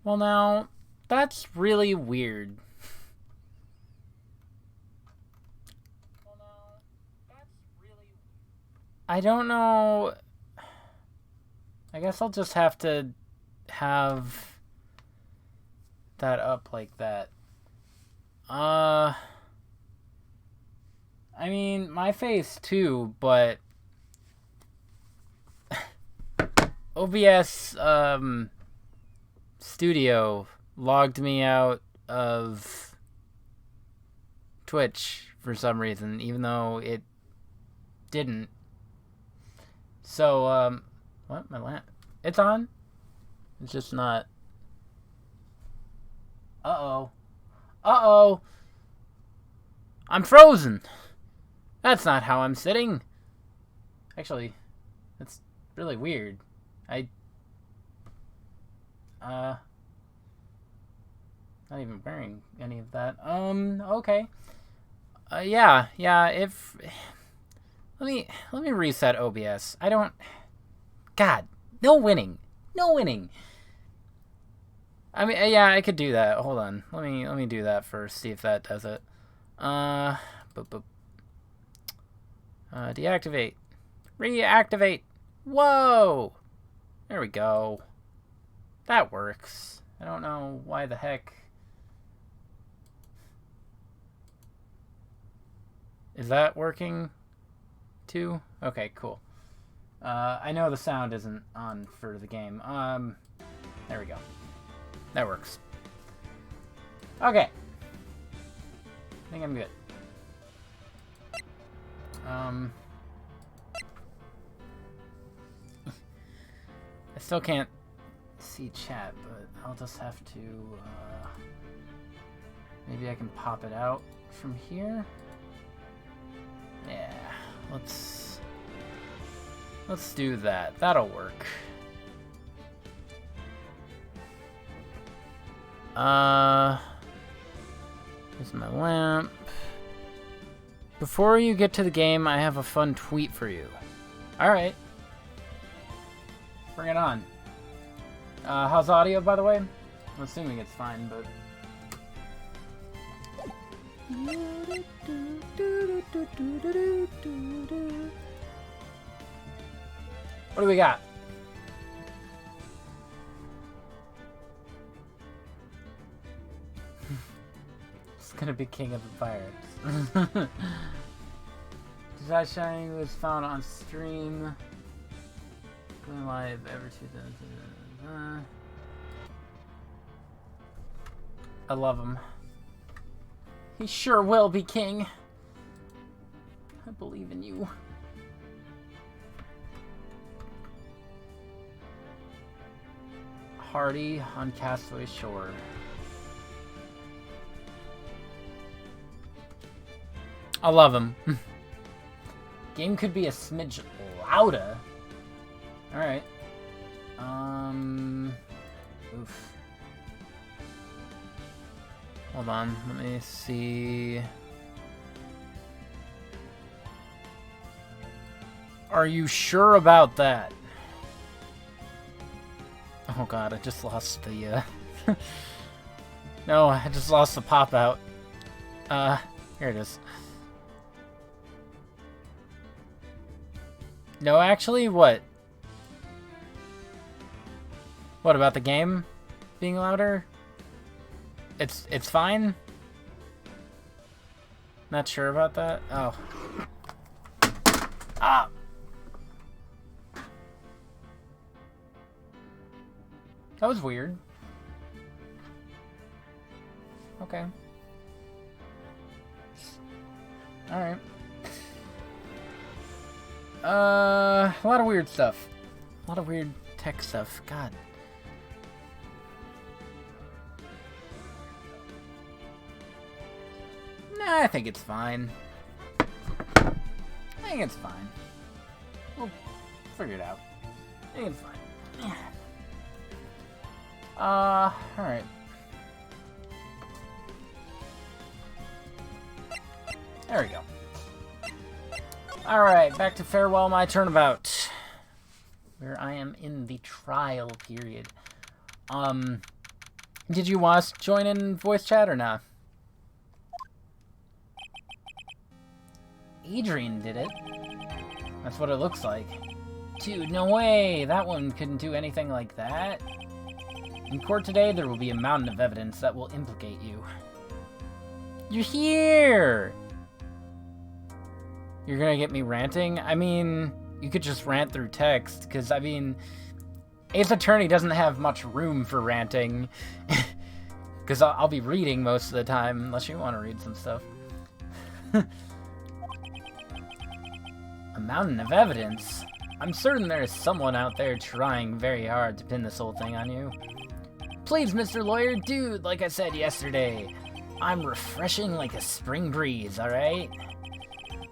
Well, now, that's really weird. I don't know. I guess I'll just have to have that up like that. I mean, my face too, but OBS Studio logged me out of Twitch for some reason, even though it didn't. So, what? My lamp? It's on? It's just not. Uh-oh. Uh-oh. I'm frozen. That's not how I'm sitting. Actually, that's really weird. Not even wearing any of that. Okay. Yeah, if... Let me reset OBS. I don't... God, no winning. No winning. I mean, yeah, I could do that. Hold on. Let me do that first. See if that does it. Deactivate. Reactivate. Whoa. There we go. That works. I don't know why the heck. Is that working too? Okay, cool. I know the sound isn't on for the game. There we go. That works. Okay. I think I'm good. I still can't see chat, but I'll just have to, maybe I can pop it out from here. Yeah, let's do that. That'll work. Here's my lamp. Before you get to the game, I have a fun tweet for you. Alright. Bring it on. How's audio, by the way? I'm assuming it's fine, but... What do we got? It's gonna be King of the Pirates. Desire Shining was found on stream. Going live every Tuesday. I love him. He sure will be king. I believe in you. Hardy on Castaway Shore. I love him. Game could be a smidge louder. Alright. Oof. Hold on, let me see. Are you sure about that? Oh god, I just lost the, No, I just lost the pop-out. Here it is. No, actually, what? What about the game being louder? It's fine? Not sure about that? Oh. Ah! That was weird. Okay. Alright. A lot of weird stuff. A lot of weird tech stuff. God. Nah, I think it's fine. I think it's fine. We'll figure it out. I think it's fine. Alright. There we go. Alright, back to Farewell My Turnabout. Where I am in the trial period. Did you want to join in voice chat or not? Adrian did it. That's what it looks like. Dude, no way! That one couldn't do anything like that. In court today, there will be a mountain of evidence that will implicate you. You're here! You're gonna get me ranting? I mean, you could just rant through text, because, I mean, Ace Attorney doesn't have much room for ranting. Because I'll be reading most of the time, unless you want to read some stuff. A mountain of evidence? I'm certain there is someone out there trying very hard to pin this whole thing on you. Please, Mr. Lawyer, dude, like I said yesterday, I'm refreshing like a spring breeze, alright?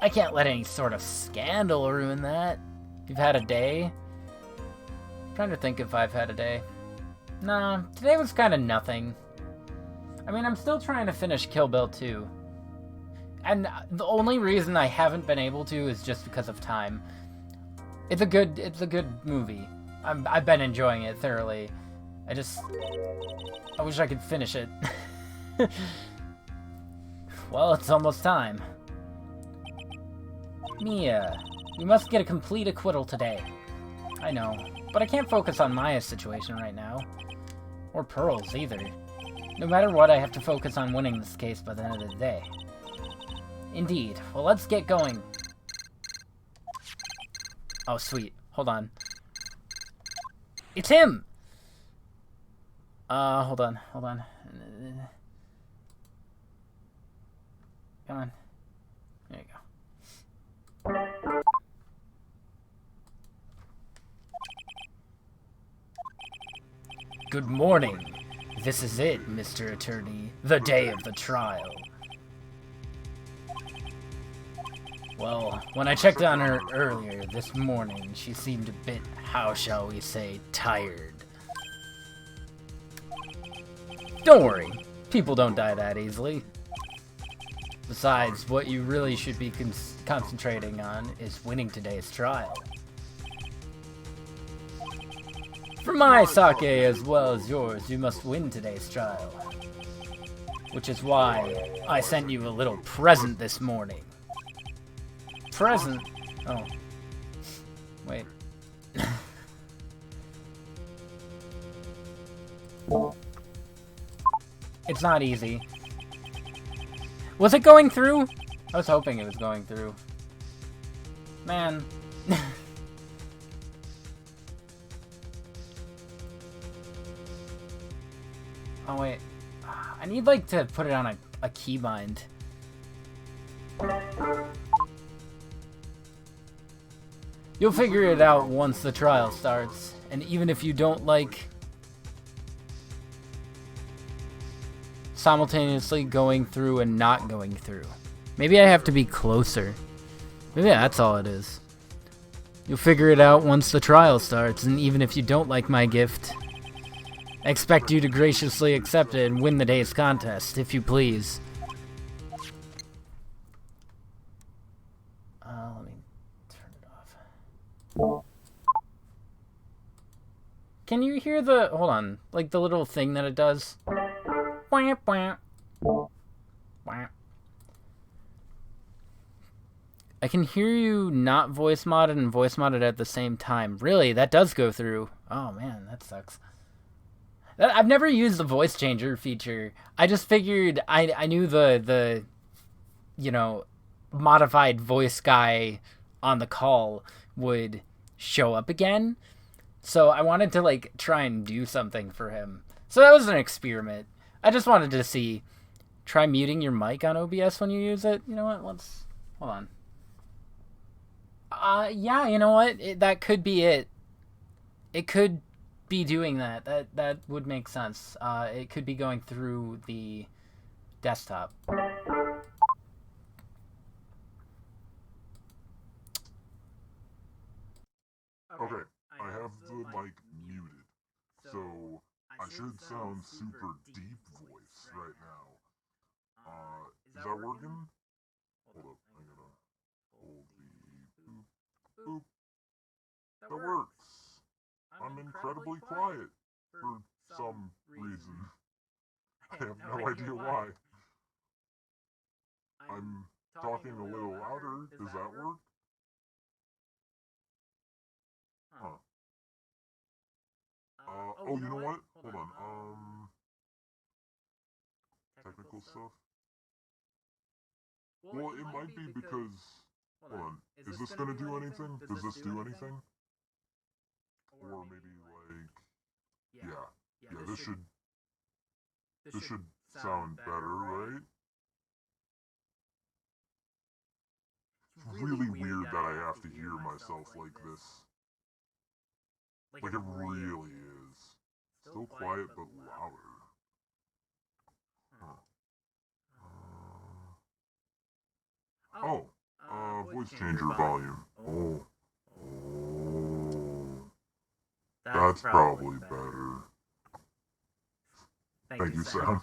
I can't let any sort of scandal ruin that. You've had a day? I'm trying to think if I've had a day. Nah, today was kind of nothing. I mean, I'm still trying to finish Kill Bill 2. And the only reason I haven't been able to is just because of time. It's a good movie. I've been enjoying it thoroughly. I wish I could finish it. Well, it's almost time. Mia, we must get a complete acquittal today. I know, but I can't focus on Maya's situation right now. Or Pearl's either. No matter what, I have to focus on winning this case by the end of the day. Indeed. Well, let's get going. Oh, sweet. Hold on. It's him! Hold on. Come on. There you go. Good morning. This is it, Mr. Attorney. The day of the trial. Well, when I checked on her earlier this morning, she seemed a bit, how shall we say, tired. Don't worry. People don't die that easily. Besides, what you really should be concentrating on is winning today's trial. For my sake as well as yours, you must win today's trial. Which is why I sent you a little present this morning. Present? Oh. Wait. It's not easy. Was it going through? I was hoping it was going through. Man. Oh wait. I need like to put it on a keybind. You'll figure it out once the trial starts, and even if you don't like simultaneously going through and not going through. Maybe I have to be closer. Maybe that's all it is. You'll figure it out once the trial starts, and even if you don't like my gift, I expect you to graciously accept it and win the day's contest, if you please. Let me turn it off. Can you hear the... Hold on. Like the little thing that it does? I can hear you not voice modded and voice modded at the same time. Really? That does go through. Oh man, that sucks. I've never used the voice changer feature. I just figured I knew the you know, modified voice guy on the call would show up again. So I wanted to like try and do something for him. So that was an experiment. I just wanted to see. Try muting your mic on OBS when you use it. You know what? Let's... Hold on. Yeah, you know what? That could be it. It could be doing that. That would make sense. It could be going through the desktop. Okay, I have the mic muted, so I should sound super deep voice right now. Is that working? Hold up, I'm gonna hold the boop, boop. That works! I'm incredibly quiet, for some reason. I have no idea why. I'm talking a little louder. Does that work? Huh. Oh, you know what? Hold on. Technical stuff? Well, it might be because... Hold on. Is this gonna do anything? Does this do anything? Or maybe, like... Yeah, this should sound better, right? It's really weird that I have to hear myself like this. Like, it really is. Still quiet, but louder. Huh. Voice changer volume. Oh. That's probably better. Thank you, Sam.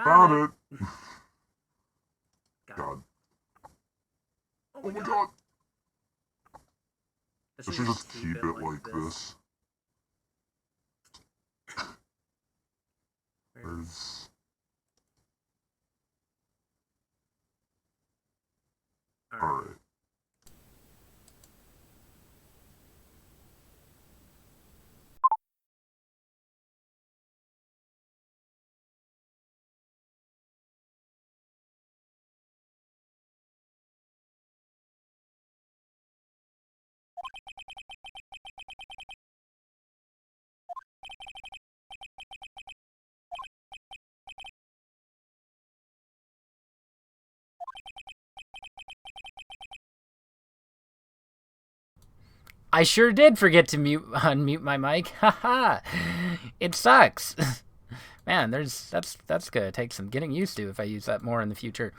Found it! God. Oh my god! I should just keep it like this. There's... Alright. I sure did forget to unmute my mic. Haha. It sucks. Man, that's gonna take some getting used to if I use that more in the future.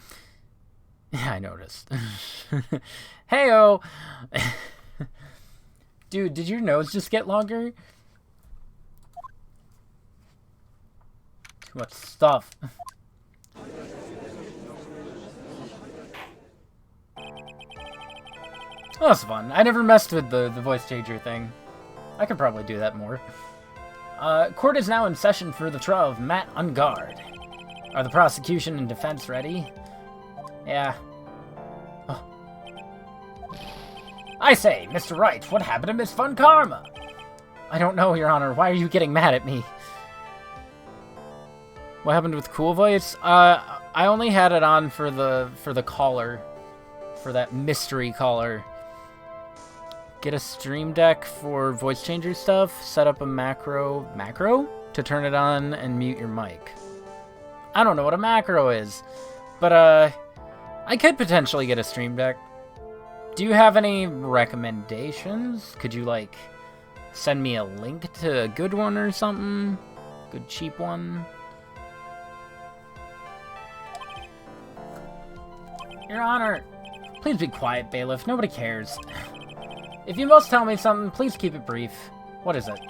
Yeah, I noticed. Heyo. Dude, did your nose just get longer? Too much stuff. Oh, that's fun. I never messed with the voice changer thing. I could probably do that more. Court is now in session for the trial of Matt Ungard. Are the prosecution and defense ready? Yeah. Oh. I say, Mr. Wright, what happened to Miss Von Karma? I don't know, Your Honor. Why are you getting mad at me? What happened with Cool Voice? I only had it on for the caller. For that mystery caller. Get a stream deck for voice changer stuff. Set up a macro to turn it on and mute your mic. I don't know what a macro is, but I could potentially get a stream deck. Do you have any recommendations? Could you like send me a link to a good one or something? Good cheap one? Your Honor, please be quiet, bailiff. Nobody cares. If you must tell me something, please keep it brief. What is it?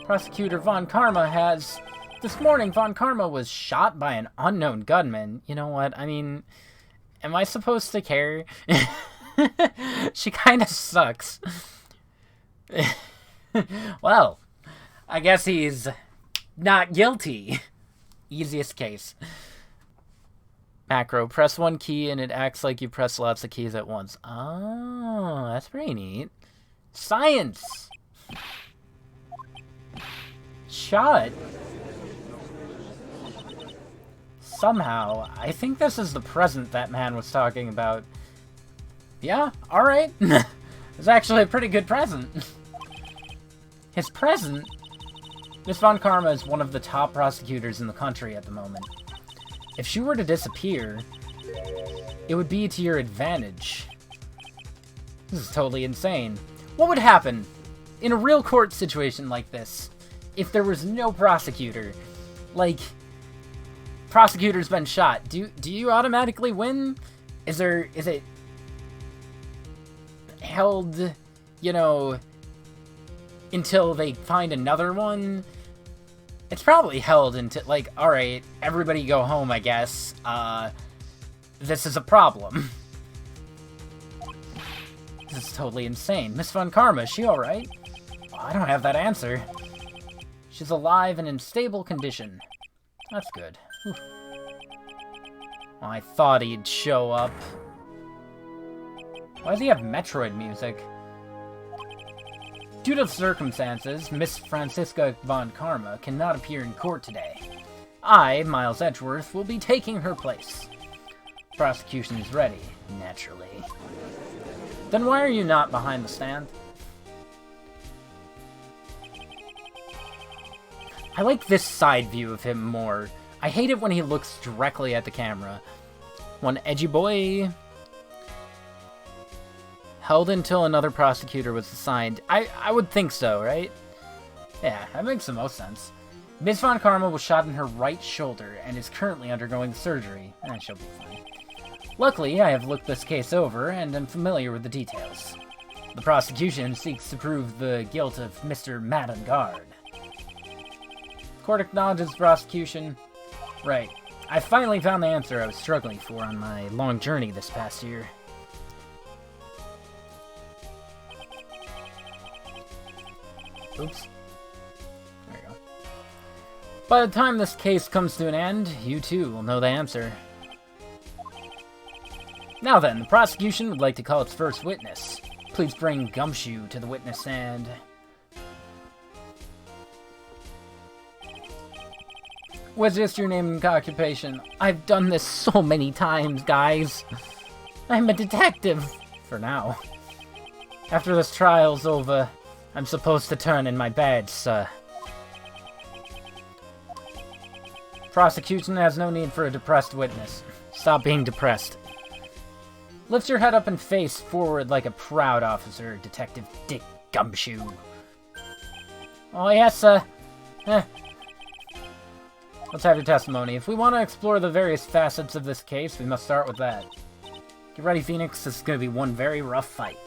Prosecutor Von Karma has... This morning, Von Karma was shot by an unknown gunman. You know what? I mean, am I supposed to care? She kind of sucks. Well, I guess he's not guilty. Easiest case. Macro, press one key and it acts like you press lots of keys at once. Oh, that's pretty neat. Science! Shut. Somehow, I think this is the present that man was talking about. Yeah, alright. It's actually a pretty good present. His present? Miss Von Karma is one of the top prosecutors in the country at the moment. If she were to disappear, it would be to your advantage. This is totally insane. What would happen in a real court situation like this if there was no prosecutor? Like, prosecutor's been shot. Do you automatically win? Is it held, you know, until they find another one? It's probably held until, like, alright, everybody go home, I guess. This is a problem. This is totally insane. Miss Von Karma, is she alright? I don't have that answer. She's alive and in stable condition. That's good. Whew. Well, I thought he'd show up. Why does he have Metroid music? Due to circumstances, Miss Franziska von Karma cannot appear in court today. I, Miles Edgeworth, will be taking her place. Prosecution is ready, naturally. Then why are you not behind the stand? I like this side view of him more. I hate it when he looks directly at the camera. One edgy boy. Held until another prosecutor was assigned. I would think so, right? Yeah, that makes the most sense. Miss Von Karma was shot in her right shoulder and is currently undergoing surgery. She'll be fine. Luckily, I have looked this case over and am familiar with the details. The prosecution seeks to prove the guilt of Mr. Madengard. Court acknowledges prosecution. Right. I finally found the answer I was struggling for on my long journey this past year. Oops. There we go. By the time this case comes to an end, you too will know the answer. Now then, the prosecution would like to call its first witness. Please bring Gumshoe to the witness stand. What's just your name and occupation? I've done this so many times, guys. I'm a detective. For now. After this trial's over, I'm supposed to turn in my badge, sir. Prosecution has no need for a depressed witness. Stop being depressed. Lift your head up and face forward like a proud officer, Detective Dick Gumshoe. Oh, yes, sir. Let's have your testimony. If we want to explore the various facets of this case, we must start with that. Get ready, Phoenix. This is going to be one very rough fight.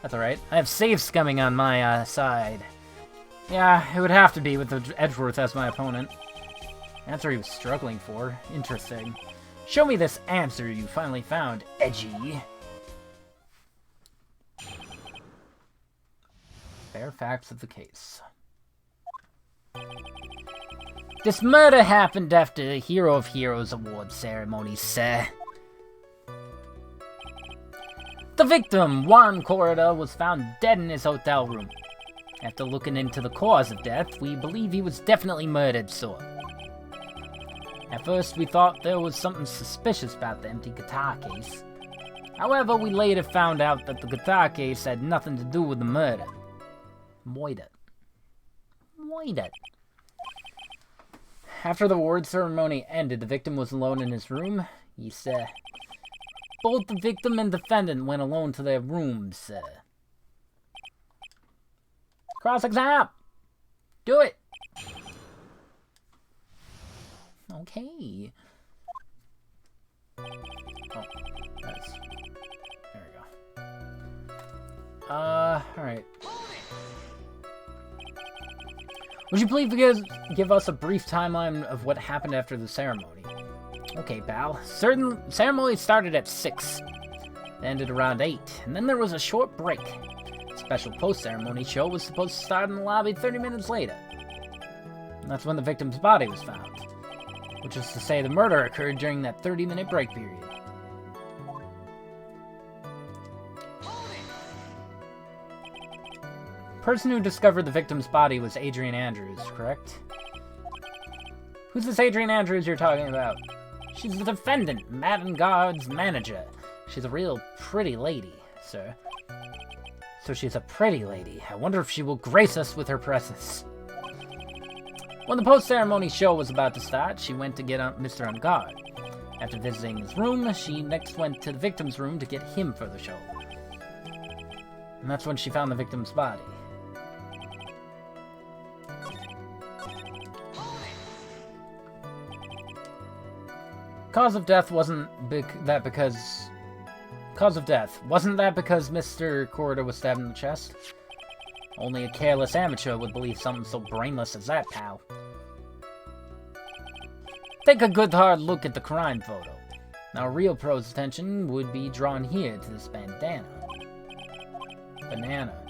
That's alright. I have saves coming on my side. Yeah, it would have to be with Edgeworth as my opponent. Answer he was struggling for. Interesting. Show me this answer you finally found, Edgy. Bare facts of the case. This murder happened after the Hero of Heroes award ceremony, sir. The victim, Juan Corrida, was found dead in his hotel room. After looking into the cause of death, we believe he was definitely murdered, sir. At first, we thought there was something suspicious about the empty guitar case. However, we later found out that the guitar case had nothing to do with the murder. Moida. After the award ceremony ended, the victim was alone in his room. He said, both the victim and defendant went alone to their rooms. Cross-exam! Do it! Okay. Oh, nice. There we go. Alright. Would you please give us a brief timeline of what happened after the ceremony? Okay, pal. Ceremony started at 6. It ended around 8, and then there was a short break. A special post-ceremony show was supposed to start in the lobby 30 minutes later. And that's when the victim's body was found. Which is to say the murder occurred during that 30-minute break period. The person who discovered the victim's body was Adrian Andrews, correct? Who's this Adrian Andrews you're talking about? She's the defendant, Madengard's manager. She's a real pretty lady, sir. So she's a pretty lady. I wonder if she will grace us with her presence. When the post-ceremony show was about to start, she went to get Mr. Enguarde. After visiting his room, she next went to the victim's room to get him for the show. And that's when she found the victim's body. Cause of death wasn't because Mr. Corrida was stabbed in the chest? Only a careless amateur would believe something so brainless as that, pal. Take a good hard look at the crime photo. Now, real pro's attention would be drawn here to this bandana. Banana.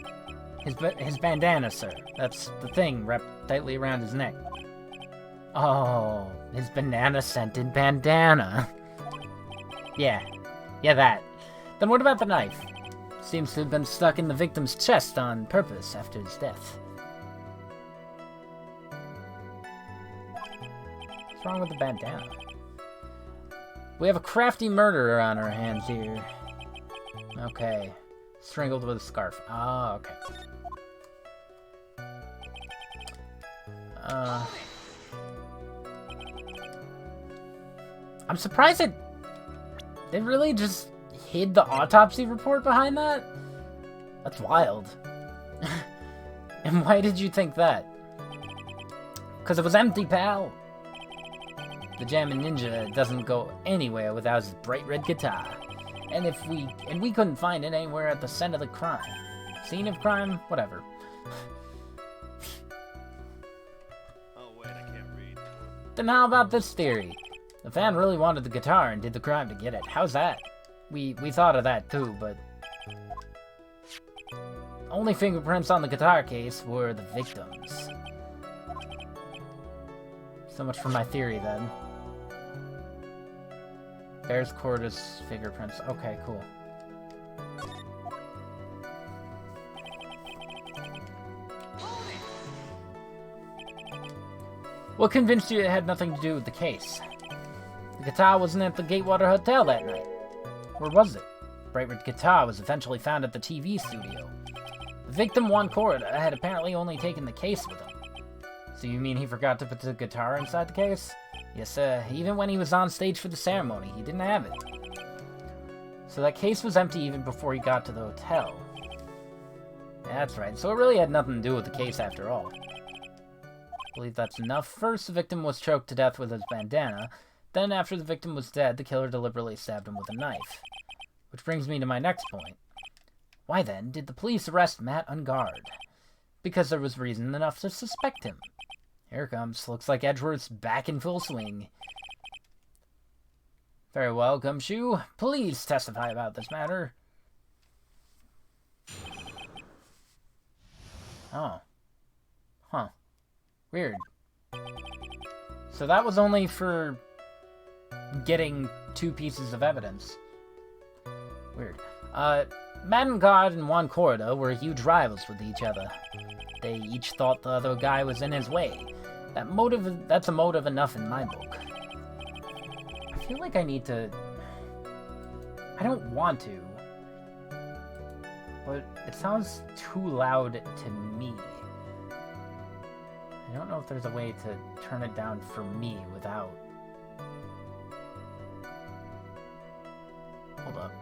His bandana, sir. That's the thing wrapped tightly around his neck. Oh, his banana-scented bandana. Yeah, that. Then what about the knife? Seems to have been stuck in the victim's chest on purpose after his death. What's wrong with the bandana? We have a crafty murderer on our hands here. Okay. Strangled with a scarf. Oh, okay. I'm surprised they really just hid the autopsy report behind that? That's wild. And why did you think that? Because it was empty, pal. The Jammin' Ninja doesn't go anywhere without his bright red guitar. And we couldn't find it anywhere at the scene of the crime. Scene of crime? Whatever. Oh wait, I can't read. Then how about this theory? The fan really wanted the guitar and did the crime to get it. How's that? We thought of that too, but... Only fingerprints on the guitar case were the victim's. So much for my theory, then. There's Corda's fingerprints. Okay, cool. What convinced you it had nothing to do with the case? The guitar wasn't at the Gatewater Hotel that night. Where was it? Bright red guitar was eventually found at the TV studio. The victim, Juan Corda, had apparently only taken the case with him. So you mean he forgot to put the guitar inside the case? Yes, sir. Even when he was on stage for the ceremony, he didn't have it. So that case was empty even before he got to the hotel. That's right. So it really had nothing to do with the case after all. I believe that's enough. First, the victim was choked to death with his bandana. Then, after the victim was dead, the killer deliberately stabbed him with a knife. Which brings me to my next point. Why then did the police arrest Matt on guard? Because there was reason enough to suspect him. Here it comes. Looks like Edgeworth's back in full swing. Very well, Gumshoe. Please testify about this matter. Oh. Huh. Weird. So that was only for getting 2 pieces of evidence. Weird. Madden God and Juan Corda were huge rivals with each other. They each thought the other guy was in his way. That's a motive enough in my book. I feel like I need to... I don't want to. But it sounds too loud to me. I don't know if there's a way to turn it down for me without... Hold up.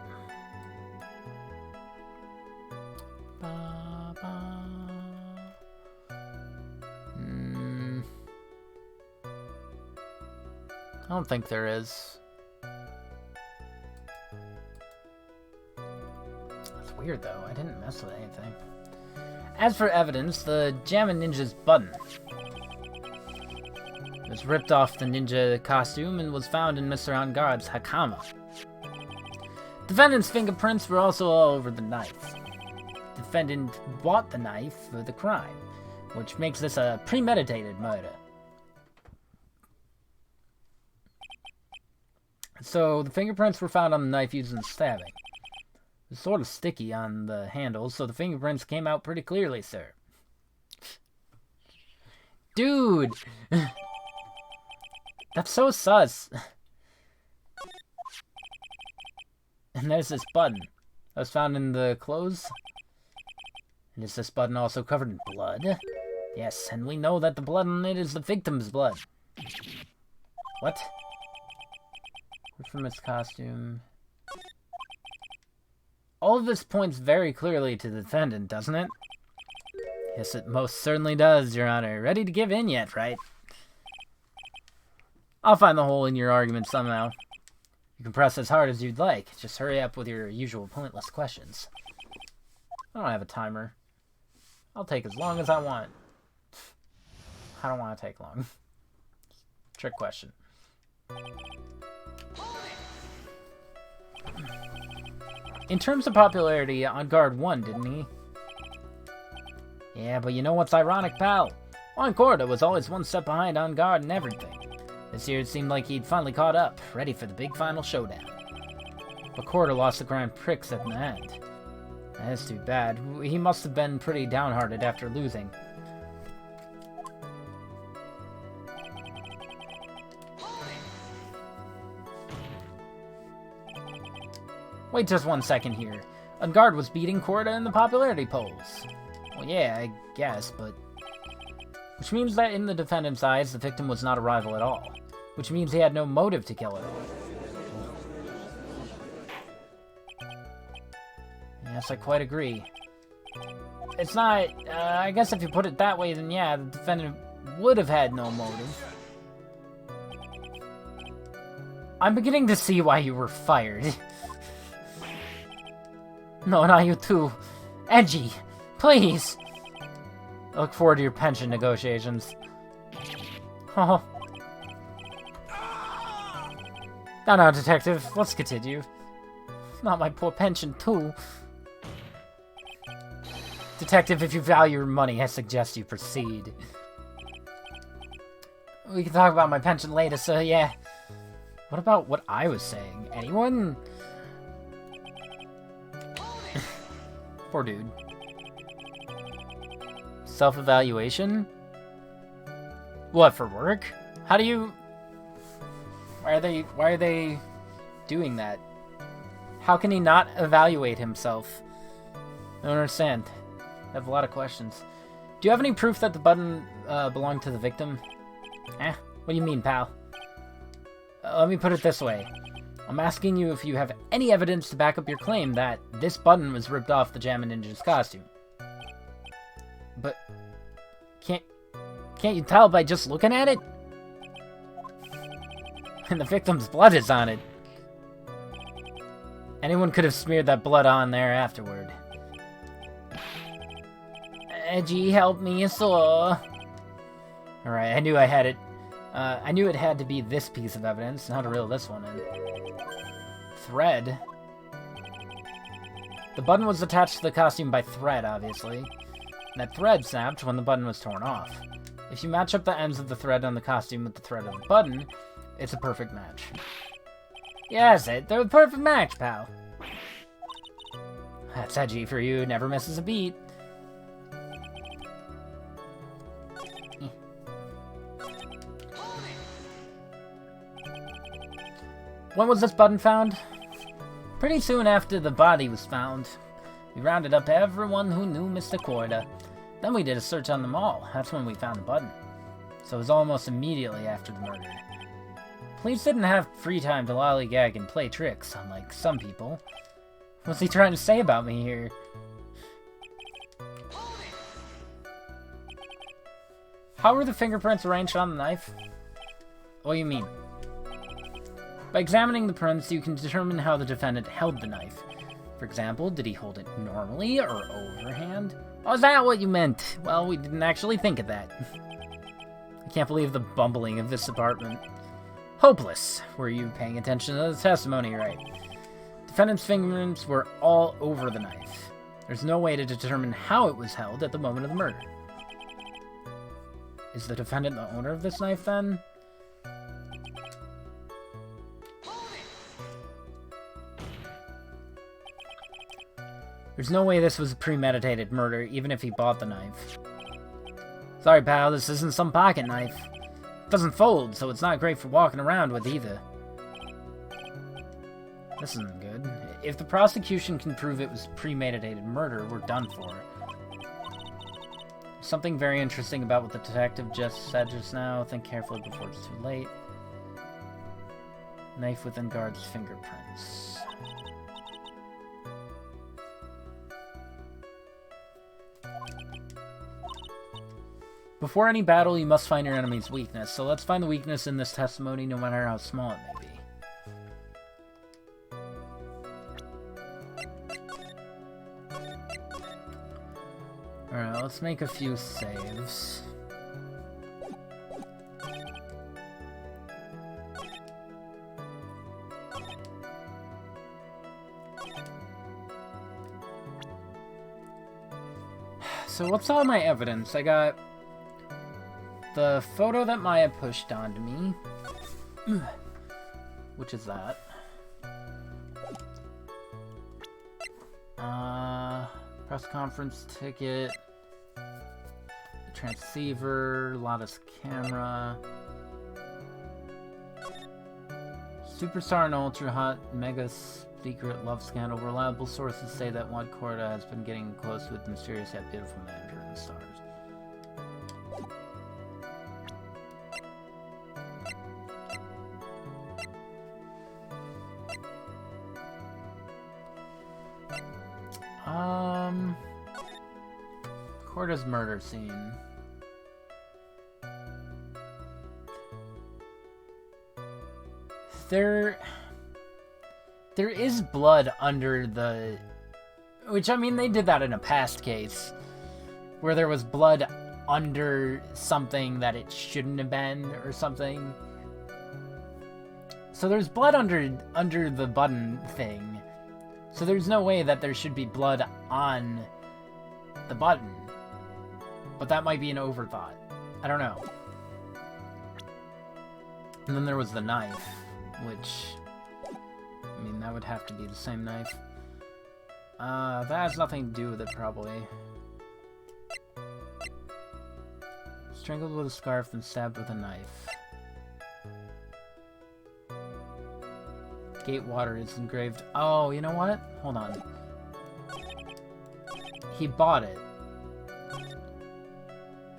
I don't think there is. That's weird though, I didn't mess with anything. As for evidence, the Jammin' Ninja's button. It was ripped off the ninja costume and was found in Mr. Engarde's hakama. Defendant's fingerprints were also all over the knife. Defendant bought the knife for the crime, which makes this a premeditated murder. So, the fingerprints were found on the knife used in the stabbing. It was sort of sticky on the handle, so the fingerprints came out pretty clearly, sir. Dude! That's so sus. And there's this button that was found in the clothes. And is this button also covered in blood? Yes, and we know that the blood on it is the victim's blood. What? From its costume. All of this points very clearly to the defendant, doesn't it? Yes, it most certainly does, Your Honor. Ready to give in yet, right? I'll find the hole in your argument somehow. You can press as hard as you'd like. Just hurry up with your usual pointless questions. I don't have a timer. I'll take as long as I want. I don't want to take long. Trick question. In terms of popularity, Engarde won, didn't he? Yeah, but you know what's ironic, pal? Juan Corda was always one step behind on guard and everything. This year it seemed like he'd finally caught up, ready for the big final showdown. But Corda lost the Grand Prix at the end. That's too bad. He must have been pretty downhearted after losing. Wait just 1 second here. Ungard was beating Corda in the popularity polls. Well, yeah, I guess, but... Which means that in the defendant's eyes, the victim was not a rival at all. Which means he had no motive to kill her. Yes, I quite agree. It's not... I guess if you put it that way, then yeah, the defendant would have had no motive. I'm beginning to see why you were fired. No, not you too. Edgy, please. I look forward to your pension negotiations. Oh. Now, detective, let's continue. Not my poor pension, too. Detective, if you value your money, I suggest you proceed. We can talk about my pension later, so yeah. What about what I was saying? Anyone? Poor dude. Self-evaluation? What, for work? How do you... Why are they doing that? How can he not evaluate himself? I don't understand. I have a lot of questions. Do you have any proof that the button belonged to the victim? What do you mean, pal? Let me put it this way. I'm asking you if you have any evidence to back up your claim that this button was ripped off the Jammin' Ninja's costume. But can't you tell by just looking at it? And the victim's blood is on it. Anyone could have smeared that blood on there afterward. Edgy, help me, saw. Alright, I knew I had it. I knew it had to be this piece of evidence, not to reel this one in. Thread? The button was attached to the costume by thread, obviously. And that thread snapped when the button was torn off. If you match up the ends of the thread on the costume with the thread of the button, it's a perfect match. Yes, they're a perfect match, pal. That's edgy for you, never misses a beat. When was this button found? Pretty soon after the body was found. We rounded up everyone who knew Mr. Corda. Then we did a search on them all. That's when we found the button. So it was almost immediately after the murder. Police didn't have free time to lollygag and play tricks, unlike some people. What's he trying to say about me here? How were the fingerprints arranged on the knife? What do you mean? By examining the prints, you can determine how the defendant held the knife. For example, did he hold it normally or overhand? Oh, is that what you meant? Well, we didn't actually think of that. I can't believe the bumbling of this department. Hopeless. Were you paying attention to the testimony right? Defendant's fingerprints were all over the knife. There's no way to determine how it was held at the moment of the murder. Is the defendant the owner of this knife, then? There's no way this was a premeditated murder, even if he bought the knife. Sorry, pal, this isn't some pocket knife. It doesn't fold, so it's not great for walking around with either. This isn't good. If the prosecution can prove it was premeditated murder, we're done for. Something very interesting about what the detective just said just now. Think carefully before it's too late. Knife with Ungard's fingerprints. Before any battle, you must find your enemy's weakness, so let's find the weakness in this testimony, no matter how small it may be. Alright, let's make a few saves. So what's all my evidence? I got the photo that Maya pushed onto me. Which is that. Press conference ticket. Transceiver. Lotus camera. Superstar and ultra hot mega secret love scandal. Reliable sources say that Juan Corda has been getting close with mysterious yet beautiful manager in the stars. Corda's murder scene. There is blood under the... Which, I mean, they did that in a past case. Where there was blood under something that it shouldn't have been, or something. So there's blood under the button thing. So there's no way that there should be blood on the button. But that might be an overthought. I don't know. And then there was the knife, which... I mean, that would have to be the same knife. That has nothing to do with it, probably. Strangled with a scarf and stabbed with a knife. Gatewater is engraved. Oh, you know what? Hold on. He bought it.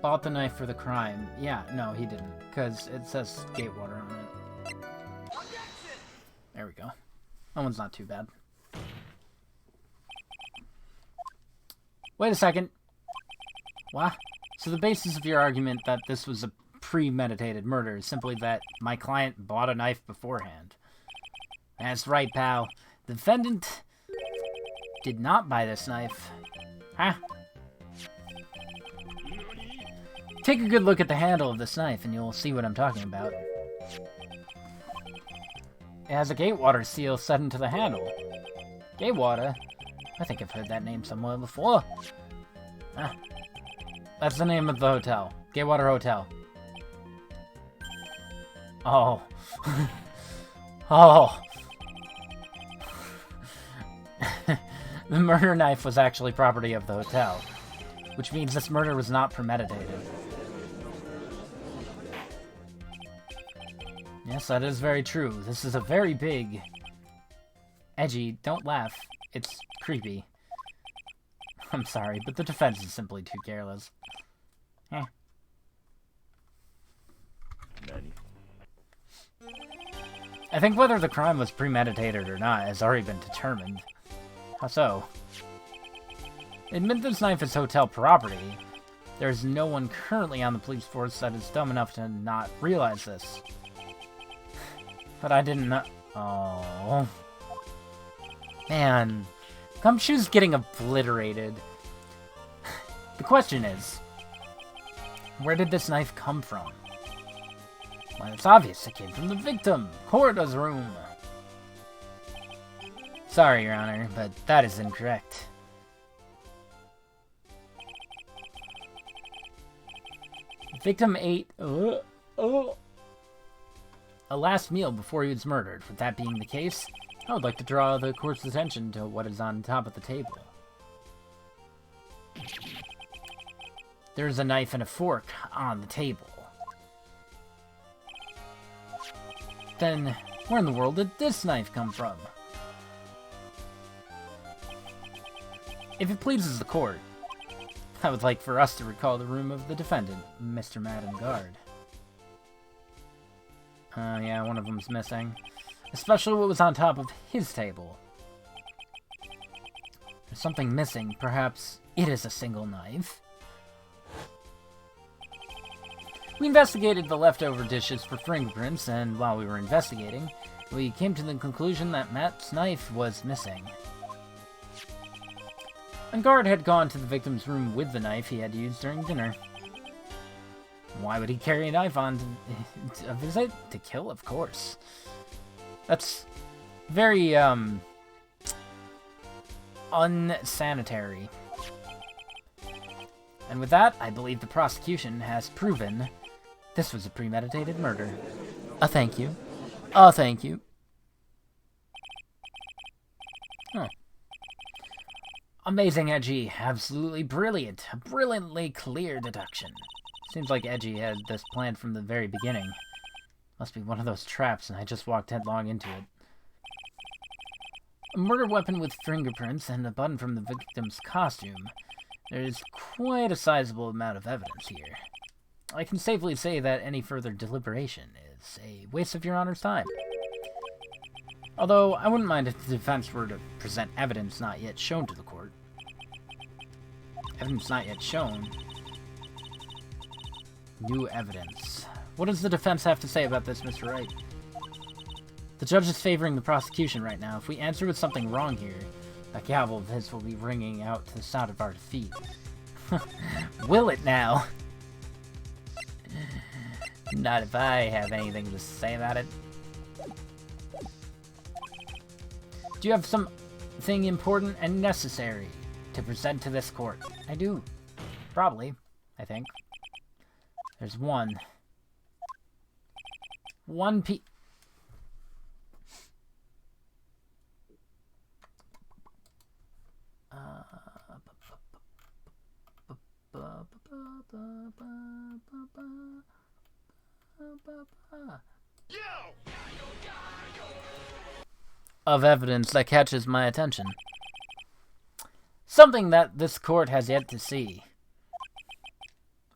Bought the knife for the crime. Yeah, no, he didn't. Because it says Gatewater on it. There we go. That one's not too bad. Wait a second. What? So the basis of your argument that this was a premeditated murder is simply that my client bought a knife beforehand. That's right, pal. The defendant did not buy this knife. Huh? Take a good look at the handle of this knife and you'll see what I'm talking about. It has a Gatewater seal set into the handle. Gatewater? I think I've heard that name somewhere before. Ah. That's the name of the hotel. Gatewater Hotel. Oh. Oh. The murder knife was actually property of the hotel, which means this murder was not premeditated. Yes, that is very true. This is a very big... Edgy, don't laugh. It's creepy. I'm sorry, but the defense is simply too careless. Eh. I think whether the crime was premeditated or not has already been determined. How so? Admit this knife is hotel property. There's no one currently on the police force that is dumb enough to not realize this. But I didn't know. Oh. Man. Gumshoe's getting obliterated. The question is, where did this knife come from? Well, it's obvious it came from the victim, Corda's room. Sorry, Your Honor, but that is incorrect. Victim ate a last meal before he was murdered. With that being the case, I would like to draw the court's attention to what is on top of the table. There's a knife and a fork on the table. Then, where in the world did this knife come from? If it pleases the court, I would like for us to recall the room of the defendant, Mr. Madden Guard. Yeah, one of them's missing. Especially what was on top of his table. There's something missing. Perhaps it is a single knife. We investigated the leftover dishes for fingerprints, and while we were investigating, we came to the conclusion that Matt's knife was missing. And Guard had gone to the victim's room with the knife he had used during dinner. Why would he carry a knife on a visit? To kill, of course. That's very, unsanitary. And with that, I believe the prosecution has proven this was a premeditated murder. Thank you. Thank you. Huh. Amazing, Edgy. Absolutely brilliant. A brilliantly clear deduction. Seems like Edgy had this planned from the very beginning. Must be one of those traps, and I just walked headlong into it. A murder weapon with fingerprints and a button from the victim's costume. There is quite a sizable amount of evidence here. I can safely say that any further deliberation is a waste of Your Honor's time. Although, I wouldn't mind if the defense were to present evidence not yet shown to the court. Evidence not yet shown? New evidence. What does the defense have to say about this, Mr. Wright? The judge is favoring the prosecution right now. If we answer with something wrong here, that gavel of his will be ringing out to the sound of our defeat. Will it now? Not if I have anything to say about it. Do you have something important and necessary to present to this court? I do. Probably, I think. There's one piece. Of evidence that catches my attention. Something that this court has yet to see.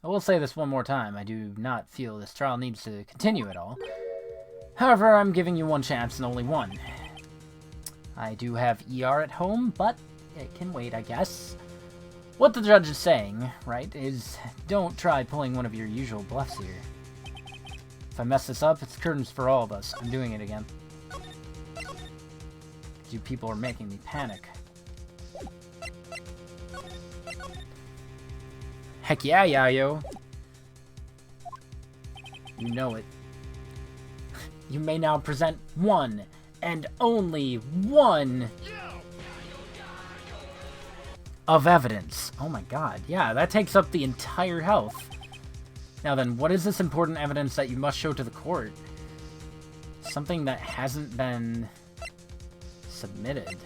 I will say this one more time. I do not feel this trial needs to continue at all. However, I'm giving you one chance and only one. I do have ER at home, but it can wait, I guess. What the judge is saying, right, is don't try pulling one of your usual bluffs here. If I mess this up, it's curtains for all of us. I'm doing it again. You people are making me panic. Heck yeah, Yayo. You know it. You may now present one, and only one, of evidence. Oh my god, yeah, that takes up the entire health. Now then, what is this important evidence that you must show to the court? Something that hasn't been submitted.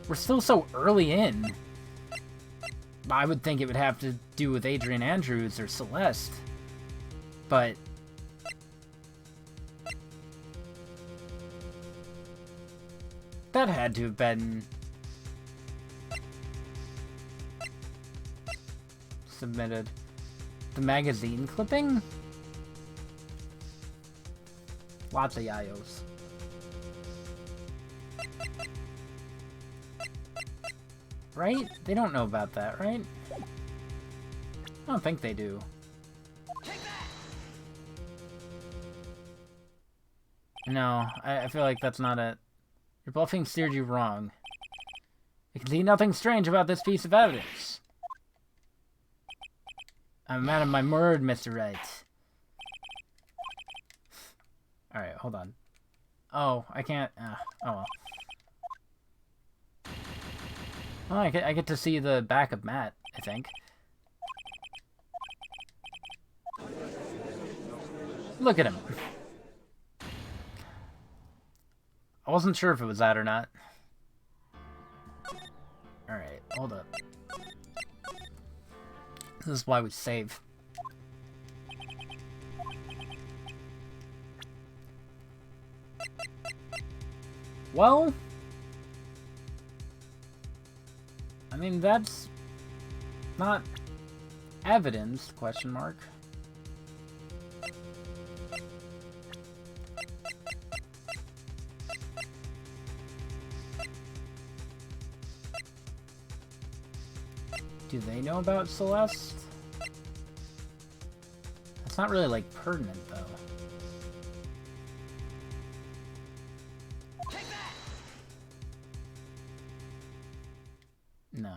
We're still so early in. I would think it would have to do with Adrian Andrews or Celeste. But that had to have been submitted. The magazine clipping? Lots of yayos. Right? They don't know about that, right? I don't think they do. No, I feel like that's not it. Your bluffing steered you wrong. I can see nothing strange about this piece of evidence. I'm a man of my word, Mr. Wright. Alright, hold on. Oh, I can't... oh well. Oh, I get to see the back of Matt, I think. Look at him. I wasn't sure if it was that or not. Alright, hold up. This is why we save. Well... I mean, that's not evidence, question mark. Do they know about Celeste? It's not really, like, pertinent, though. No.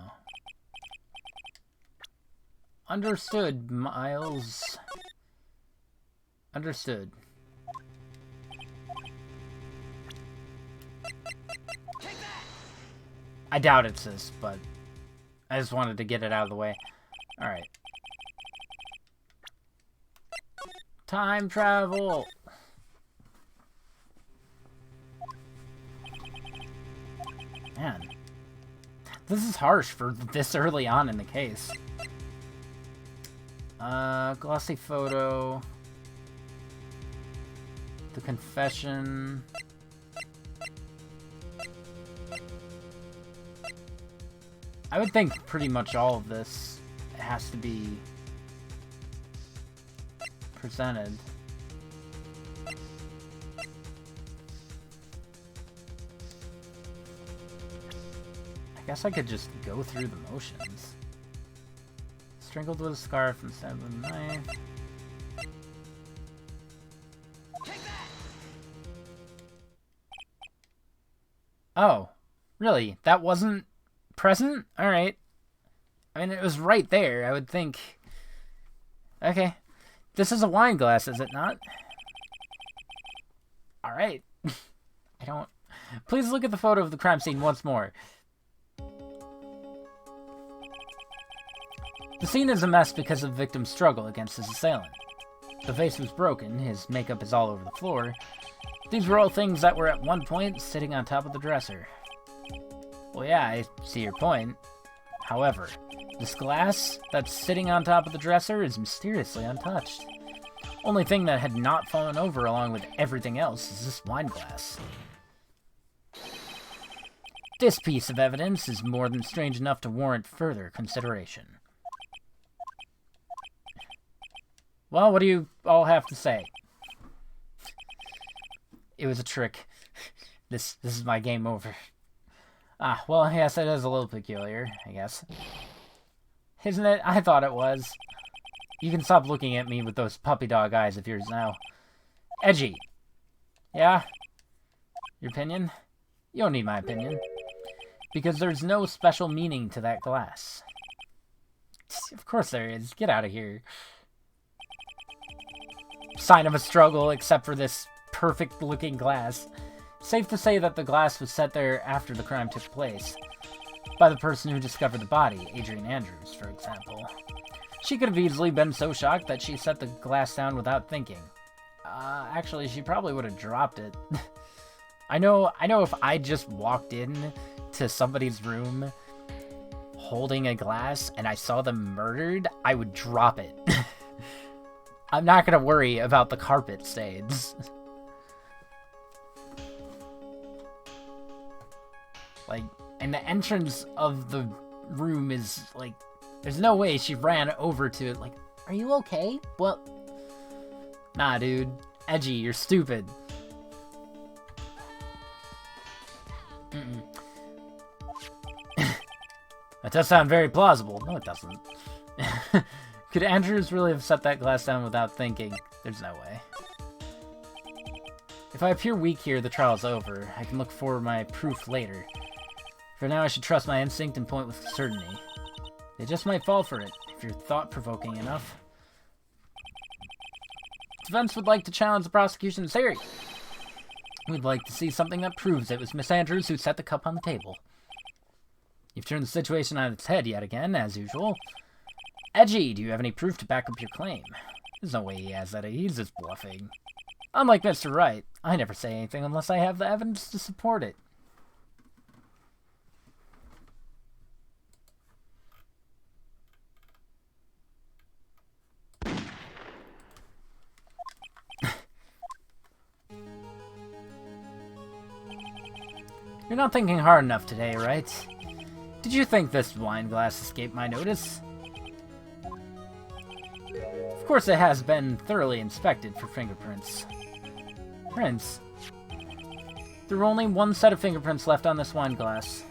Understood, Miles. Understood. I doubt it's this, but I just wanted to get it out of the way. Alright. Time travel! Man. This is harsh for this early on in the case. Glossy photo. The confession. I would think pretty much all of this has to be presented. I guess I could just go through the motions. Strangled with a scarf and stabbed with a knife. Oh, really? That wasn't present? Alright. I mean, it was right there, I would think. Okay. This is a wine glass, is it not? Alright. I don't... Please look at the photo of the crime scene once more. The scene is a mess because of the victim's struggle against his assailant. The vase was broken, his makeup is all over the floor. These were all things that were at one point sitting on top of the dresser. Well, yeah, I see your point. However, this glass that's sitting on top of the dresser is mysteriously untouched. Only thing that had not fallen over along with everything else is this wine glass. This piece of evidence is more than strange enough to warrant further consideration. Well, what do you all have to say? It was a trick. This is my game over. Ah, well, yes, it is a little peculiar, I guess. Isn't it? I thought it was. You can stop looking at me with those puppy dog eyes of yours now. Edgy. Yeah? Your opinion? You don't need my opinion. Because there's no special meaning to that glass. Of course there is. Get out of here. Sign of a struggle, except for this perfect-looking glass. Safe to say that the glass was set there after the crime took place. By the person who discovered the body, Adrian Andrews, for example. She could have easily been so shocked that she set the glass down without thinking. Actually, she probably would have dropped it. I know if I just walked in to somebody's room holding a glass and I saw them murdered, I would drop it. I'm not gonna worry about the carpet stains. Like, and the entrance of the room is, like, there's no way she ran over to it, like, are you okay? Well, nah, dude. Edgy, you're stupid. That does sound very plausible. No, it doesn't. Could Andrews really have set that glass down without thinking? There's no way. If I appear weak here, the trial's over. I can look for my proof later. For now, I should trust my instinct and point with certainty. They just might fall for it, if you're thought-provoking enough. Defense would like to challenge the prosecution's theory. We'd like to see something that proves it was Miss Andrews who set the cup on the table. You've turned the situation on its head yet again, as usual. Edgy, do you have any proof to back up your claim? There's no way he has that. He's just bluffing. Unlike Mr. Wright, I never say anything unless I have the evidence to support it. You're not thinking hard enough today, right? Did you think this wine glass escaped my notice? Of course it has been thoroughly inspected for fingerprints. Prints? There were only one set of fingerprints left on this wine glass.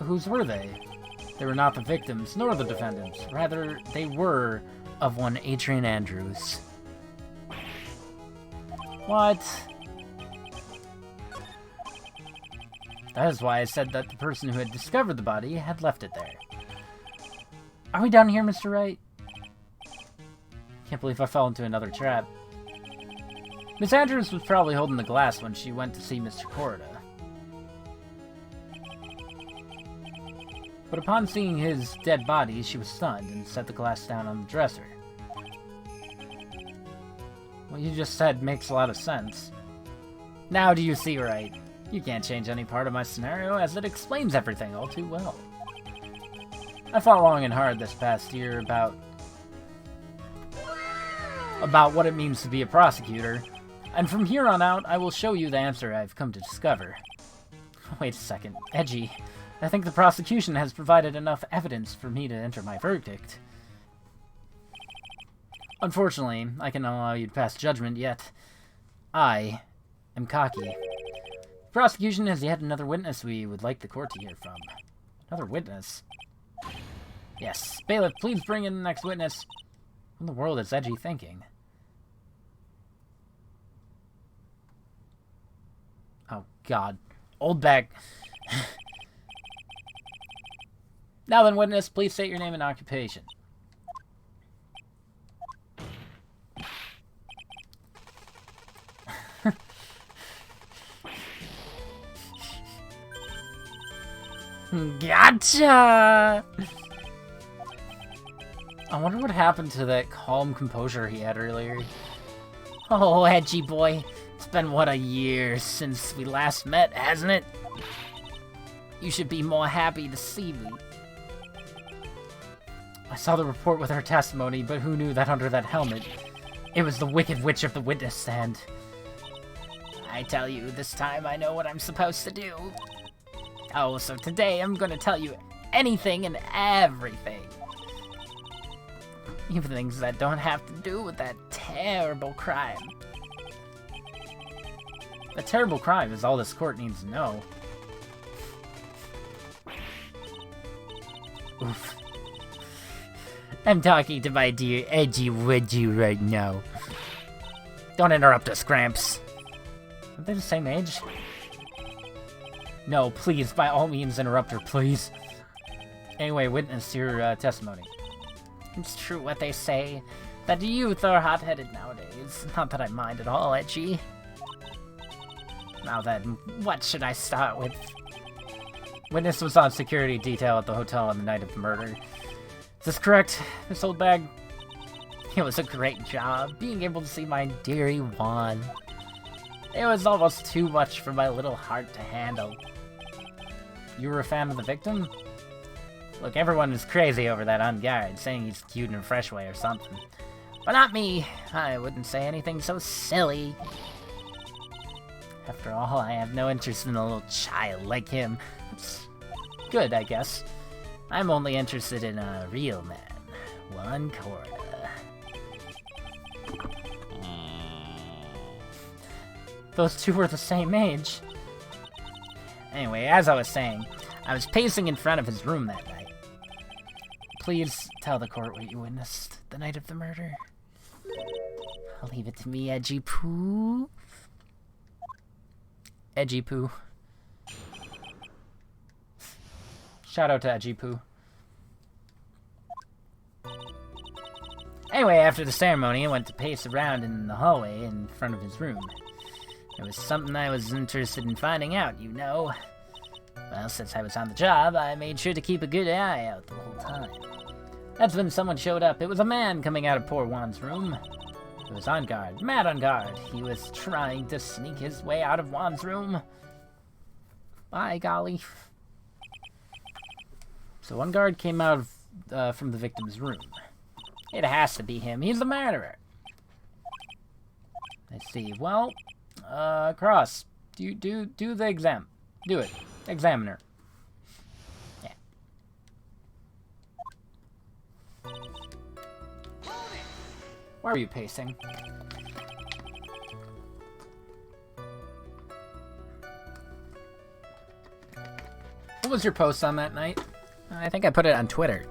Whose were they? They were not the victims, nor the defendants. Rather, they were of one Adrian Andrews. What? That is why I said that the person who had discovered the body had left it there. Are we done here, Mr. Wright? Can't believe I fell into another trap. Miss Andrews was probably holding the glass when she went to see Mr. Corrida. But upon seeing his dead body, she was stunned and set the glass down on the dresser. What you just said makes a lot of sense. Now do you see right? You can't change any part of my scenario, as it explains everything all too well. I fought long and hard this past year about what it means to be a prosecutor, and from here on out, I will show you the answer I've come to discover. Wait a second, Edgy. I think the prosecution has provided enough evidence for me to enter my verdict. Unfortunately, I cannot allow you to pass judgment yet. I am Kaki. The prosecution has yet another witness we would like the court to hear from. Another witness? Yes. Bailiff, please bring in the next witness. What in the world is Edgy thinking? Oh, God. Old bag. Now then, witness, please state your name and occupation. Gotcha! I wonder what happened to that calm composure he had earlier. Oh, Edgy boy. It's been, what, a year since we last met, hasn't it? You should be more happy to see me. I saw the report with her testimony, but who knew that under that helmet, it was the Wicked Witch of the witness stand. I tell you, this time I know what I'm supposed to do. Oh, so today I'm gonna tell you anything and everything. Even things that don't have to do with that terrible crime. The terrible crime is all this court needs to know. Oof. I'm talking to my dear Edgy Wedgy right now. Don't interrupt us, Gramps. Are they the same age? No, please, by all means, interrupt her, please. Anyway, witness your testimony. It's true what they say, that youth are hot-headed nowadays. Not that I mind at all, Edgy. Now then, what should I start with? Witness was on security detail at the hotel on the night of the murder. Is this correct, Miss Oldbag? It was a great job, being able to see my dearie Juan. It was almost too much for my little heart to handle. You were a fan of the victim? Look, everyone is crazy over that on guard, saying he's cute in a fresh way or something. But not me. I wouldn't say anything so silly. After all, I have no interest in a little child like him. It's good, I guess. I'm only interested in a real man. One quarter. Those two were the same age. Anyway, as I was saying, I was pacing in front of his room that night. Please tell the court what you witnessed the night of the murder. I'll leave it to me, Edgy Poo. Edgy Poo. Shout out to Edgy Poo. Anyway, after the ceremony, I went to pace around in the hallway in front of his room. It was something I was interested in finding out, you know. Well, since I was on the job, I made sure to keep a good eye out the whole time. That's when someone showed up. It was a man coming out of poor Juan's room. He was on guard, mad on guard. He was trying to sneak his way out of Juan's room. By golly. So one guard came out of, from the victim's room. It has to be him. He's the murderer. Let's see. Well, Cross, do the exam. Do it. Examiner. Yeah. Why are you pacing? What was your post on that night? I think I put it on Twitter.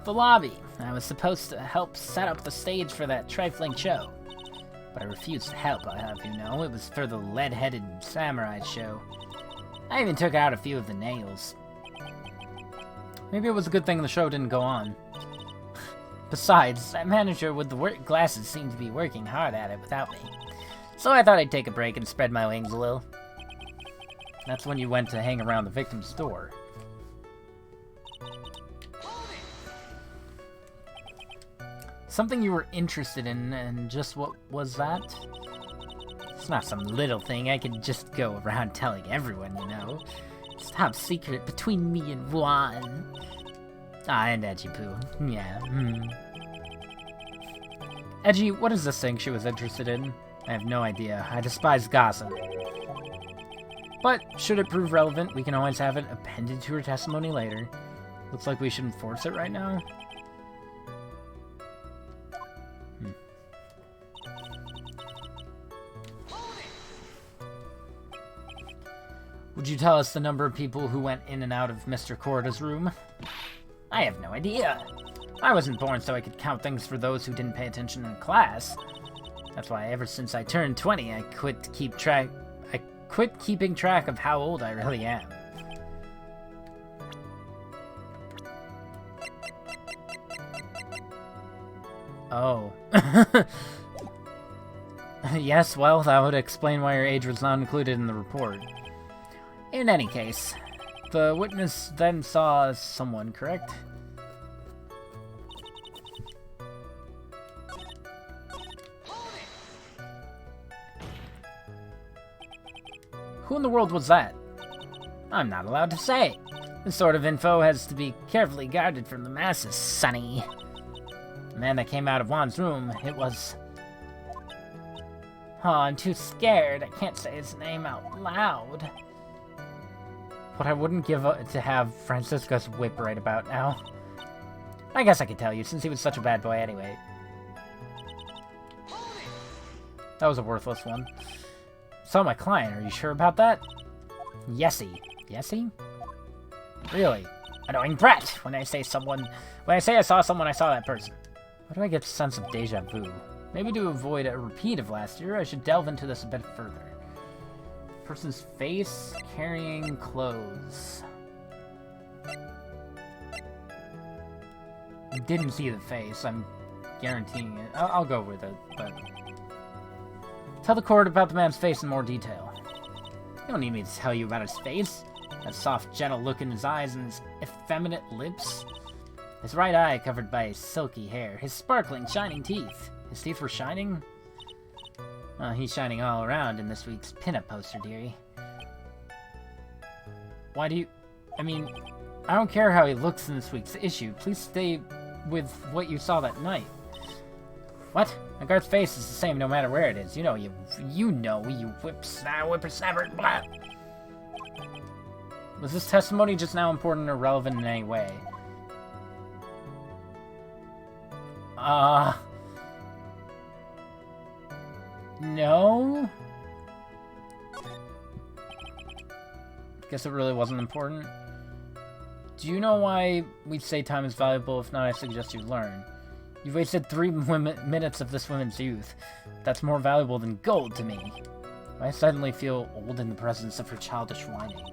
The lobby. I was supposed to help set up the stage for that trifling show. But I refused to help, I'll have you know. It was for the lead-headed samurai show. I even took out a few of the nails. Maybe it was a good thing the show didn't go on. Besides, that manager with the glasses seemed to be working hard at it without me. So I thought I'd take a break and spread my wings a little. That's when you went to hang around the victim's door. Something you were interested in, and just what was that? It's not some little thing I could just go around telling everyone, you know. It's top secret between me and Juan. Ah, and Edgy Poo. Yeah, Edgy, what is this thing she was interested in? I have no idea. I despise gossip. But, should it prove relevant, we can always have it appended to her testimony later. Looks like we should enforce it right now. Would you tell us the number of people who went in and out of Mr. Corda's room? I have no idea. I wasn't born so I could count things for those who didn't pay attention in class. That's why ever since I turned 20, I quit keeping track of how old I really am. Oh. Yes, well, that would explain why your age was not included in the report. In any case, the witness then saw someone, correct? Who in the world was that? I'm not allowed to say. This sort of info has to be carefully guarded from the masses, Sonny. The man that came out of Juan's room, it was... Oh, I'm too scared. I can't say his name out loud. What I wouldn't give to have Francisco's whip right about now. I guess I could tell you, since he was such a bad boy anyway. That was a worthless one. Saw my client, are you sure about that? Yesy. Yesy? Really? Annoying brat! When I say I saw someone, I saw that person. Why do I get a sense of deja vu? Maybe to avoid a repeat of last year, I should delve into this a bit further. Person's face, carrying clothes. Didn't see the face, I'm guaranteeing it. I'll go with it, but... Tell the court about the man's face in more detail. You don't need me to tell you about his face. That soft, gentle look in his eyes and his effeminate lips. His right eye covered by silky hair. His sparkling, shining teeth. His teeth were shining? He's shining all around in this week's pinup poster, dearie. Why do you... I mean, I don't care how he looks in this week's issue. Please stay with what you saw that night. What? A guard's face is the same no matter where it is. You know, you whippersnapper, blah. Was this testimony just now important or relevant in any way? No? Guess it really wasn't important. Do you know why we say time is valuable? If not, I suggest you learn. You've wasted 3 minutes of this woman's youth. That's more valuable than gold to me. I suddenly feel old in the presence of her childish whining.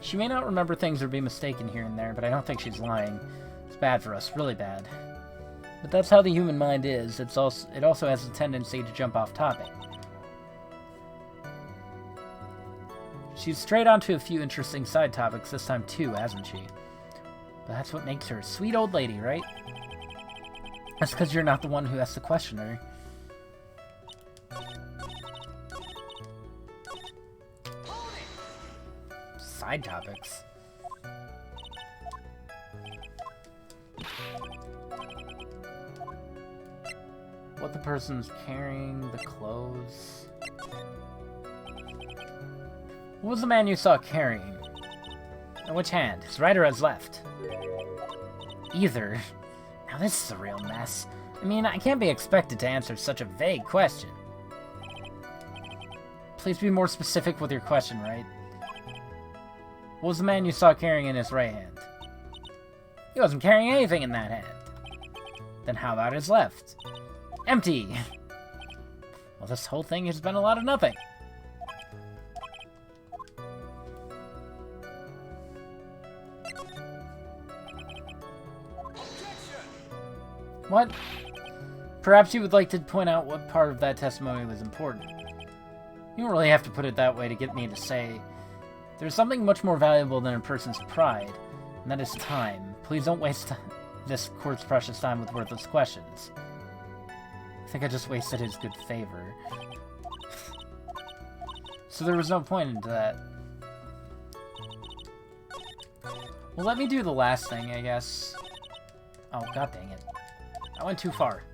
She may not remember things or be mistaken here and there, but I don't think she's lying. It's bad for us, really bad. But that's how the human mind is. It also has a tendency to jump off topic. She's strayed onto a few interesting side topics this time too, hasn't she? But that's what makes her a sweet old lady, right? That's because you're not the one who has to question her. Side topics. What the person's carrying, the clothes. What was the man you saw carrying? In which hand? His right or his left? Either. Now this is a real mess. I mean, I can't be expected to answer such a vague question. Please be more specific with your question, right? What was the man you saw carrying in his right hand? He wasn't carrying anything in that hand. Then how about his left? Empty! Well, this whole thing has been a lot of nothing. What? Perhaps you would like to point out what part of that testimony was important. You don't really have to put it that way to get me to say There's something much more valuable than a person's pride, and that is time. Please don't waste this court's precious time with worthless questions. I think I just wasted his good favor. So there was no point into that. Well, let me do the last thing, I guess. Oh, god dang it. I went too far.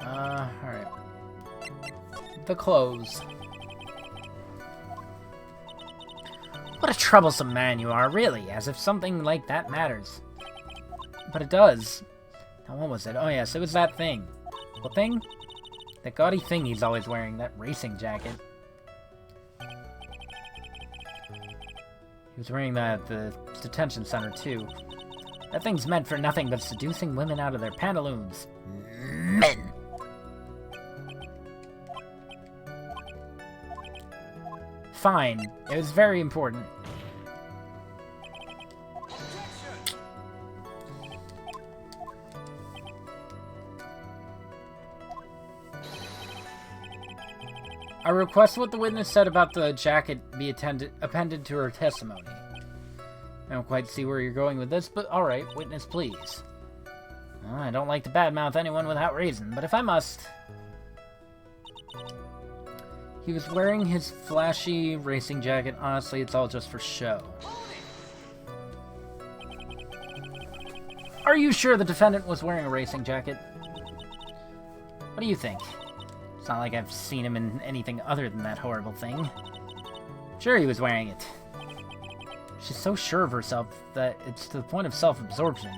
Alright. The clothes. What a troublesome man you are, really, as if something like that matters. But it does. Now, what was it? Oh, yes, it was that thing. What thing? That gaudy thing he's always wearing, that racing jacket. He was wearing that at the detention center, too. That thing's meant for nothing but seducing women out of their pantaloons. Men! Fine. It was very important. I request what the witness said about the jacket be appended to her testimony. I don't quite see where you're going with this, but alright, witness please. Well, I don't like to badmouth anyone without reason, but if I must... He was wearing his flashy racing jacket. Honestly, it's all just for show. Are you sure the defendant was wearing a racing jacket? What do you think? It's not like I've seen him in anything other than that horrible thing. Sure, he was wearing it. She's so sure of herself that it's to the point of self-absorption.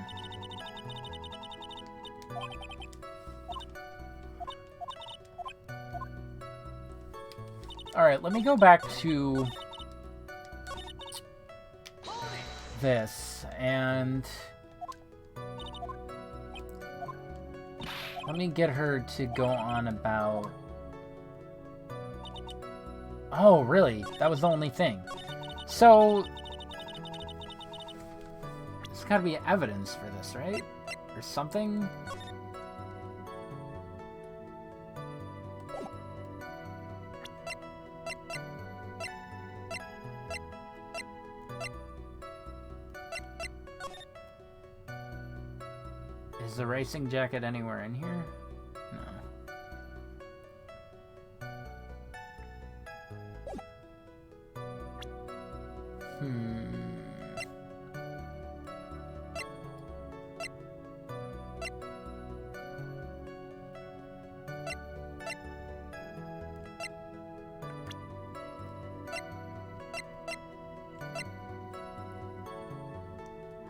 Alright, let me go back to this, and let me get her to go on about... Oh, really? That was the only thing. So, there's gotta be evidence for this, right? Or something? Is the racing jacket anywhere in here? No.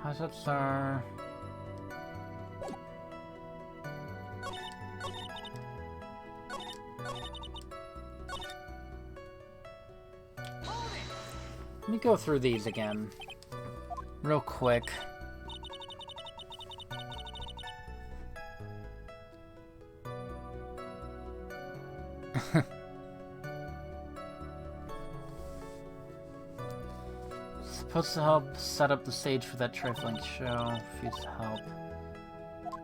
How's that, sir? Let me go through these again, real quick. Supposed to help set up the stage for that trifling show. Refuse to help.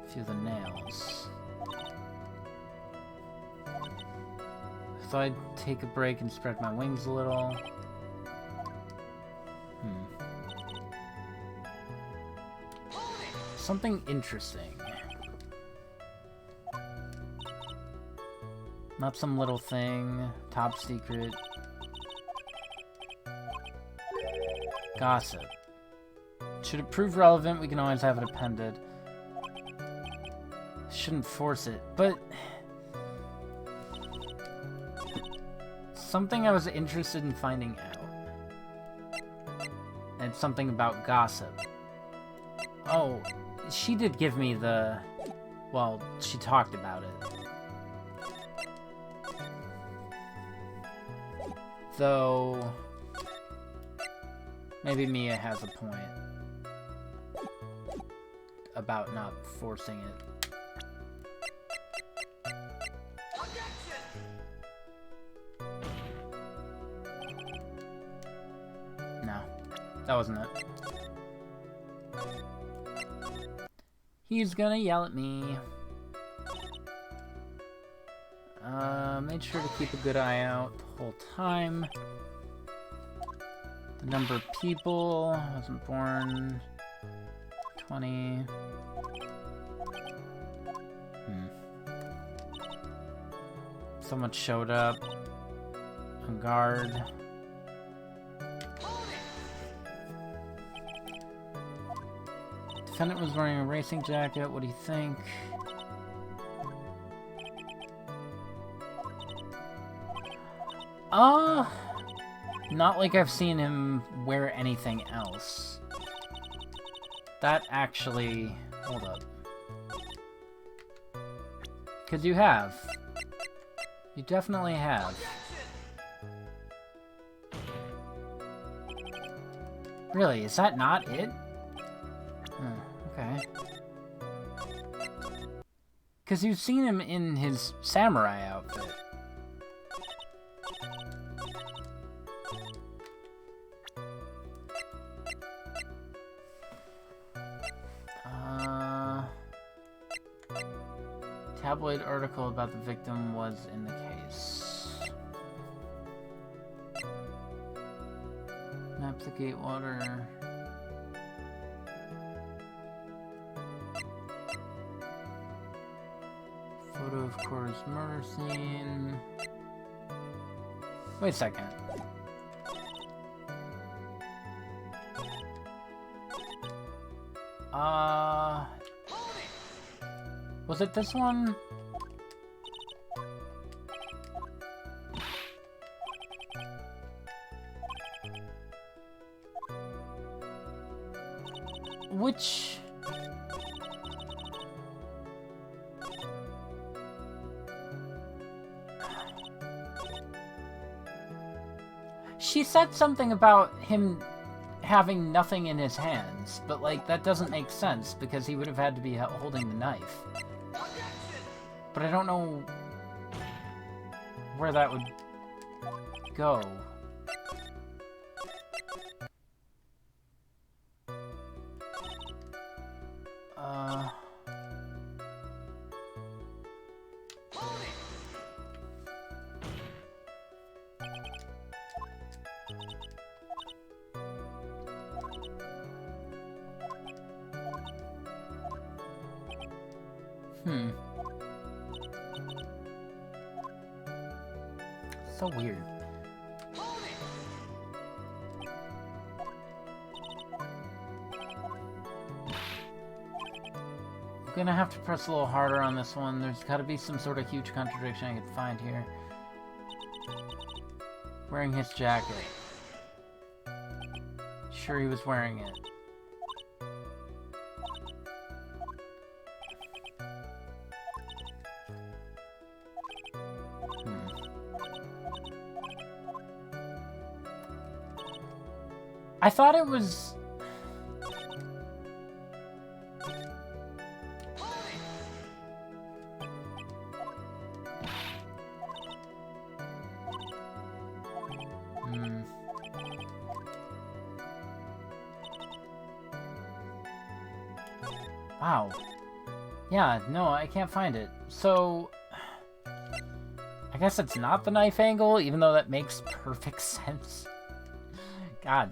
Few of the nails. Thought I'd take a break and spread my wings a little. Something interesting. Not some little thing. Top secret. Gossip. Should it prove relevant, we can always have it appended. Shouldn't force it, but... Something I was interested in finding out. And something about gossip. Oh, she did give me the... Well, she talked about it. Though... Maybe Mia has a point. About not forcing it. that wasn't it. He's gonna yell at me. Made sure to keep a good eye out the whole time. The number of people, wasn't born. 20. Someone showed up. A guard. Defendant was wearing a racing jacket. What do you think? Not like I've seen him wear anything else. That actually... Hold up. Because you have. You definitely have. Really, is that not it? Okay. Because you've seen him in his samurai outfit. Tabloid article about the victim was in the case. Map the Gatewater. Photo of Cora's murder scene. Wait a second. Was it this one? Which... She said something about him having nothing in his hands, but, like, that doesn't make sense, because he would have had to be holding the knife. But I don't know where that would go. So weird. I'm gonna have to press a little harder on this one. There's gotta be some sort of huge contradiction I can find here. Wearing his jacket. Sure he was wearing it. I thought it was... Wow. Yeah, no, I can't find it. So... I guess it's not the knife angle, even though that makes perfect sense. God.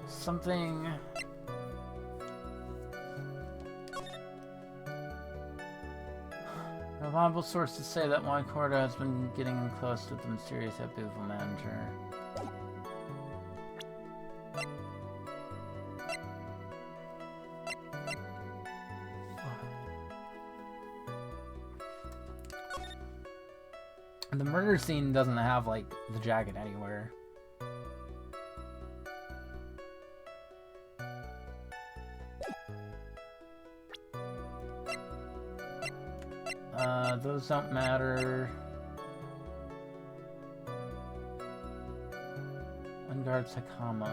Something... Reliable sources say that Juan Corda has been getting in close with the mysterious Abuvo manager. The murder scene doesn't have, like, the jacket anywhere. Those don't matter. Unguard Sakama.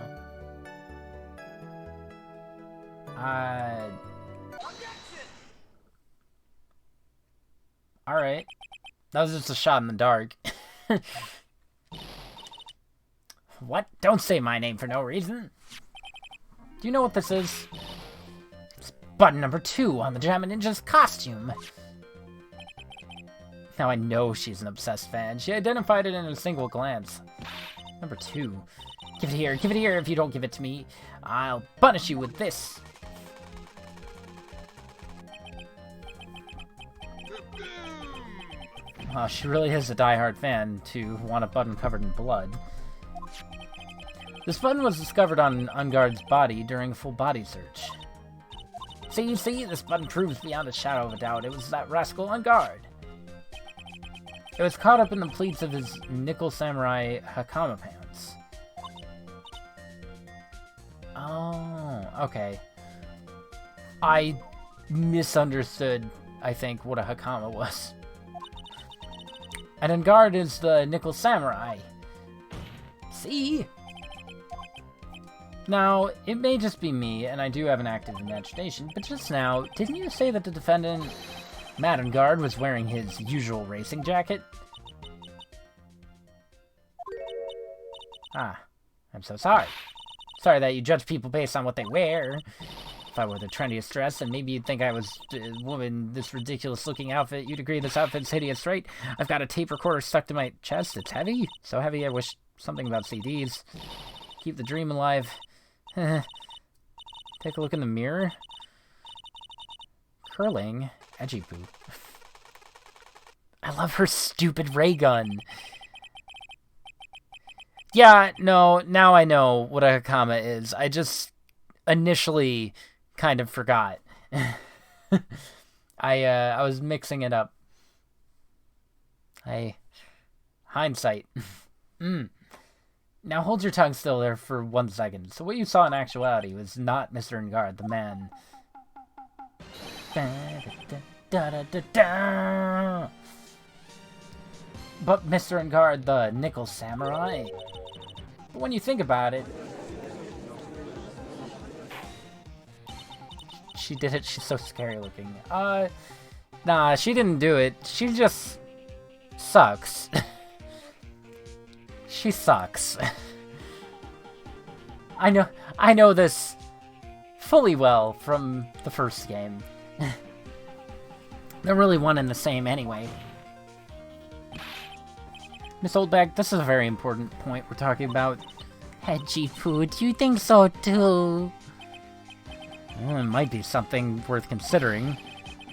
Alright. That was just a shot in the dark. What? Don't say my name for no reason. Do you know what this is? It's button number 2 on the Jammin' Ninja's costume. Now I know she's an obsessed fan. She identified it in a single glance. Number 2. Give it here. Give it here. If you don't give it to me, I'll punish you with this. Oh, she really is a die-hard fan to want a button covered in blood. This button was discovered on Unguard's body during a full body search. See, this button proves beyond a shadow of a doubt it was that rascal Unguard. It was caught up in the pleats of his Nickel Samurai Hakama pants. Oh, okay. I misunderstood, I think, what a Hakama was. And Unguard is the Nickel Samurai. See? Now, it may just be me, and I do have an active imagination, but just now, didn't you say that the defendant, Matt Unguard, was wearing his usual racing jacket? Ah, I'm so sorry. Sorry that you judge people based on what they wear. If I wore the trendiest dress, then maybe you'd think I was a woman. This ridiculous-looking outfit, you'd agree this outfit's hideous, right? I've got a tape recorder stuck to my chest. It's heavy. So heavy, I wish something about CDs. Keep the dream alive. Take a look in the mirror. Curling. Edgy poo. I love her stupid ray gun. Yeah, no, now I know what a Hakama is. I just initially kind of forgot. I was mixing it up. Hindsight. Now hold your tongue still there for 1 second. So what you saw in actuality was not Mr. Unguard, the man. But Mr. Unguard, the Nickel Samurai. But when you think about it, she did it. She's so scary looking. Nah, she didn't do it. She just sucks. She sucks. I know this fully well from the first game. They're really one and the same anyway. Miss Oldbag, this is a very important point we're talking about. Edgy poo, do you think so too? Well, it might be something worth considering.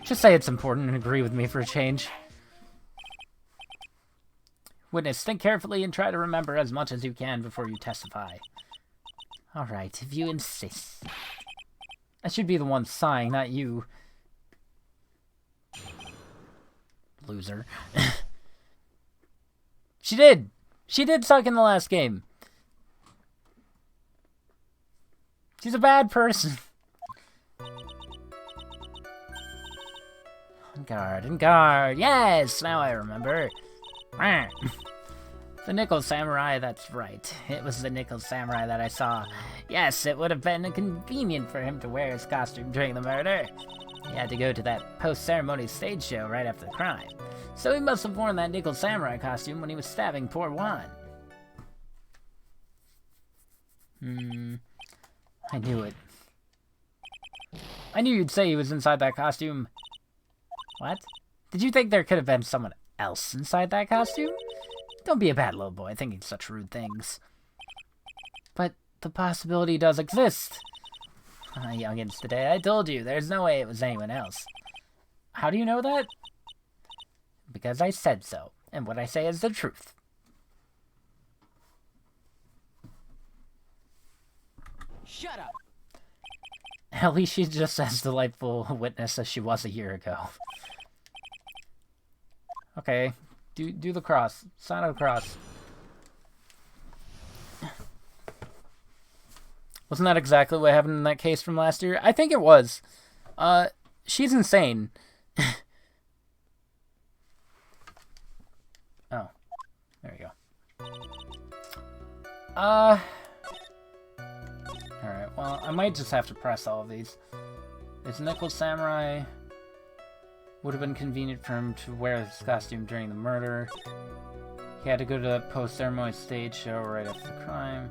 Just say it's important and agree with me for a change. Witness, think carefully and try to remember as much as you can before you testify. Alright, if you insist. I should be the one sighing, not you. Loser. She did! She did suck in the last game. She's a bad person. Unguard. Yes, now I remember. The Nickel Samurai, that's right. It was the Nickel Samurai that I saw. Yes, it would have been convenient for him to wear his costume during the murder. He had to go to that post-ceremony stage show right after the crime. So he must have worn that Nickel Samurai costume when he was stabbing poor Juan. I knew it. I knew you'd say he was inside that costume. What? Did you think there could have been someone else inside that costume? Don't be a bad little boy thinking such rude things. But the possibility does exist. Youngins today, I told you, there's no way it was anyone else. How do you know that? Because I said so, and what I say is the truth. Shut up! At least she's just as delightful a witness as she was a year ago. Okay, do the cross. Sign of the cross. Wasn't that exactly what happened in that case from last year? I think it was. She's insane. Oh, there we go. Alright, well, I might just have to press all of these. It's Nickel Samurai. Would have been convenient for him to wear his costume during the murder. He had to go to the post-ceremony stage show right after the crime.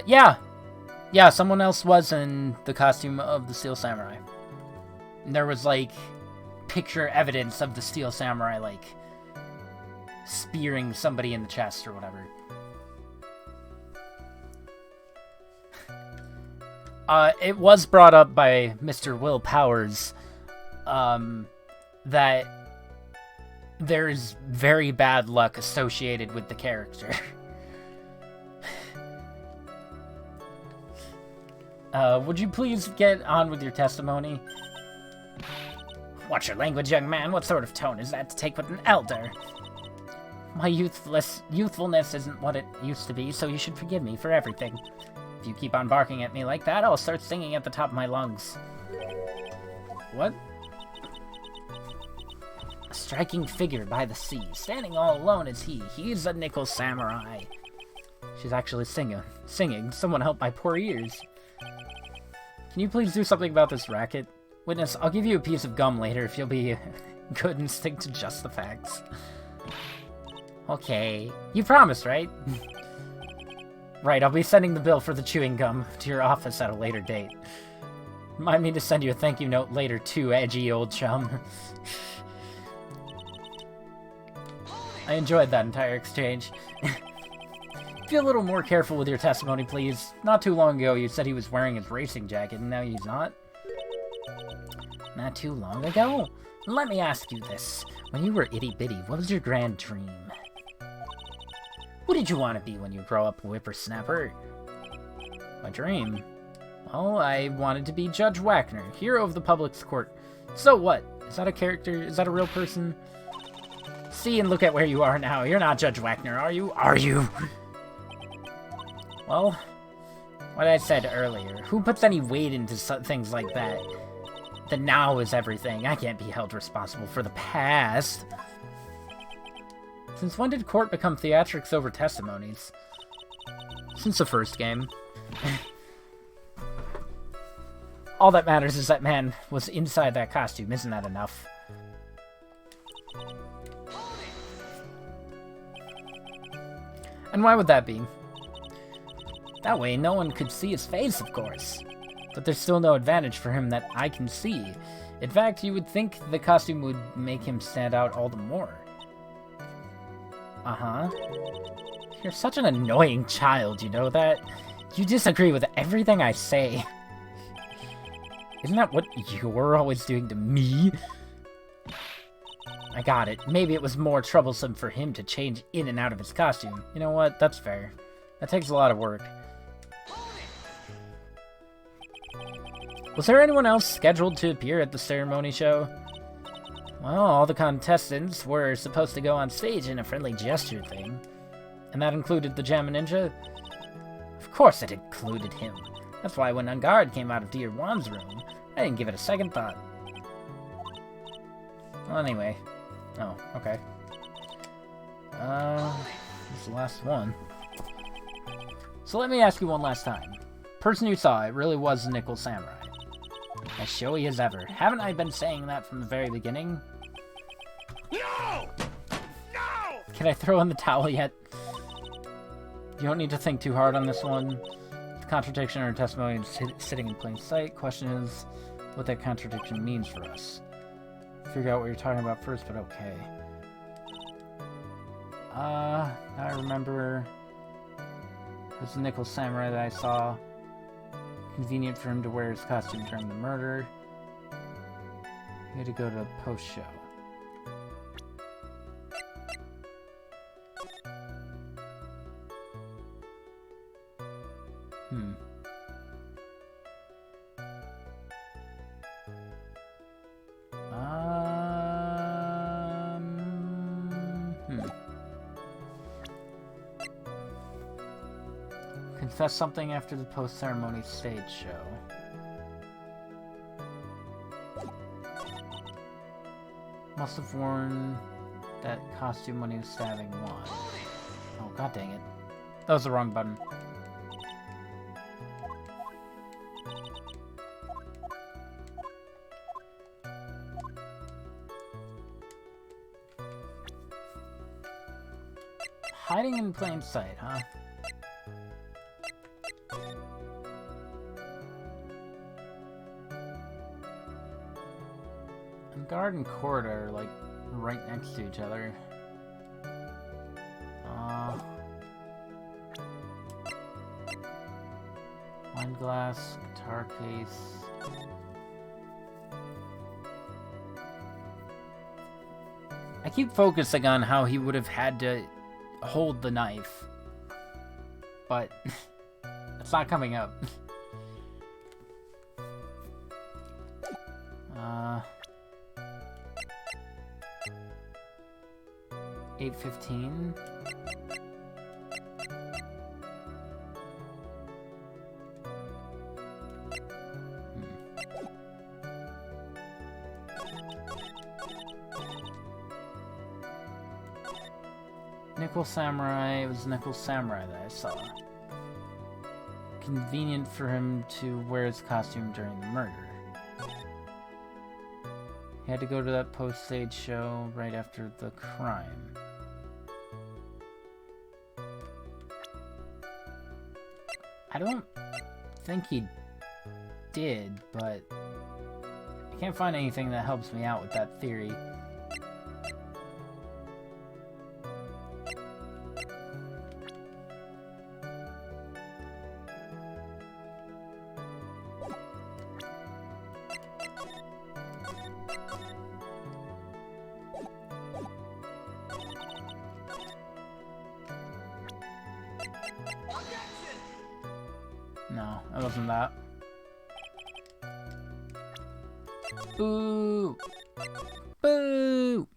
Yeah. Yeah, someone else was in the costume of the Steel Samurai. And there was, like, picture evidence of the Steel Samurai, like, spearing somebody in the chest or whatever. It was brought up by Mr. Will Powers, that there's very bad luck associated with the character. Would you please get on with your testimony? Watch your language, young man. What sort of tone is that to take with an elder? My youthfulness isn't what it used to be, so you should forgive me for everything. If you keep on barking at me like that, I'll start singing at the top of my lungs. What? A striking figure by the sea, standing all alone is he. He's a nickel samurai. She's actually singing. Someone help my poor ears. Can you please do something about this racket? Witness, I'll give you a piece of gum later if you'll be good and stick to just the facts. Okay. You promised, right? Right, I'll be sending the bill for the chewing gum to your office at a later date. Remind me to send you a thank you note later too, edgy old chum. I enjoyed that entire exchange. Be a little more careful with your testimony, please. Not too long ago, you said he was wearing his racing jacket, and now he's not. Not too long ago? Let me ask you this. When you were itty-bitty, what was your grand dream? What did you want to be when you grow up, whippersnapper? My dream? Well, I wanted to be Judge Wagner, hero of the public's court. So what? Is that a character? Is that a real person? See and look at where you are now. You're not Judge Wagner, are you? Are you? Well, what I said earlier, who puts any weight into things like that? The now is everything. I can't be held responsible for the past. Since when did court become theatrics over testimonies? Since the first game. All that matters is that man was inside that costume. Isn't that enough? And why would that be? That way, no one could see his face, of course. But there's still no advantage for him that I can see. In fact, you would think the costume would make him stand out all the more. Uh-huh. You're such an annoying child, you know that? You disagree with everything I say. Isn't that what you're always doing to me? I got it. Maybe it was more troublesome for him to change in and out of his costume. You know what? That's fair. That takes a lot of work. Was there anyone else scheduled to appear at the ceremony show? Well, all the contestants were supposed to go on stage in a friendly gesture thing. And that included the Jammin' Ninja? Of course it included him. That's why when Ungard came out of Dear Juan's room, I didn't give it a second thought. Well, anyway. Oh, okay. This is the last one. So let me ask you one last time. Person you saw, it really was Nickel Samurai. As showy as ever. Haven't I been saying that from the very beginning? No! No! Can I throw in the towel yet? You don't need to think too hard on this one. The contradiction or testimony is sitting in plain sight. Question is what that contradiction means for us. Figure out what you're talking about first, but okay. I remember it was the Nickel Samurai that I saw. Convenient for him to wear his costume during the murder. He had to go to a post-show. Confess something after the post-ceremony stage show. Must have worn that costume when he was stabbing Juan. Oh, god dang it. That was the wrong button. Hiding in plain sight, huh? And guard and court are, like, right next to each other. Wine glass, guitar case. I keep focusing on how he would have had to hold the knife, but it's not coming up. 8:15. Nickel Samurai, it was Nickel Samurai that I saw. Convenient for him to wear his costume during the murder. He had to go to that post-stage show right after the crime. I don't think he did, but I can't find anything that helps me out with that theory. No, it wasn't that. Boo! Boo!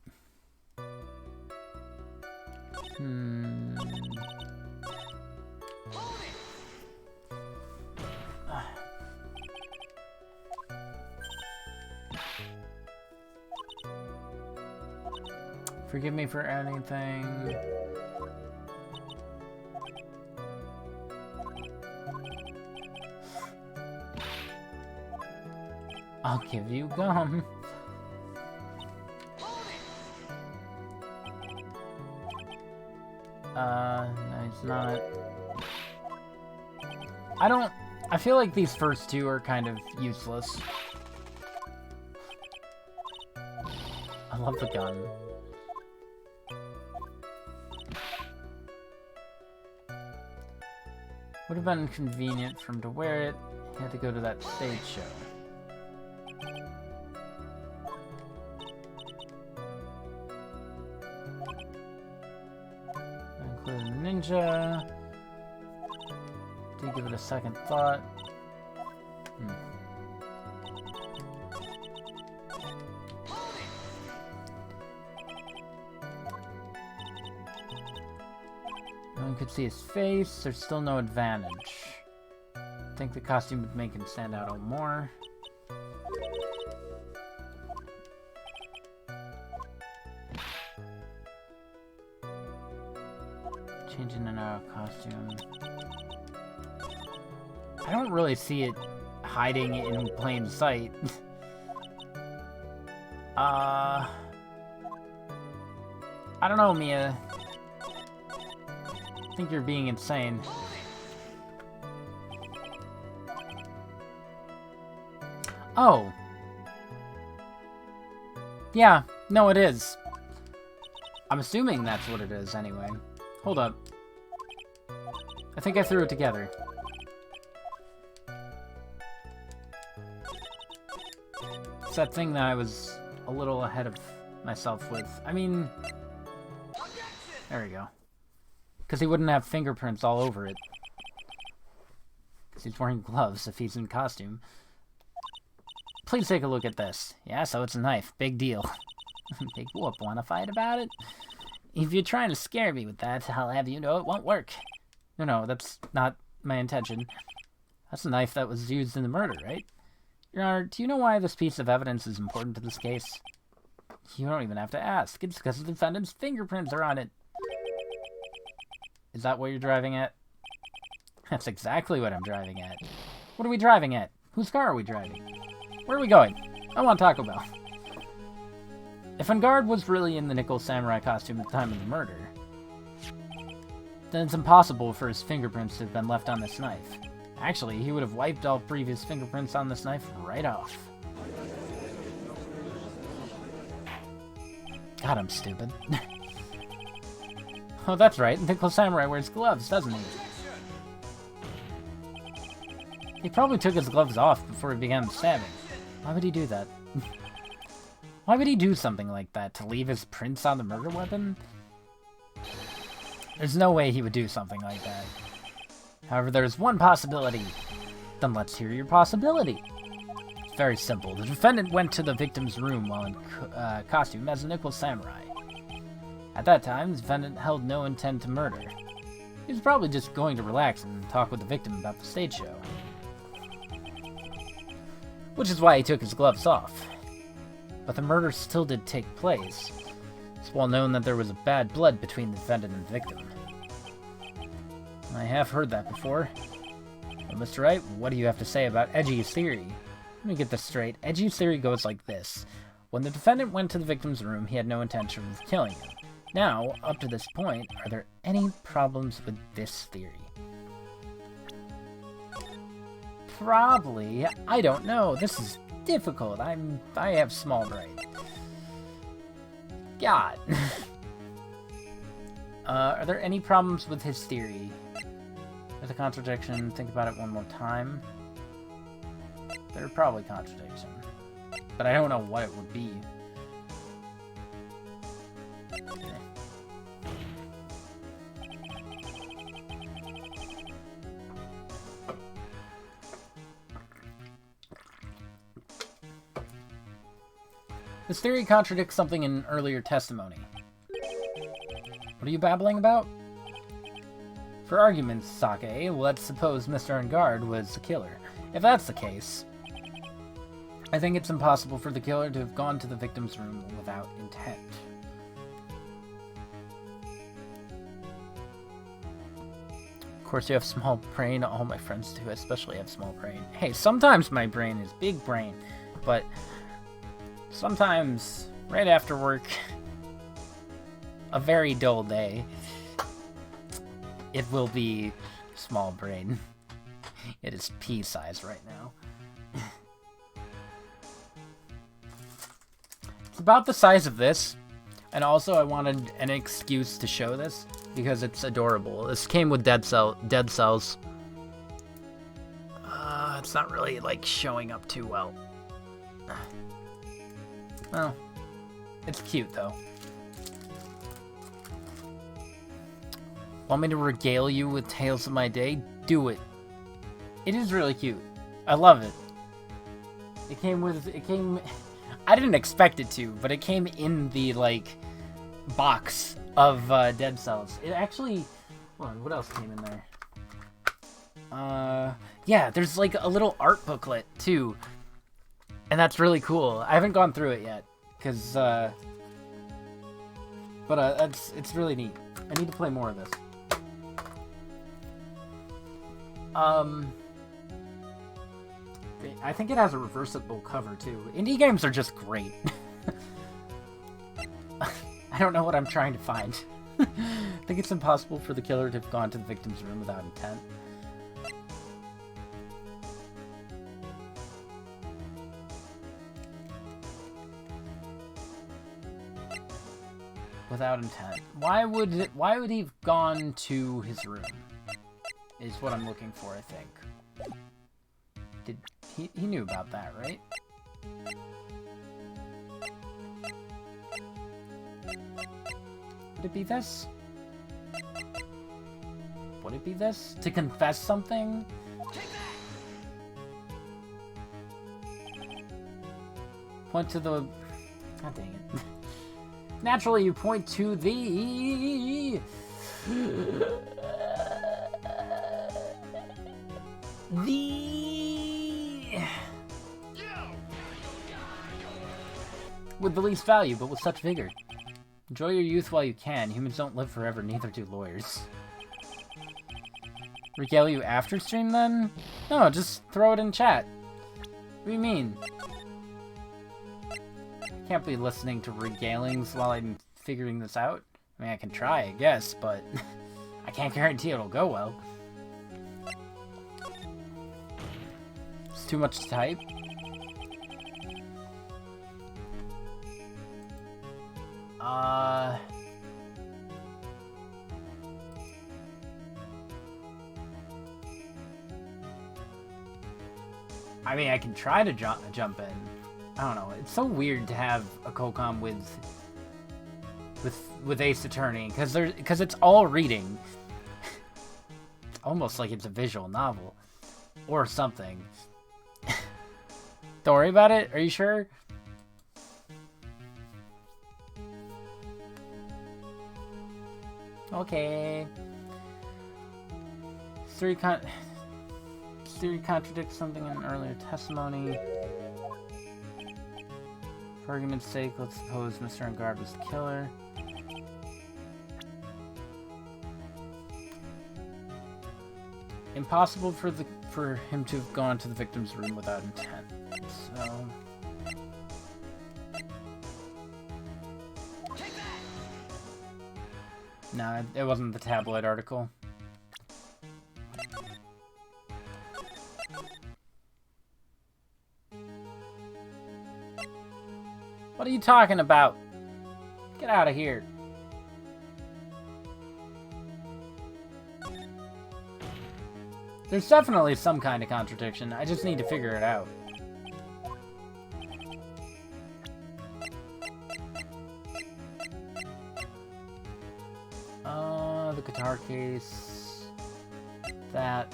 Forgive me for anything. I'll give you gum. No, it's not. I feel like these first two are kind of useless. I love the gun. Would have been convenient for him to wear it. He had to go to that stage show. Including ninja. Did give it a second thought. No one could see his face. There's still no advantage. I think the costume would make him stand out a little more. Changing in a costume. I don't really see it hiding in plain sight. I don't know, Mia. I think you're being insane. Oh. Yeah, no, it is. I'm assuming that's what it is anyway. Hold up. I think I threw it together. It's that thing that I was a little ahead of myself with. I mean... There we go. Because he wouldn't have fingerprints all over it. Because he's wearing gloves if he's in costume. Please take a look at this. Yeah, so it's a knife. Big deal. Big whoop. Wanna fight about it? If you're trying to scare me with that, I'll have you know it won't work. No, that's not my intention. That's a knife that was used in the murder, right? Your Honor, do you know why this piece of evidence is important to this case? You don't even have to ask. It's because the defendant's fingerprints are on it. Is that what you're driving at? That's exactly what I'm driving at. What are we driving at? Whose car are we driving? Where are we going? I want Taco Bell. If Enguarde was really in the Nickel Samurai costume at the time of the murder, then it's impossible for his fingerprints to have been left on this knife. Actually, he would have wiped all previous fingerprints on this knife right off. God, I'm stupid. Oh, that's right. Nickel Samurai wears gloves, doesn't he? He probably took his gloves off before he began the stabbing. Why would he do that? Why would he do something like that? To leave his prints on the murder weapon? There's no way he would do something like that. However, there's one possibility. Then let's hear your possibility. It's very simple. The defendant went to the victim's room while in costume as a Nickel Samurai. At that time, the defendant held no intent to murder. He was probably just going to relax and talk with the victim about the stage show. Which is why he took his gloves off. But the murder still did take place. It's well known that there was a bad blood between the defendant and the victim. I have heard that before. Well, Mr. Wright, what do you have to say about Edgy's theory? Let me get this straight. Edgy's theory goes like this. When the defendant went to the victim's room, he had no intention of killing him. Now, up to this point, are there any problems with this theory? Probably. I don't know. This is difficult. I have small brain. God. Are there any problems with his theory? There's a contradiction. Think about it one more time. There are probably contradictions. But I don't know what it would be. This theory contradicts something in earlier testimony. What are you babbling about? For argument's sake, let's suppose Mr. Enguarde was the killer. If that's the case, I think it's impossible for the killer to have gone to the victim's room without intent. Of course, you have small brain. All my friends do, especially have small brain. Hey, sometimes my brain is big brain, but sometimes, right after work, a very dull day, it will be small brain. It is pea size right now. It's about the size of this, and also I wanted an excuse to show this because it's adorable. This came with Dead Cells. It's not really like showing up too well. Well, it's cute though. Want me to regale you with tales of my day? Do it. It is really cute. I love it. It came... I didn't expect it to, but it came in the, like, box of Dead Cells. It actually... Hold on, what else came in there? Yeah, there's, like, a little art booklet, too. And that's really cool. I haven't gone through it yet, because, but, it's really neat. I need to play more of this. I think it has a reversible cover, too. Indie games are just great. I don't know what I'm trying to find. I think it's impossible for the killer to have gone to the victim's room without intent. Without intent. Why would he have gone to his room? Is what I'm looking for, I think. He knew about that, right? Would it be this? Would it be this? To confess something? Point to the... God dang it. Naturally, you point to the... With the least value, but with such vigor. Enjoy your youth while you can. Humans don't live forever, neither do lawyers. Regale you after stream then? No, just throw it in chat. What do you mean? Can't be listening to regalings while I'm figuring this out. I mean, I can try, I guess, but I can't guarantee it'll go well. It's too much to type. I mean, I can try to jump in. I don't know. It's so weird to have a Kokam with Ace Attorney because it's all reading. It's almost like it's a visual novel or something. Don't worry about it. Are you sure? Okay. Theory contradicts something in an earlier testimony. For argument's sake, let's suppose Mr. Enguarde was the killer. Impossible for him to have gone to the victim's room without intent. So no, it wasn't the tabloid article. What are you talking about? Get out of here. There's definitely some kind of contradiction. I just need to figure it out. The guitar case. That.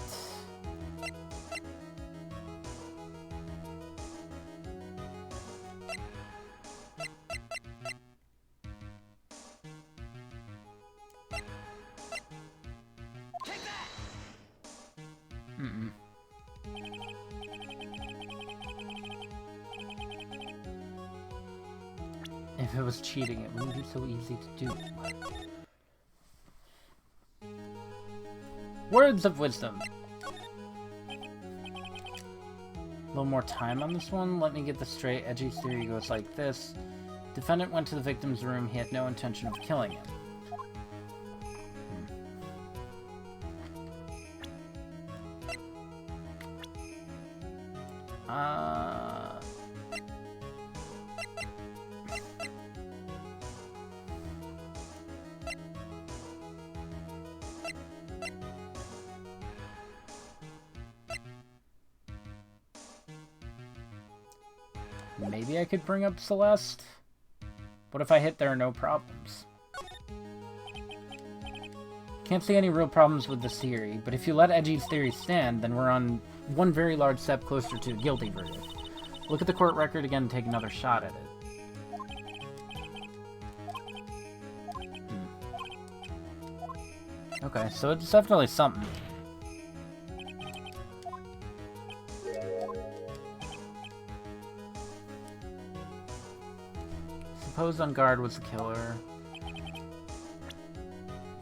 If it was cheating, it wouldn't be so easy to do. Words of wisdom. A little more time on this one. Let me get this straight. Edgy's theory goes like this. Defendant went to the victim's room. He had no intention of killing him. Maybe I could bring up Celeste? What if I hit there are no problems? Can't see any real problems with this theory, but if you let Edgy's theory stand, then we're on one very large step closer to a guilty verdict. Look at the court record again and take another shot at it. Okay, so it's definitely something. Suppose Enguarde was the killer.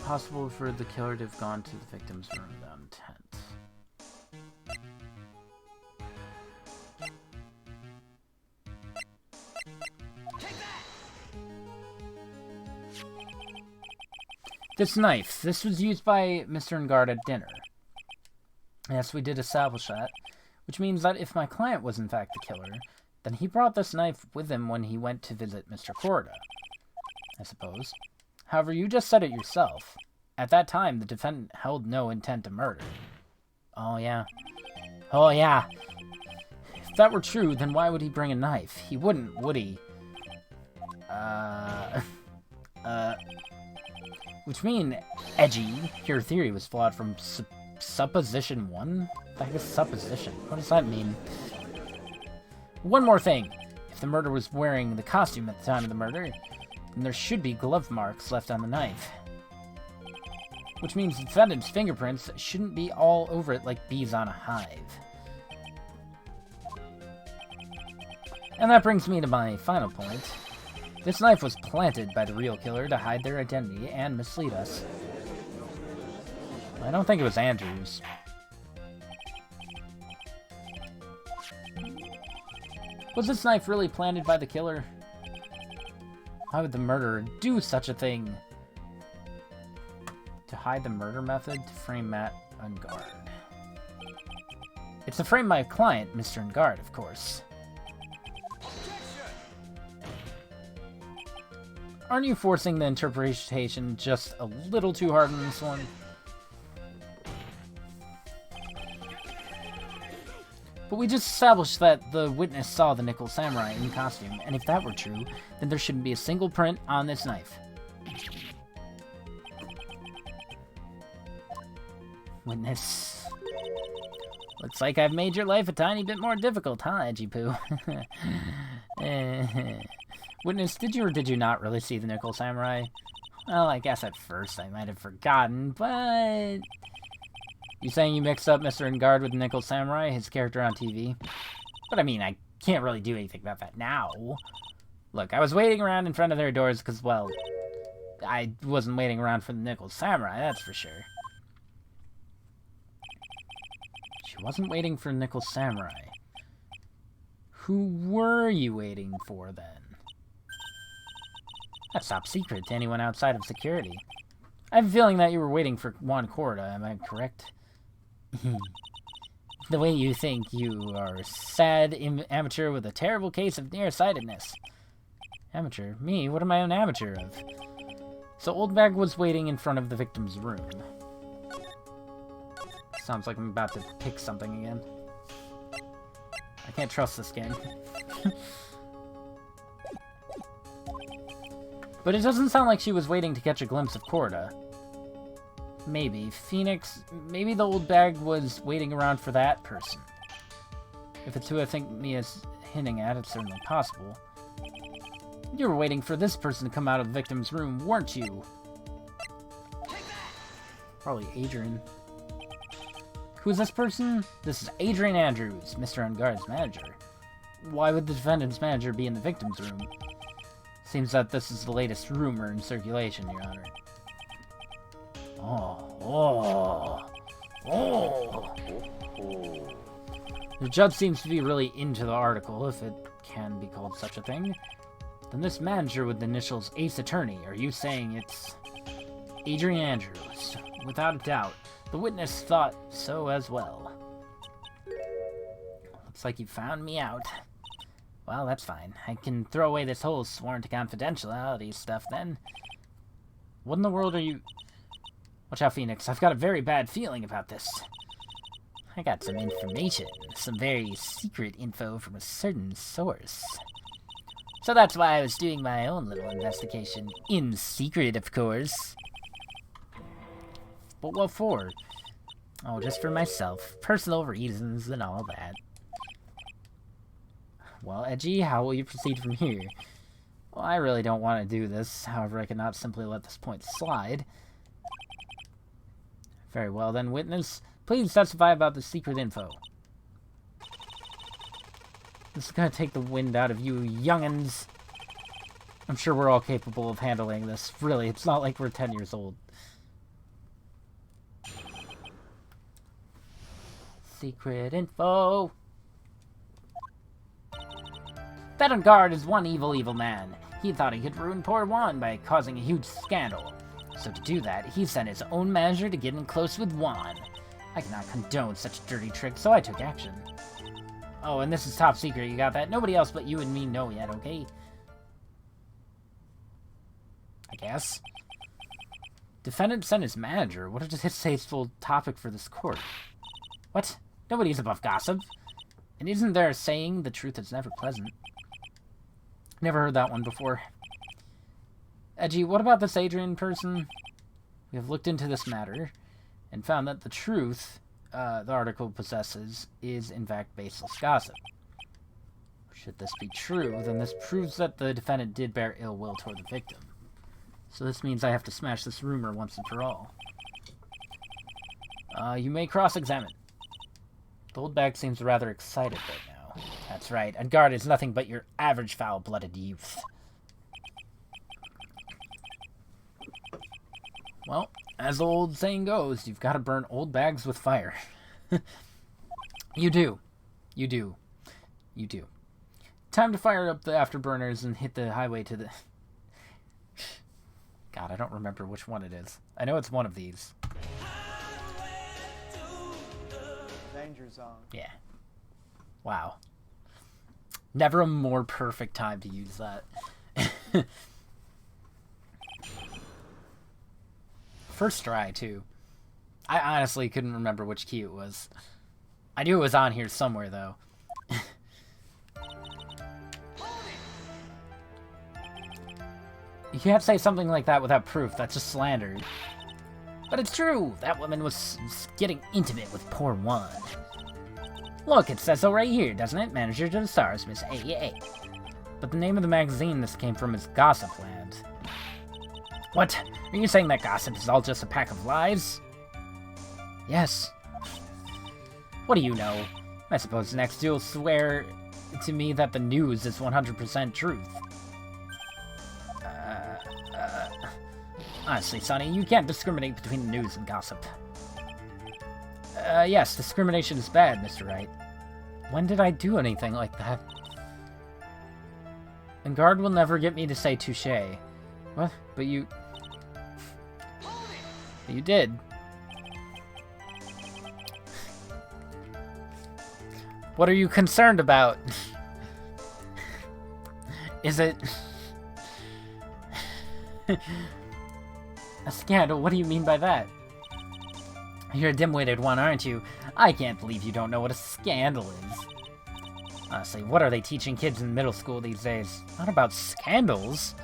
Possible for the killer to have gone to the victim's room without intent. This knife. This was used by Mr. Enguarde at dinner. Yes, we did establish that. Which means that if my client was in fact the killer, then he brought this knife with him when he went to visit Mr. Korda, I suppose. However, you just said it yourself. At that time, the defendant held no intent to murder. Oh, yeah. Oh, yeah. If that were true, then why would he bring a knife? He wouldn't, would he? Which mean, Edgy, your theory was flawed from supposition 1? What the heck is supposition? What does that mean? One more thing. If the murderer was wearing the costume at the time of the murder, then there should be glove marks left on the knife. Which means the defendant's fingerprints shouldn't be all over it like bees on a hive. And that brings me to my final point. This knife was planted by the real killer to hide their identity and mislead us. I don't think it was Andrews. Was this knife really planted by the killer? Why would the murderer do such a thing? To hide the murder method, to frame Matt Ungard. It's to frame my client, Mr. Ungard, of course. Aren't you forcing the interpretation just a little too hard on this one? But we just established that the witness saw the Nickel Samurai in costume, and if that were true, then there shouldn't be a single print on this knife. Witness. Looks like I've made your life a tiny bit more difficult, huh, Edgy Poo? Witness, did you or did you not really see the Nickel Samurai? Well, I guess at first I might have forgotten, but... You saying you mixed up Mr. Ungard with the Nickel Samurai, his character on TV? But I mean, I can't really do anything about that now. Look, I was waiting around in front of their doors because, well, I wasn't waiting around for the Nickel Samurai, that's for sure. She wasn't waiting for Nickel Samurai. Who were you waiting for, then? That's top secret to anyone outside of security. I have a feeling that you were waiting for Juan Corda, am I correct? The way you think, you are a sad amateur with a terrible case of nearsightedness. Amateur? Me? What am I an amateur of? So Oldbag was waiting in front of the victim's room. Sounds like I'm about to pick something again. I can't trust this game. But it doesn't sound like she was waiting to catch a glimpse of Corda. Maybe. Phoenix... Maybe the old bag was waiting around for that person. If it's who I think Mia's hinting at, it's certainly possible. You were waiting for this person to come out of the victim's room, weren't you? Probably Adrian. Who's this person? This is Adrian Andrews, Mr. Ungard's manager. Why would the defendant's manager be in the victim's room? Seems that this is the latest rumor in circulation, Your Honor. The judge seems to be really into the article, if it can be called such a thing. Then this manager with the initials Ace Attorney, are you saying it's Adrian Andrews? Without a doubt. The witness thought so as well. Looks like you found me out. Well, that's fine. I can throw away this whole sworn to confidentiality stuff then. What in the world are you... Watch out, Phoenix. I've got a very bad feeling about this. I got some information. Some very secret info from a certain source. So that's why I was doing my own little investigation. In secret, of course. But what for? Oh, just for myself. Personal reasons and all that. Well, Edgy, how will you proceed from here? Well, I really don't want to do this. However, I cannot simply let this point slide. Very well then, witness. Please testify about the secret info. This is gonna take the wind out of you young'uns. I'm sure we're all capable of handling this. Really, it's not like we're 10 years old. Secret info. That Ungard is one evil man. He thought he could ruin poor Juan by causing a huge scandal. So to do that, he sent his own manager to get in close with Juan. I cannot condone such dirty tricks, so I took action. Oh, and this is top secret, you got that? Nobody else but you and me know yet, okay? I guess. Defendant sent his manager? What a distasteful topic for this court. What? Nobody's above gossip. And isn't there a saying, the truth is never pleasant? Never heard that one before. Edgy, what about this Adrian person? We have looked into this matter and found that the truth the article possesses is in fact baseless gossip. Should this be true, then this proves that the defendant did bear ill will toward the victim. So this means I have to smash this rumor once and for all. You may cross-examine. The old bag seems rather excited right now. That's right, Ungard is nothing but your average foul-blooded youth. Well, As the old saying goes, you've got to burn old bags with fire. You do. You do. You do. Time to fire up the afterburners and hit the highway to the... God, I don't remember which one it is. I know it's one of these. Danger zone. Yeah. Wow. Never a more perfect time to use that. First try, too. I honestly couldn't remember which key it was. I knew it was on here somewhere, though. You can't say something like that without proof. That's just slander. But it's true. That woman was getting intimate with poor Juan. Look, it says so right here, doesn't it? Manager to the stars, Miss A. But the name of the magazine this came from is Gossipland. What? Are you saying that gossip is all just a pack of lies? Yes. What do you know? I suppose next you'll swear to me that the news is 100% truth. Honestly, Sonny, you can't discriminate between the news and gossip. Yes, discrimination is bad, Mr. Wright. When did I do anything like that? And guard will never get me to say touche. What? But you... But you did. What are you concerned about? Is it... A scandal? What do you mean by that? You're a dim-witted one, aren't you? I can't believe you don't know what a scandal is. Honestly, what are they teaching kids in middle school these days? Not about scandals.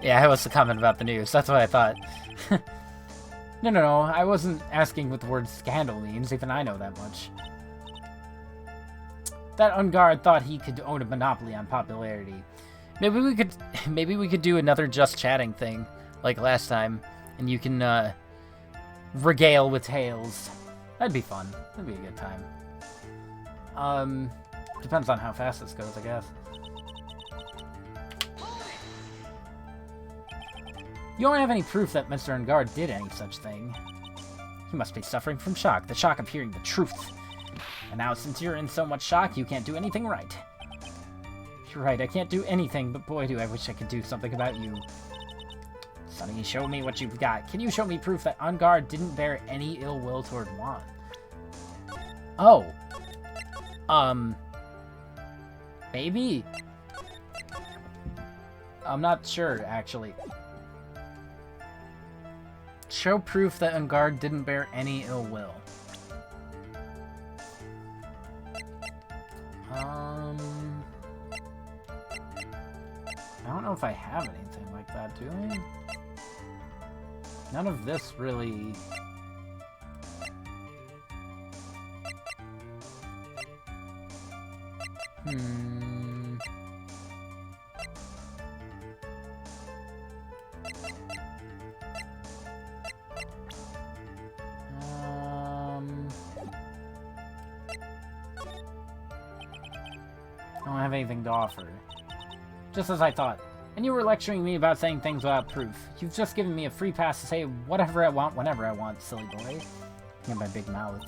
Yeah, I was the comment about the news. That's what I thought. No. I wasn't asking what the word scandal means. Even I know that much. That Unguard thought he could own a monopoly on popularity. Maybe we could do another just chatting thing, like last time, and you can, regale with tales. That'd be fun. That'd be a good time. Depends on how fast this goes, I guess. You don't have any proof that Mr. Unguard did any such thing. He must be suffering from shock, the shock of hearing the truth. And now, since you're in so much shock, you can't do anything right. You're right, I can't do anything, but boy, do I wish I could do something about you. Sonny, show me what you've got. Can you show me proof that Unguard didn't bear any ill will toward Juan? Oh. Maybe? I'm not sure, actually. Show proof that Unguard didn't bear any ill will. I don't know if I have anything like that, do I? None of this really... I don't have anything to offer. Just as I thought. And you were lecturing me about saying things without proof. You've just given me a free pass to say whatever I want, whenever I want, silly boy. In my big mouth.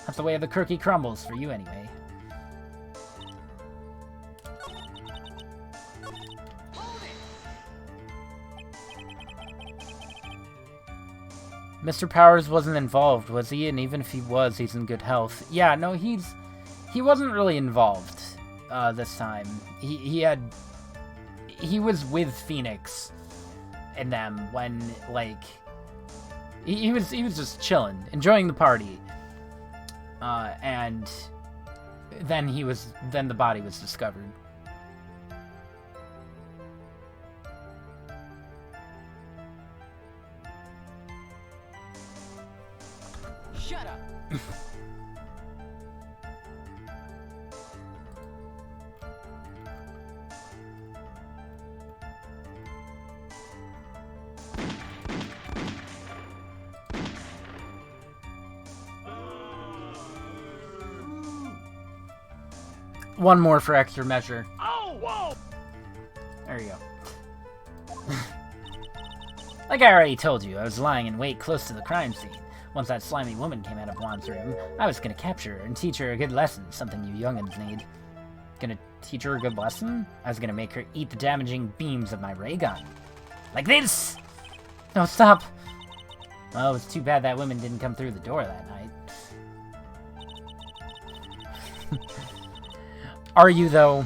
That's the way of the cookie crumbles for you anyway. Mr. Powers wasn't involved, was he? And even if he was, he's in good health. Yeah, no, he wasn't really involved this time. He was with Phoenix and them when, like, he was just chilling, enjoying the party. And then the body was discovered. Shut up. One more for extra measure. Oh, whoa! There you go. Like I already told you, I was lying in wait close to the crime scene. Once that slimy woman came out of Juan's room, I was gonna capture her and teach her a good lesson, something you young'uns need. Gonna teach her a good lesson? I was gonna make her eat the damaging beams of my ray gun. Like this! No, stop! Well, it was too bad that woman didn't come through the door that night. Are you, though?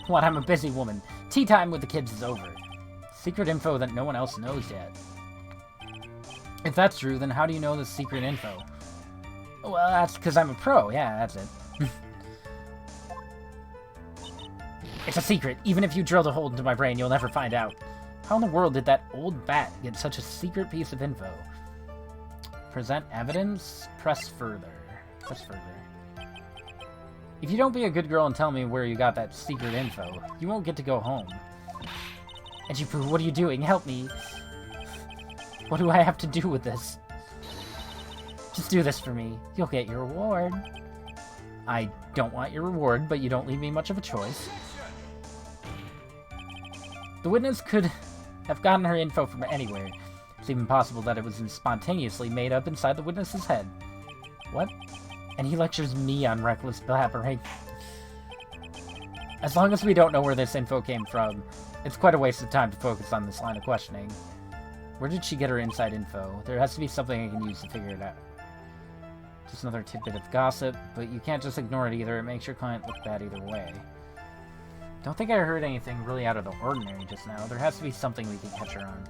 What, I'm a busy woman. Tea time with the kids is over. Secret info that no one else knows yet. If that's true, then how do you know the secret info? Well, that's because I'm a pro. Yeah, that's it. It's a secret. Even if you drilled a hole into my brain, you'll never find out. How in the world did that old bat get such a secret piece of info? Present evidence? Press further. Press further. If you don't be a good girl and tell me where you got that secret info, you won't get to go home. Edgy-Poo, what are you doing? Help me. What do I have to do with this? Just do this for me. You'll get your reward. I don't want your reward, but you don't leave me much of a choice. The witness could have gotten her info from anywhere. It's even possible that it was spontaneously made up inside the witness's head. What? And he lectures me on reckless blabbering. As long as we don't know where this info came from, it's quite a waste of time to focus on this line of questioning. Where did she get her inside info? There has to be something I can use to figure it out. Just another tidbit of gossip, but you can't just ignore it either. It makes your client look bad either way. Don't think I heard anything really out of the ordinary just now. There has to be something we can catch her on.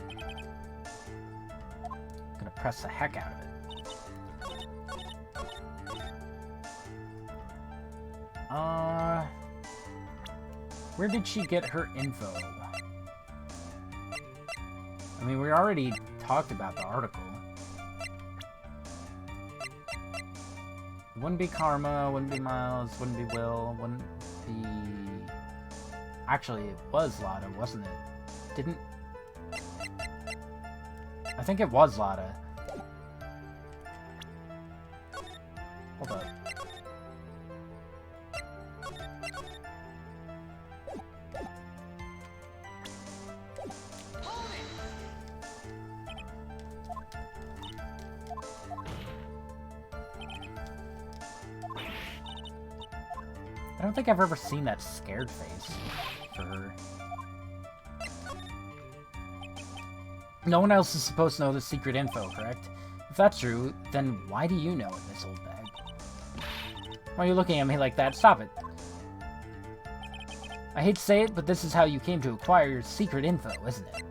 I'm gonna press the heck out of it. Where did she get her info? I mean, we already talked about the article. Wouldn't be Karma, wouldn't be Miles, wouldn't be Will, wouldn't be... Actually, it was Lada, wasn't it? Didn't... I think it was Lada. Hold up. I don't think I've ever seen that scared face for her. No one else is supposed to know the secret info, correct? If that's true, then why do you know it, Miss Old Bag? Why are you looking at me like that? Stop it. I hate to say it, but this is how you came to acquire your secret info, isn't it?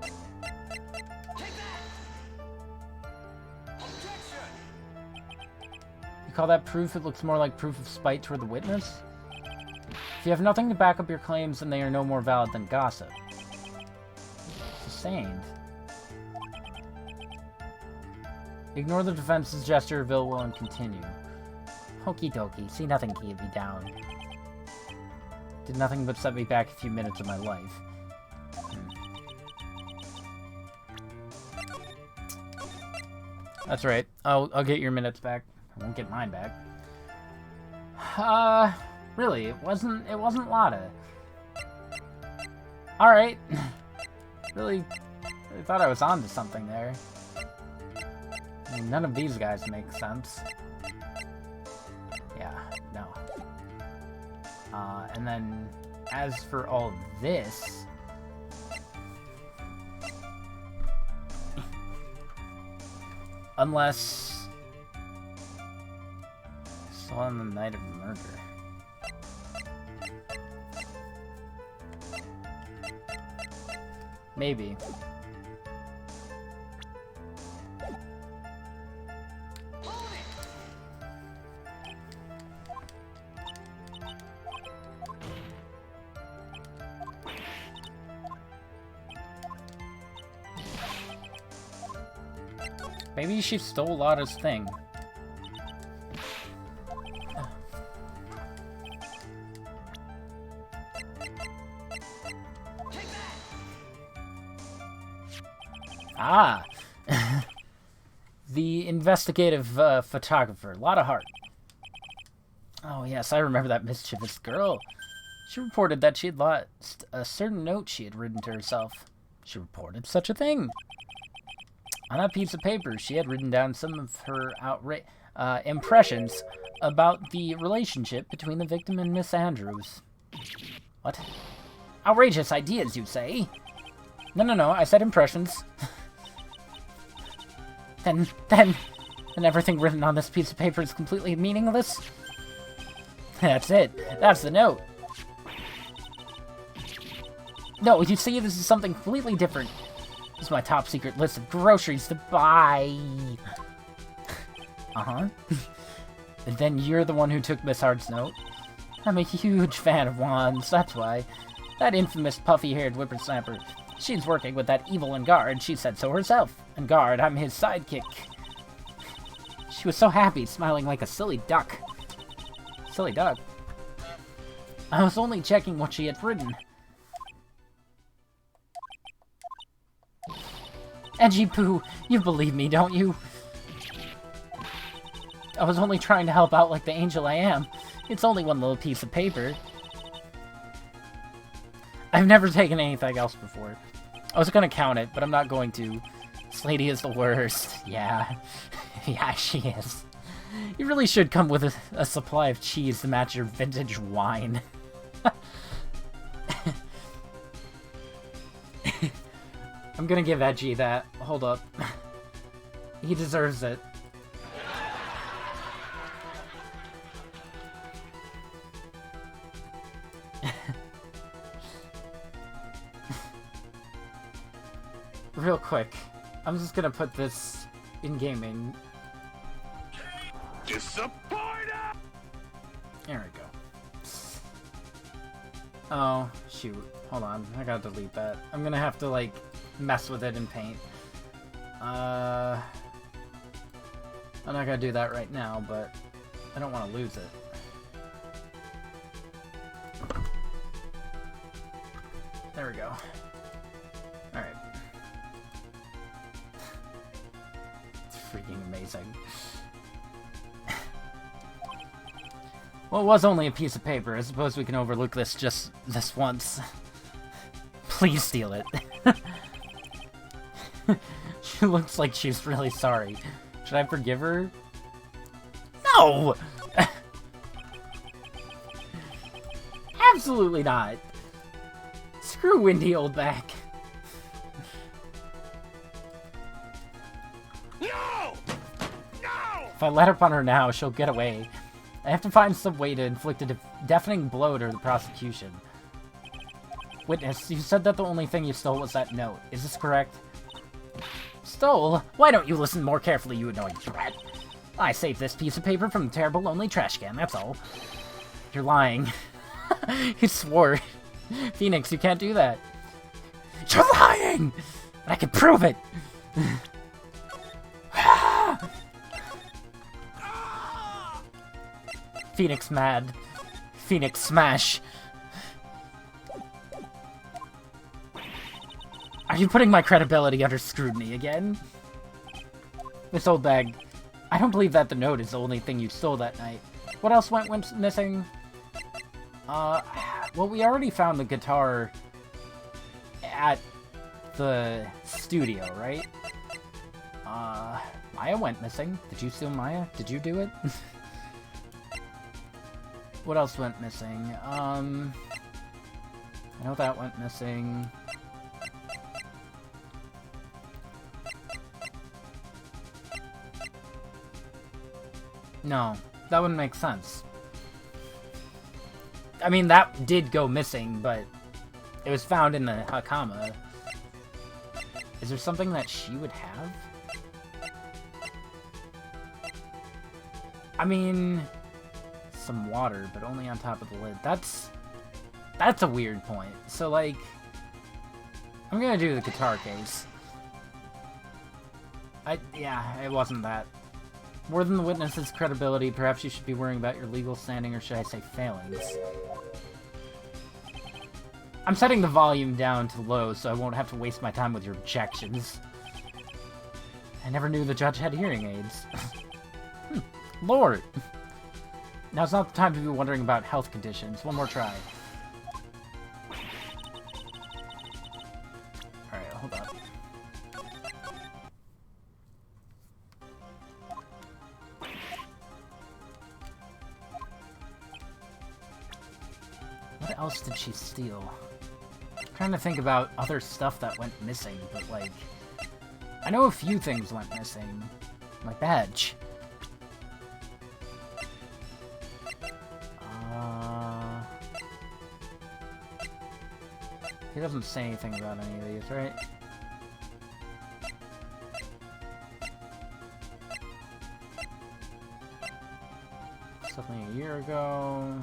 You call that proof? It looks more like proof of spite toward the witness? If you have nothing to back up your claims, then they are no more valid than gossip. Sustained. Ignore the defense's gesture of ill will and continue. Okie dokie, see nothing keep me down. Did nothing but set me back a few minutes of my life. That's right. I'll get your minutes back. I won't get mine back. Really, it wasn't Lada. Alright. Really, I thought I was onto something there. I mean, none of these guys make sense. Yeah, no. And then, as for all this... Unless... Still on the night of murder. Maybe. Maybe she stole Lada's thing. Ah! The investigative photographer, Lada Hart. Oh yes, I remember that mischievous girl. She reported that she had lost a certain note she had written to herself. She reported such a thing. On that piece of paper, she had written down some of her impressions about the relationship between the victim and Miss Andrews. What? Outrageous ideas, you say? No, I said impressions. Then everything written on this piece of paper is completely meaningless? That's it. That's the note. No, you see, this is something completely different. This is my top secret list of groceries to buy. Uh-huh. And then you're the one who took Miss Hard's note. I'm a huge fan of wands, that's why. That infamous puffy-haired whippersnapper. She's working with that evil Engard, she said so herself. Engard, I'm his sidekick. She was so happy, smiling like a silly duck. Silly duck? I was only checking what she had written. Edgy Poo, you believe me, don't you? I was only trying to help out like the angel I am. It's only one little piece of paper. I've never taken anything else before. I was gonna count it, but I'm not going to. This lady is the worst. Yeah. Yeah, she is. You really should come with a supply of cheese to match your vintage wine. I'm gonna give Edgy that. Hold up. He deserves it. Real quick, I'm just gonna put this in gaming. Disappointed! There we go. Oh, shoot. Hold on, I gotta delete that. I'm gonna have to, like, mess with it in Paint. I'm not gonna do that right now, but I don't want to lose it. There we go. Alright. It's freaking amazing. Well, it was only a piece of paper. I suppose we can overlook this just this once. Please steal it. She looks like she's really sorry. Should I forgive her? No! Absolutely not. Screw Windy Oldback. No! No! If I let up on her now, she'll get away. I have to find some way to inflict a deafening blow to the prosecution. Witness, you said that the only thing you stole was that note. Is this correct? Stole? Why don't you listen more carefully, you annoying brat? I saved this piece of paper from the terrible lonely trash can, that's all. You're lying. He swore. Phoenix, you can't do that. You're lying! But I can prove it! Phoenix mad. Phoenix smash. Are you putting my credibility under scrutiny again? Miss Oldbag, I don't believe that the note is the only thing you stole that night. What else went missing? Well, we already found the guitar at the studio, right? Maya went missing. Did you steal Maya? Did you do it? What else went missing? I know that went missing. No, that wouldn't make sense. I mean, that did go missing, but it was found in the Hakama. Is there something that she would have? I mean, some water, but only on top of the lid. That's a weird point. So, like, I'm gonna do the guitar case. Yeah, it wasn't that. More than the witness's credibility, perhaps you should be worrying about your legal standing, or should I say failings. I'm setting the volume down to low so I won't have to waste my time with your objections. I never knew the judge had hearing aids. Lord! Now's not the time to be wondering about health conditions. One more try. What else did she steal? I'm trying to think about other stuff that went missing, but like... I know a few things went missing. My badge. He doesn't say anything about any of these, right? Something a year ago.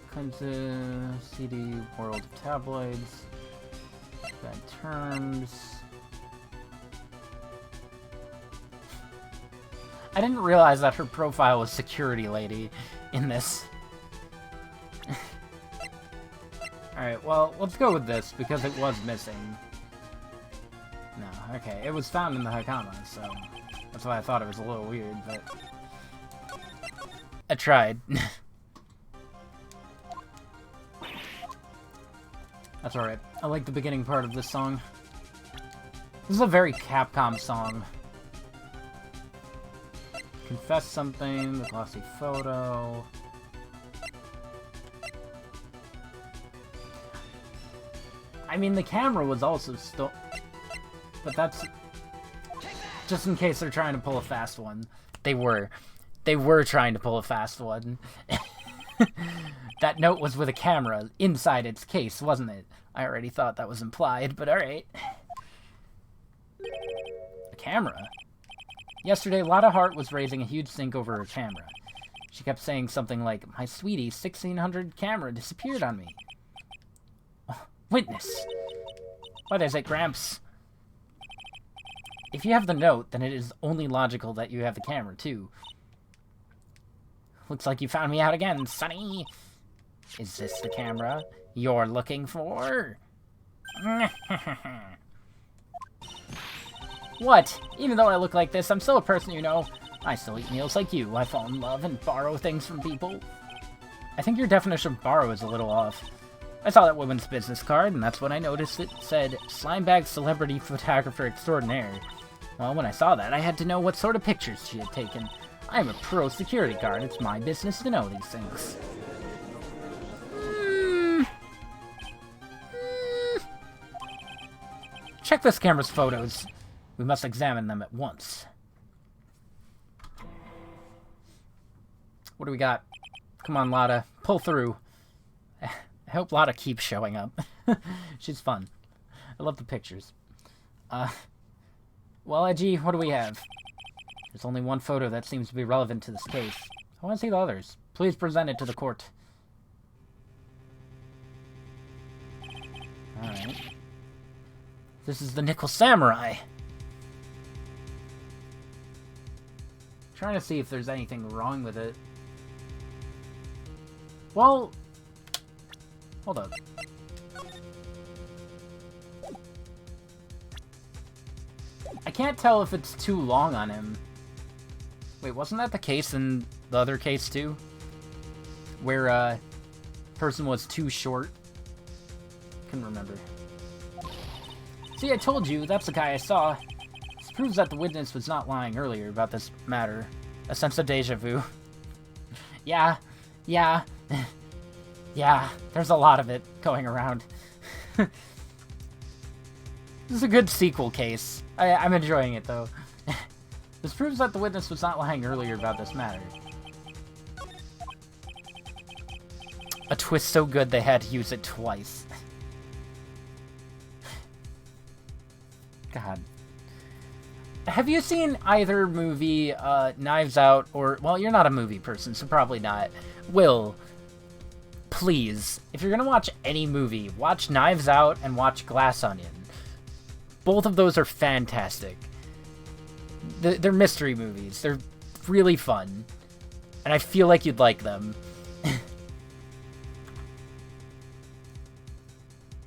Clinton, CD, World of Tabloids. Bad terms. I didn't realize that her profile was security lady in this. Alright, well, let's go with this, because it was missing. No, okay, it was found in the Hakama, so that's why I thought it was a little weird, but... I tried. That's alright. I like the beginning part of this song. This is a very Capcom song. Confess something, the glossy photo... I mean, the camera was also still... But that's... Just in case they're trying to pull a fast one. They were. They were trying to pull a fast one. That note was with a camera inside its case, wasn't it? I already thought that was implied, but alright. A camera? Yesterday, Lotta Hart was raising a huge stink over her camera. She kept saying something like, "My sweetie, 1600 camera disappeared on me." Witness! What is it, Gramps? If you have the note, then it is only logical that you have the camera, too. Looks like you found me out again, Sonny! Is this the camera you're looking for? What? Even though I look like this, I'm still a person, you know. I still eat meals like you. I fall in love and borrow things from people. I think your definition of borrow is a little off. I saw that woman's business card, and that's when I noticed it said, Slimebag Celebrity Photographer Extraordinaire. Well, when I saw that, I had to know what sort of pictures she had taken. I'm a pro security guard. It's my business to know these things. Check this camera's photos. We must examine them at once. What do we got? Come on, Lotta. Pull through. I hope Lotta keeps showing up. She's fun. I love the pictures. Well, Edgy, what do we have? There's only one photo that seems to be relevant to this case. I want to see the others. Please present it to the court. Alright. This is the Nickel Samurai. Trying to see if there's anything wrong with it. Well... Hold up. I can't tell if it's too long on him. Wait, wasn't that the case in the other case too? Where, person was too short? Couldn't remember. See, I told you, that's the guy I saw. This proves that the witness was not lying earlier about this matter. A sense of deja vu. Yeah. Yeah, there's a lot of it going around. This is a good sequel case. I'm enjoying it, though. This proves that the witness was not lying earlier about this matter. A twist so good they had to use it twice. God. Have you seen either movie, Knives Out, or... Well, you're not a movie person, so probably not. Will... Please, if you're gonna watch any movie, watch Knives Out and watch Glass Onion. Both of those are fantastic. They're mystery movies. They're really fun. And I feel like you'd like them.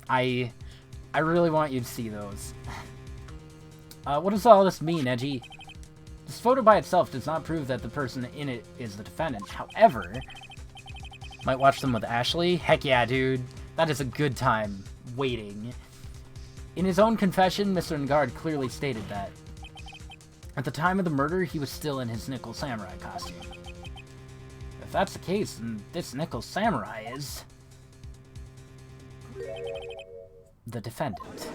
I really want you to see those. What does all this mean, Edgy? This photo by itself does not prove that the person in it is the defendant. However... Might watch them with Ashley? Heck yeah, dude. That is a good time. Waiting. In his own confession, Mr. Ngard clearly stated that. At the time of the murder, he was still in his Nickel Samurai costume. If that's the case, then this Nickel Samurai is... the defendant.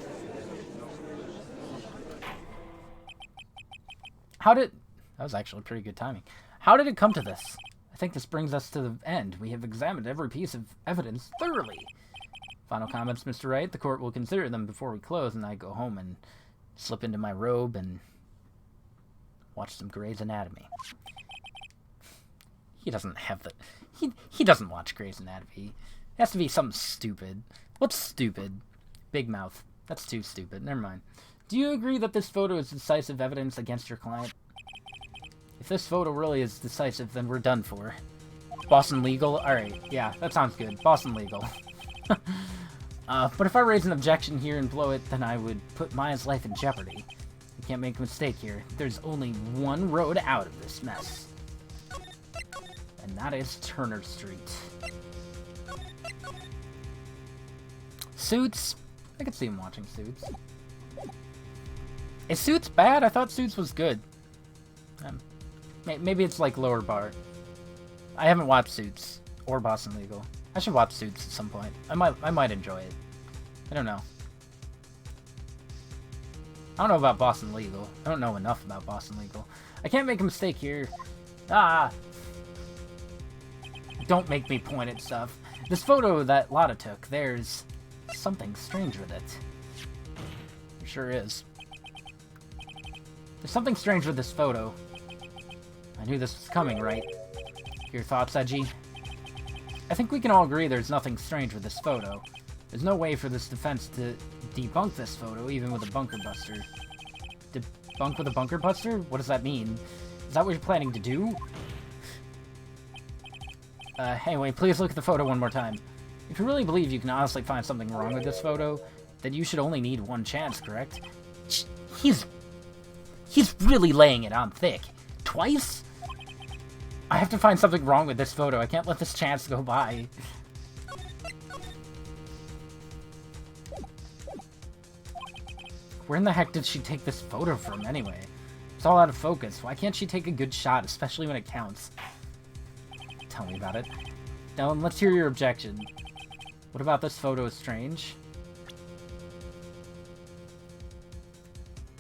How did... That was actually pretty good timing. How did it come to this? I think this brings us to the end. We have examined every piece of evidence thoroughly. Final comments, Mr. Wright. The court will consider them before we close, and I go home and slip into my robe and watch some Grey's Anatomy. He doesn't have the... He doesn't watch Grey's Anatomy. It has to be something stupid. What's stupid? Big Mouth. That's too stupid. Never mind. Do you agree that this photo is decisive evidence against your client? If this photo really is decisive, then we're done for. Boston Legal? Alright, yeah, that sounds good. Boston Legal. But if I raise an objection here and blow it, then I would put Maya's life in jeopardy. You can't make a mistake here. There's only one road out of this mess. And that is Turner Street. Suits? I could see him watching Suits. Is Suits bad? I thought Suits was good. Maybe it's like lower bar. I haven't watched Suits or Boston Legal. I should watch Suits at some point. I might enjoy it. I don't know. I don't know about Boston Legal. I don't know enough about Boston Legal. I can't make a mistake here. Ah! Don't make me point at stuff. This photo that Lotta took, there's something strange with it. There sure is. There's something strange with this photo. I knew this was coming, right? Your thoughts, Edgy? I think we can all agree there's nothing strange with this photo. There's no way for this defense to debunk this photo, even with a bunker buster. Debunk with a bunker buster? What does that mean? Is that what you're planning to do? Anyway, please look at the photo one more time. If you really believe you can honestly find something wrong with this photo, then you should only need one chance, correct? He's really laying it on thick. Twice? I have to find something wrong with this photo. I can't let this chance go by. Where in the heck did she take this photo from, anyway? It's all out of focus. Why can't she take a good shot, especially when it counts? Tell me about it. Now, let's hear your objection. What about this photo is strange?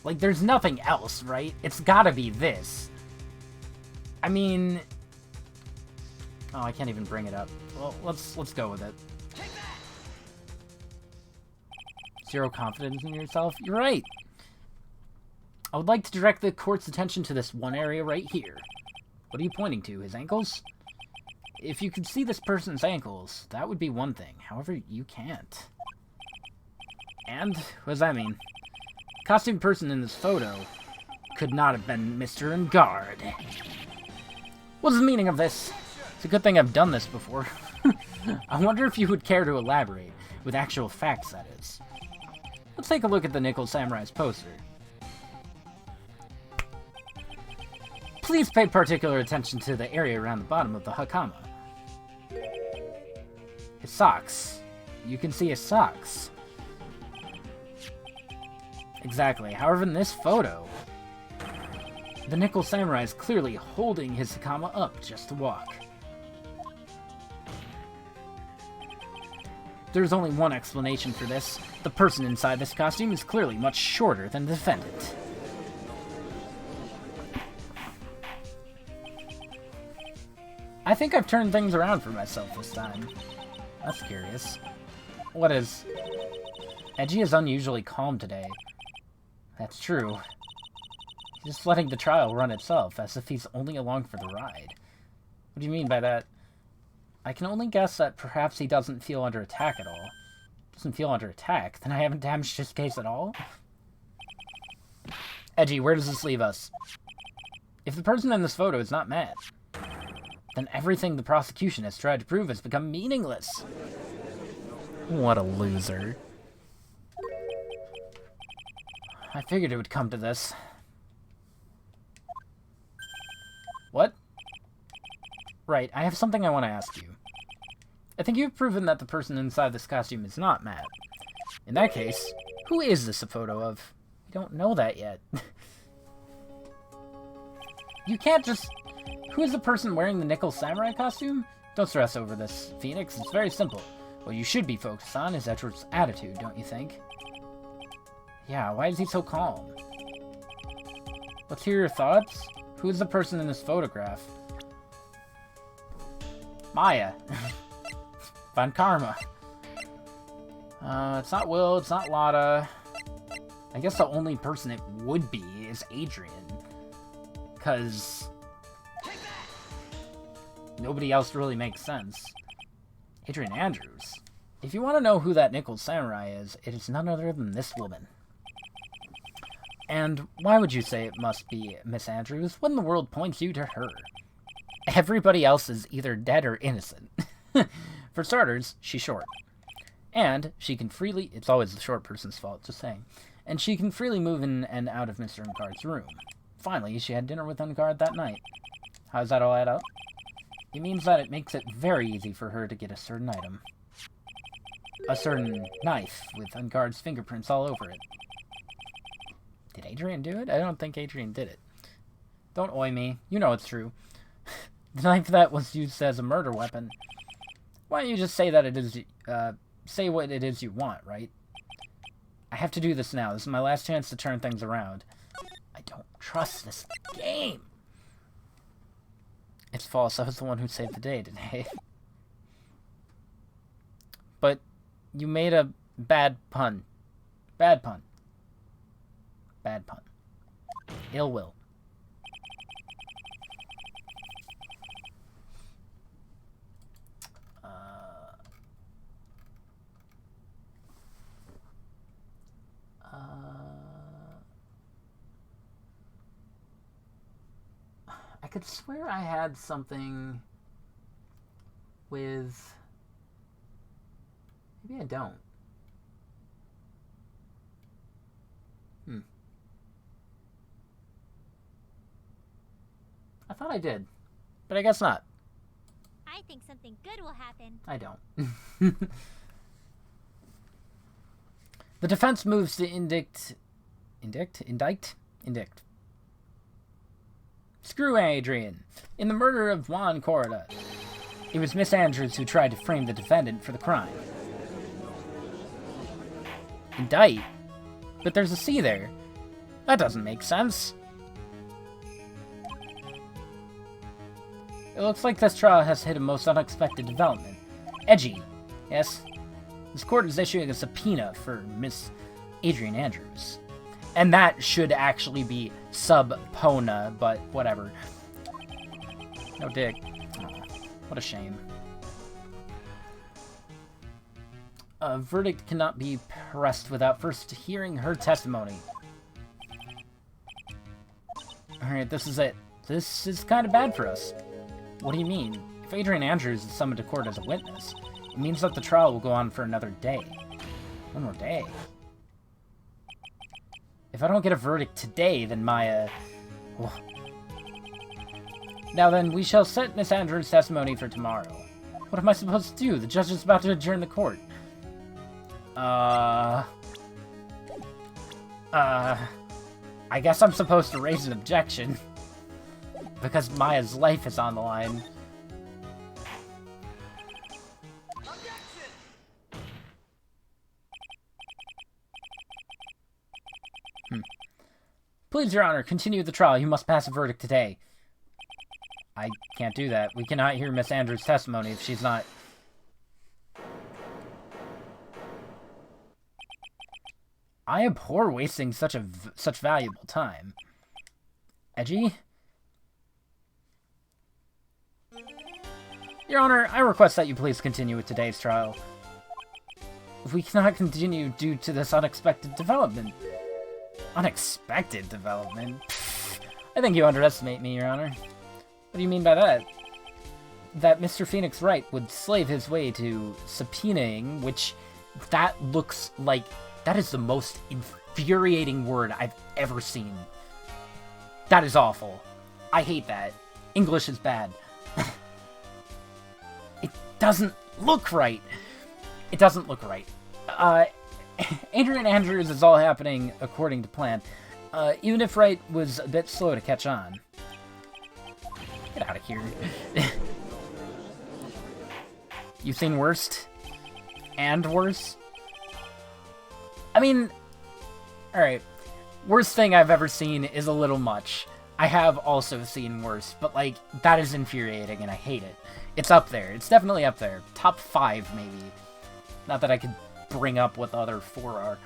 Like, there's nothing else, right? It's gotta be this. I mean... Oh, I can't even bring it up. Well, let's go with it. Zero confidence in yourself? You're right! I would like to direct the court's attention to this one area right here. What are you pointing to? His ankles? If you could see this person's ankles, that would be one thing. However, you can't. And? What does that mean? The costumed person in this photo could not have been Mr. Engard. What's the meaning of this? It's a good thing I've done this before. I wonder if you would care to elaborate, with actual facts, that is. Let's take a look at the Nickel Samurai's poster. Please pay particular attention to the area around the bottom of the hakama. His socks. You can see his socks. Exactly. However, in this photo, the Nickel Samurai is clearly holding his hakama up just to walk. There's only one explanation for this. The person inside this costume is clearly much shorter than the defendant. I think I've turned things around for myself this time. That's curious. What is... Edgy is unusually calm today. That's true. He's just letting the trial run itself, as if he's only along for the ride. What do you mean by that? I can only guess that perhaps he doesn't feel under attack at all. Doesn't feel under attack? Then I haven't damaged his case at all? Edgy, where does this leave us? If the person in this photo is not mad, then everything the prosecution has tried to prove has become meaningless. What a loser. I figured it would come to this. What? Right, I have something I want to ask you. I think you've proven that the person inside this costume is not Matt. In that case, who is this a photo of? We don't know that yet. You can't just... Who is the person wearing the Nickel Samurai costume? Don't stress over this, Phoenix. It's very simple. What you should be focused on is Edward's attitude, don't you think? Yeah, why is he so calm? Let's hear your thoughts. Who is the person in this photograph? Maya. Von Karma. It's not Will, it's not Lotta. I guess the only person it would be is Adrian. Because nobody else really makes sense. Adrian Andrews. If you want to know who that Nickel Samurai is, it is none other than this woman. And why would you say it must be Miss Andrews when the world points you to her? Everybody else is either dead or innocent. For starters, she's short. And she can freely... It's always the short person's fault, just saying. And she can freely move in and out of Mr. Uncard's room. Finally, she had dinner with Uncard that night. How does that all add up? It means that it makes it very easy for her to get a certain item. A certain knife with Uncard's fingerprints all over it. Did Adrian do it? I don't think Adrian did it. Don't oi me. You know it's true. The knife that was used as a murder weapon. Why don't you just say that it is, say what it is you want, right? I have to do this now. This is my last chance to turn things around. I don't trust this game. It's false. I was the one who saved the day today. But you made a bad pun. Bad pun. Bad pun. Ill will. I could swear I had something with... Maybe I don't. I thought I did, but I guess not. I think something good will happen. I don't. The defense moves to indict. Screw Adrian. In the murder of Juan Corrida, it was Miss Andrews who tried to frame the defendant for the crime. Indict? But there's a C there. That doesn't make sense. It looks like this trial has hit a most unexpected development. Edgy, yes? This court is issuing a subpoena for Miss Adrian Andrews. And that should actually be subpona, but whatever. No dig. Oh, what a shame. A verdict cannot be pressed without first hearing her testimony. Alright, this is it. This is kind of bad for us. What do you mean? If Adrian Andrews is summoned to court as a witness, it means that the trial will go on for another day. One more day. If I don't get a verdict today, then Maya... Oh. Now then, we shall set Miss Andrews' testimony for tomorrow. What am I supposed to do? The judge is about to adjourn the court. I guess I'm supposed to raise an objection. Because Maya's life is on the line. Please, Your Honor, continue the trial. You must pass a verdict today. I can't do that. We cannot hear Miss Andrews' testimony if she's not... I abhor wasting such valuable time. Edgy? Your Honor, I request that you please continue with today's trial. We cannot continue due to this unexpected development. Unexpected development? I think you underestimate me, Your Honor. What do you mean by that? That Mr. Phoenix Wright would slave his way to subpoenaing, which that looks like... That is the most infuriating word I've ever seen. That is awful. I hate that. English is bad. It doesn't look right. It doesn't look right. Adrian Andrews is all happening according to plan, even if Wright was a bit slow to catch on. Get out of here. You've seen worst? And worse? I mean, alright. Worst thing I've ever seen is a little much. I have also seen worse, but like, that is infuriating and I hate it. It's up there. It's definitely up there. Top 5, maybe. Not that I could bring up what the other 4 are.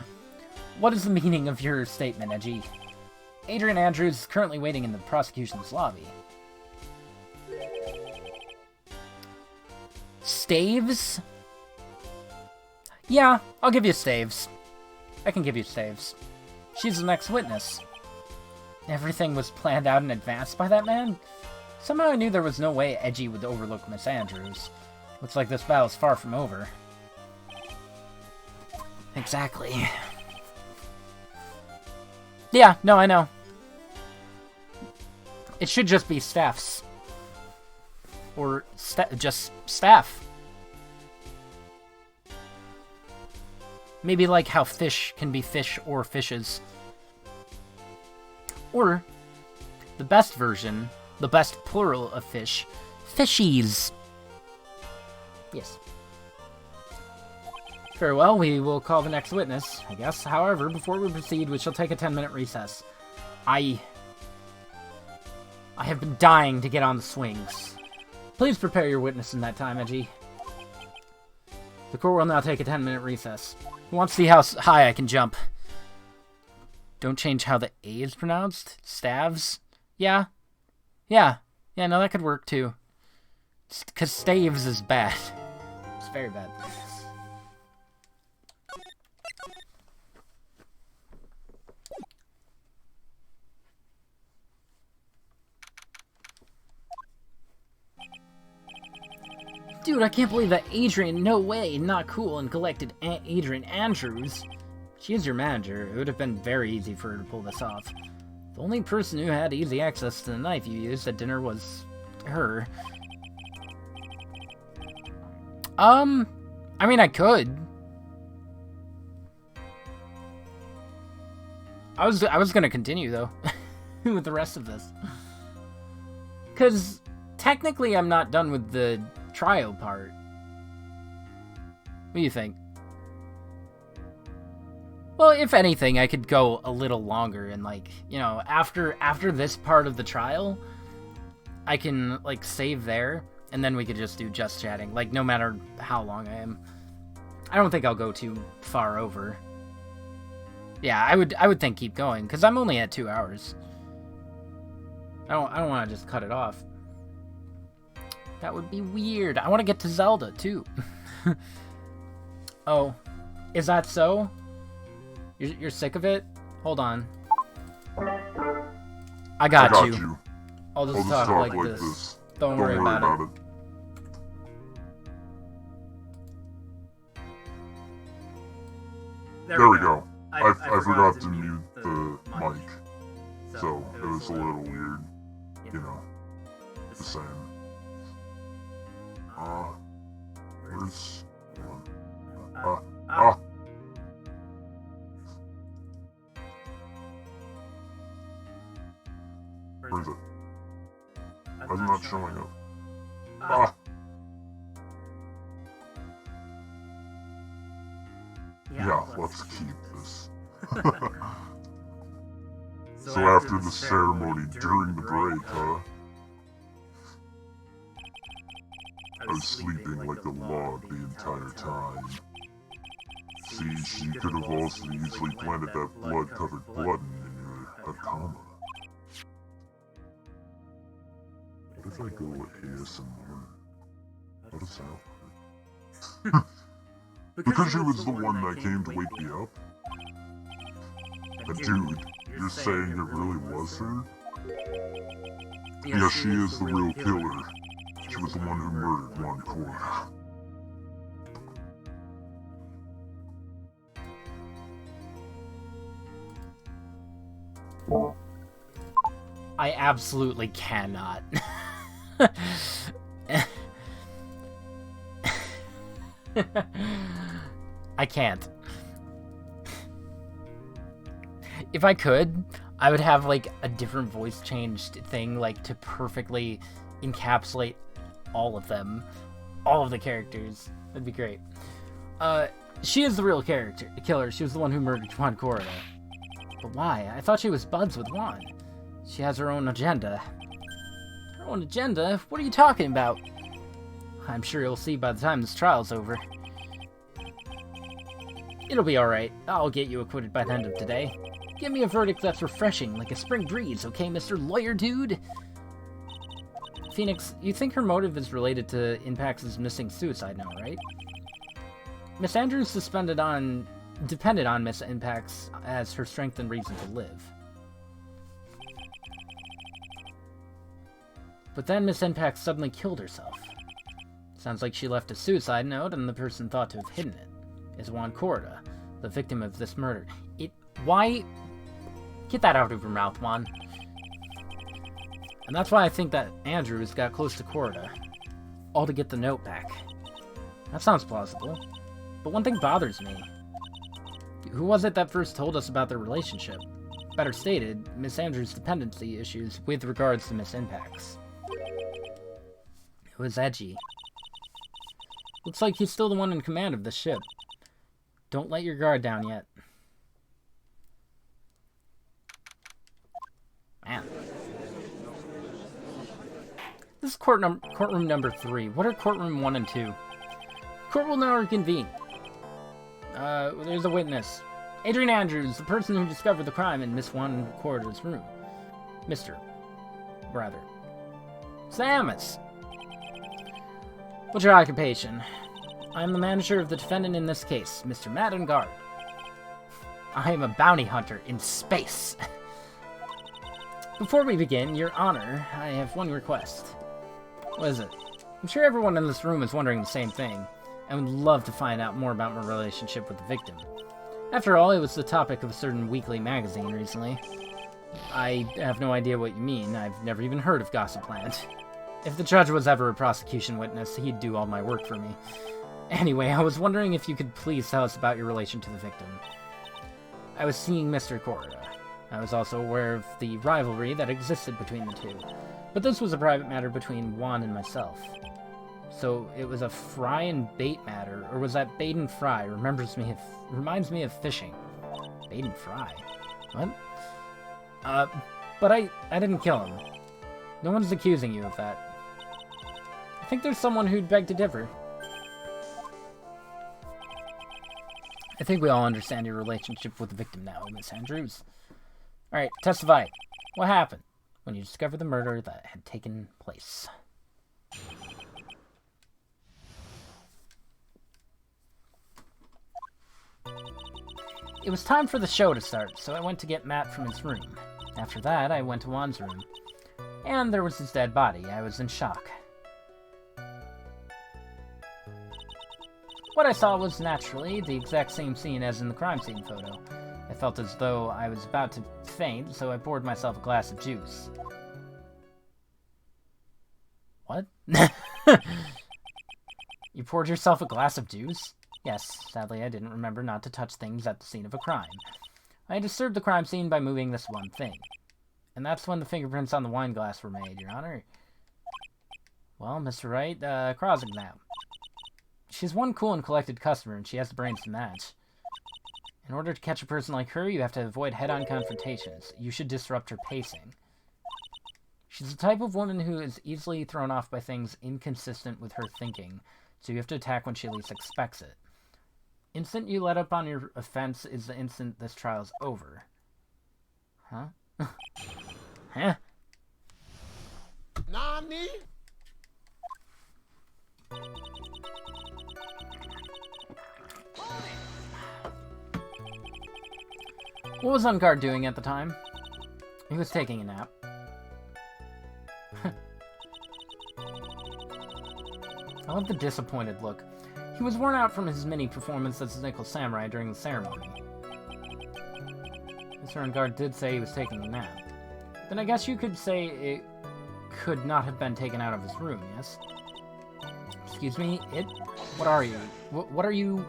What is the meaning of your statement, Edgy? Adrian Andrews is currently waiting in the prosecution's lobby. Staves? Yeah, I'll give you Staves. I can give you Staves. She's the next witness. Everything was planned out in advance by that man? Somehow I knew there was no way Edgy would overlook Miss Andrews. Looks like this battle's far from over. Exactly. Yeah, no, I know. It should just be staffs. Or just staff. Maybe like how fish can be fish or fishes. Or, the best version, the best plural of fish, fishies. Yes. Very well, we will call the next witness, I guess. However, before we proceed, we shall take a 10-minute recess. I have been dying to get on the swings. Please prepare your witness in that time, Edgy. The court will now take a 10-minute recess. Who wants to see how high I can jump? Don't change how the A is pronounced? Staves? Yeah. Yeah, no, that could work too. Because staves is bad. It's very bad. Dude, I can't believe that Adrian, no way, not cool, and collected Adrian Andrews. She is your manager. It would have been very easy for her to pull this off. The only person who had easy access to the knife you used at dinner was her. I mean, I could. I was gonna continue, though, with the rest of this. Because, technically, I'm not done with the trial part. What do you think? Well, if anything, I could go a little longer and, like, you know, after this part of the trial, I can, like, save there, and then we could just do just chatting, like, no matter how long I am. I don't think I'll go too far over. Yeah, I would think keep going, because I'm only at 2 hours. I don't want to just cut it off. That would be weird. I want to get to Zelda, too. Oh, is that so? You're sick of it? Hold on. I got you. I'll just talk like this. Don't worry about it. There we go. I forgot to mute the mic, so it was a little weird, you know, just saying. Where's one? Where is it? Why is it not showing up? Yeah, let's keep this. So after the ceremony during the break, huh? I was sleeping like a log the entire time. See, she could have also easily planted that blood-covered button in your Akama. What if I go with ASMR? How does that work? Because she was the one that came to wake me up? But dude, you're saying it really was her? Yeah, she is the real killer. She was the one who murdered Juan Cora. I absolutely cannot. I can't. If I could, I would have like a different voice changed thing, like to perfectly encapsulate all of them. All of the characters. That'd be great. She is the real killer. She was the one who murdered Juan Corda. But why? I thought she was buds with Juan. She has her own agenda. Her own agenda? What are you talking about? I'm sure you'll see by the time this trial's over. It'll be alright. I'll get you acquitted by the end of today. Give me a verdict that's refreshing, like a spring breeze, okay, Mr. Lawyer Dude? Phoenix, you think her motive is related to Impax's missing suicide note, right? Miss Andrews depended on Miss Impax as her strength and reason to live. But then Miss Impax suddenly killed herself. Sounds like she left a suicide note, and the person thought to have hidden it is Juan Corda, the victim of this murder. Why? Get that out of your mouth, Juan. And that's why I think that Andrews got close to Corda, all to get the note back. That sounds plausible. But one thing bothers me. Who was it that first told us about their relationship? Better stated, Miss Andrews' dependency issues with regards to Miss Impax. It was Edgy. Looks like he's still the one in command of the ship. Don't let your guard down yet. Man. This is courtroom number 3. What are courtroom 1 and 2? Court will now reconvene. There's a witness. Adrian Andrews, the person who discovered the crime in Miss Juan Corda's room. Rather. Samus! What's your occupation? I'm the manager of the defendant in this case, Mr. Matt Engard. I am a bounty hunter in space. Before we begin, Your Honor, I have one request. What is it? I'm sure everyone in this room is wondering the same thing, and would love to find out more about my relationship with the victim. After all, it was the topic of a certain weekly magazine recently. I have no idea what you mean. I've never even heard of Gossipland. If the judge was ever a prosecution witness, he'd do all my work for me. Anyway, I was wondering if you could please tell us about your relation to the victim. I was seeing Mr. Corda. I was also aware of the rivalry that existed between the two, but this was a private matter between Juan and myself. So it was a fry and bait matter, or was that bait and fry? Reminds me of fishing. Bait and fry? What? But I didn't kill him. No one's accusing you of that. I think there's someone who'd beg to differ. I think we all understand your relationship with the victim now, Miss Andrews. Alright, testify. What happened when you discovered the murder that had taken place? It was time for the show to start, so I went to get Matt from his room. After that, I went to Juan's room. And there was his dead body. I was in shock. What I saw was, naturally, the exact same scene as in the crime scene photo. I felt as though I was about to faint, so I poured myself a glass of juice. What? You poured yourself a glass of juice? Yes, sadly I didn't remember not to touch things at the scene of a crime. I disturbed the crime scene by moving this one thing. And that's when the fingerprints on the wine glass were made, Your Honor. Well, Mr. Wright, cross-exam. She's one cool and collected customer, and she has the brains to match. In order to catch a person like her, you have to avoid head-on confrontations. You should disrupt her pacing. She's the type of woman who is easily thrown off by things inconsistent with her thinking, so you have to attack when she least expects it. Instant you let up on your offense is the instant this trial's over. Huh? Huh? Nani? What was Engard doing at the time? He was taking a nap. I love the disappointed look. He was worn out from his mini-performance as a Nickel Samurai during the ceremony. Mr. Engard did say he was taking a nap. Then I guess you could say it could not have been taken out of his room, yes? Excuse me? What are you? What are you...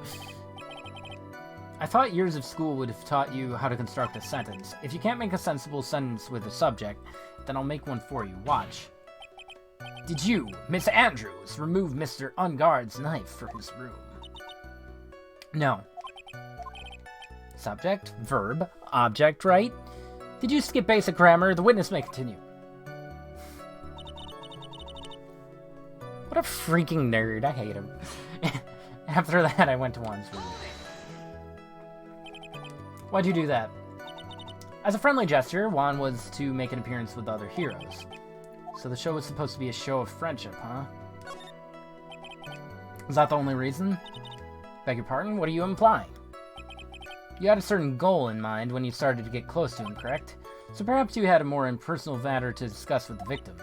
I thought years of school would have taught you how to construct a sentence. If you can't make a sensible sentence with a subject, then I'll make one for you. Watch. Did you, Miss Andrews, remove Mr. Unguard's knife from his room? No. Subject, verb, object, right? Did you skip basic grammar? The witness may continue. What a freaking nerd. I hate him. After that, I went to Juan's room. Why'd you do that? As a friendly gesture, Juan was to make an appearance with other heroes. So the show was supposed to be a show of friendship, huh? Is that the only reason? Beg your pardon? What are you implying? You had a certain goal in mind when you started to get close to him, correct? So perhaps you had a more impersonal matter to discuss with the victim.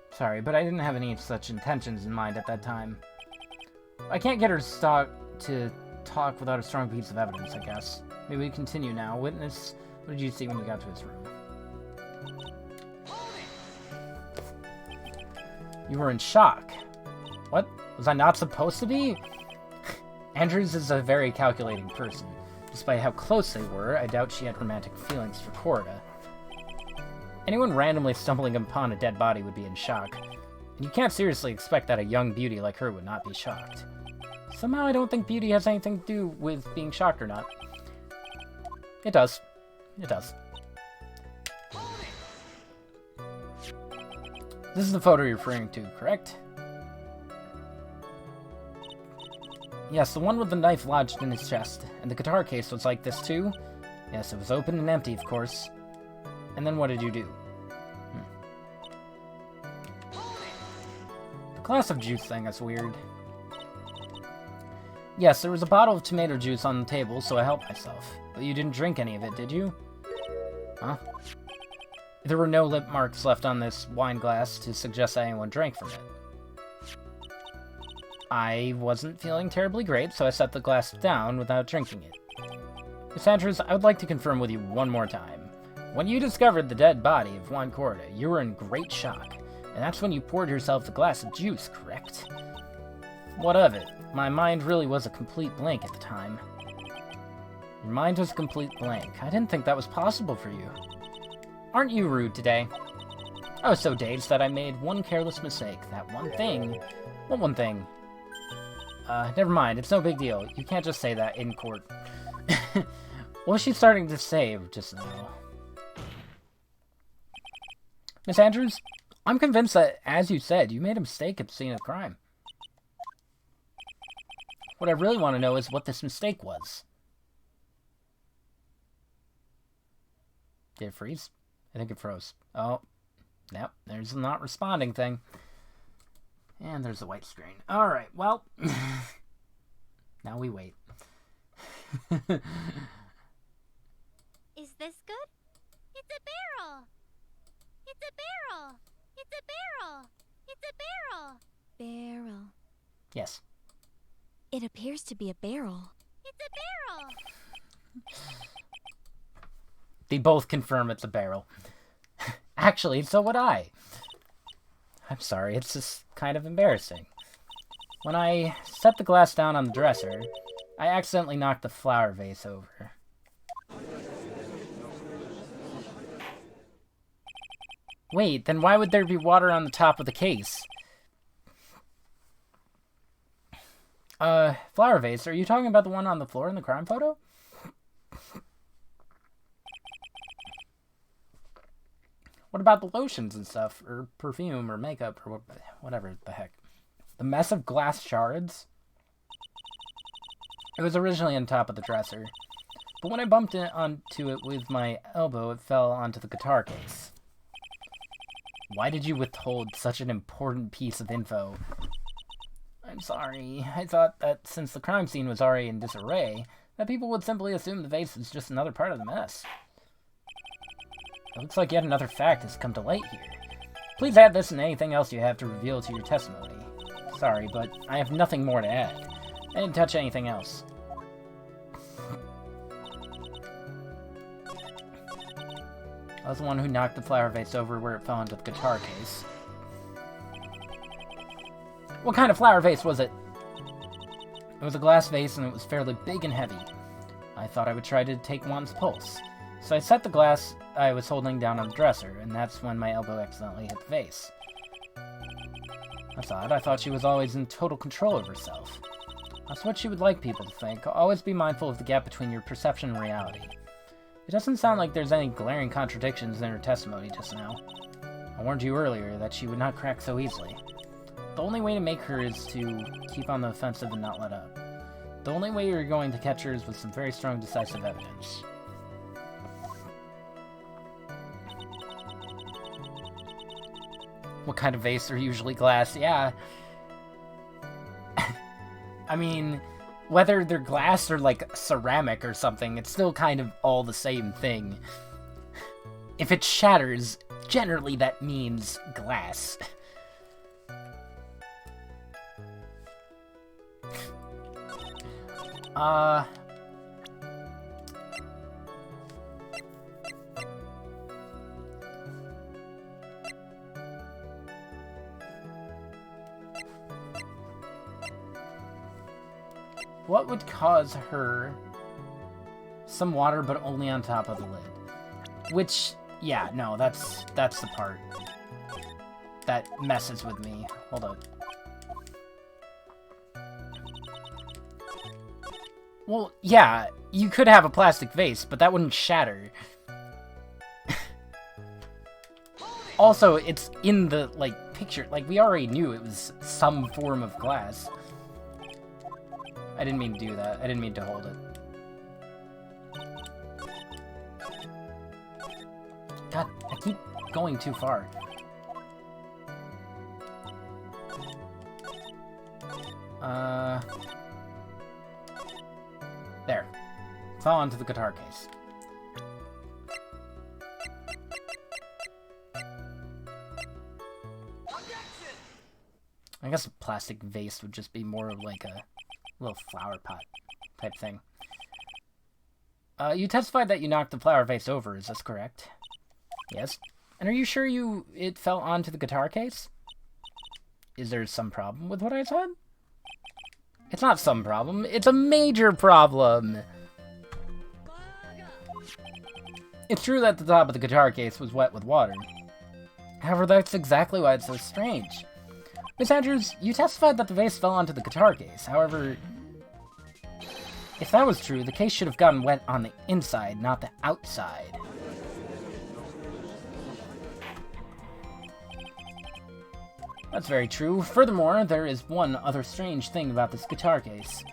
Sorry, but I didn't have any such intentions in mind at that time. I can't get her to talk without a strong piece of evidence, I guess. Maybe we continue now. Witness, what did you see when you got to his room? You were in shock. What? Was I not supposed to be? Andrews is a very calculating person. Despite how close they were, I doubt she had romantic feelings for Korda. Anyone randomly stumbling upon a dead body would be in shock. And you can't seriously expect that a young beauty like her would not be shocked. Somehow I don't think beauty has anything to do with being shocked or not. It does. It does. This is the photo you're referring to, correct? Yes, the one with the knife lodged in his chest. And the guitar case was like this too? Yes, it was open and empty, of course. And then what did you do? The glass of juice thing is weird. Yes, there was a bottle of tomato juice on the table, so I helped myself. But you didn't drink any of it, did you? Huh? There were no lip marks left on this wine glass to suggest that anyone drank from it. I wasn't feeling terribly great, so I set the glass down without drinking it. Miss Andrews, I would like to confirm with you one more time. When you discovered the dead body of Juan Korda, you were in great shock, and that's when you poured yourself the glass of juice, correct? What of it? My mind really was a complete blank at the time. Your mind was a complete blank. I didn't think that was possible for you. Aren't you rude today? I was so dazed that I made one careless mistake. That one thing... What one thing? Never mind. It's no big deal. You can't just say that in court. What was she starting to say just now? Miss Andrews, I'm convinced that, as you said, you made a mistake at the scene of the crime. What I really want to know is what this mistake was. Did it freeze? I think it froze. Oh, yep, there's the not responding thing. And there's the white screen. Alright, well, now we wait. Is this good? It's a barrel! It's a barrel! It's a barrel! It's a barrel! Barrel. Yes. It appears to be a barrel. It's a barrel! They both confirm it's a barrel. Actually, so would I. I'm sorry, it's just kind of embarrassing. When I set the glass down on the dresser, I accidentally knocked the flower vase over. Wait, then why would there be water on the top of the case? Flower vase, are you talking about the one on the floor in the crime photo? What about the lotions and stuff, or perfume, or makeup, or whatever the heck? The mess of glass shards? It was originally on top of the dresser, but when I bumped onto it with my elbow, it fell onto the guitar case. Why did you withhold such an important piece of info? I'm sorry. I thought that since the crime scene was already in disarray, that people would simply assume the vase was just another part of the mess. It looks like yet another fact has come to light here. Please add this and anything else you have to reveal to your testimony. Sorry, but I have nothing more to add. I didn't touch anything else. I was the one who knocked the flower vase over where it fell into the guitar case. What kind of flower vase was it? It was a glass vase and it was fairly big and heavy. I thought I would try to take Juan's pulse. So I set the glass I was holding down on the dresser, and that's when my elbow accidentally hit the vase. That's odd. I thought she was always in total control of herself. That's what she would like people to think. Always be mindful of the gap between your perception and reality. It doesn't sound like there's any glaring contradictions in her testimony just now. I warned you earlier that she would not crack so easily. The only way to make her is to keep on the offensive and not let up. The only way you're going to catch her is with some very strong, decisive evidence. What kind of vase are usually glass? Yeah. I mean, whether they're glass or, like, ceramic or something, it's still kind of all the same thing. If it shatters, generally that means glass. What would cause her some water, but only on top of the lid? Which, yeah, no, that's the part that messes with me. Hold up. Well, yeah, you could have a plastic vase, but that wouldn't shatter. Also, it's in the, like, picture. Like, we already knew it was some form of glass. I didn't mean to do that. I didn't mean to hold it. God, I keep going too far. There. Fell onto the guitar case. I guess a plastic vase would just be more of like a little flower pot type thing. You testified that you knocked the flower vase over, is this correct? Yes. And are you sure it fell onto the guitar case? Is there some problem with what I said? It's not some problem, it's a major problem! It's true that the top of the guitar case was wet with water. However, that's exactly why it's so strange. Miss Andrews, you testified that the vase fell onto the guitar case. However, if that was true, the case should have gotten wet on the inside, not the outside. That's very true. Furthermore, there is one other strange thing about this guitar case.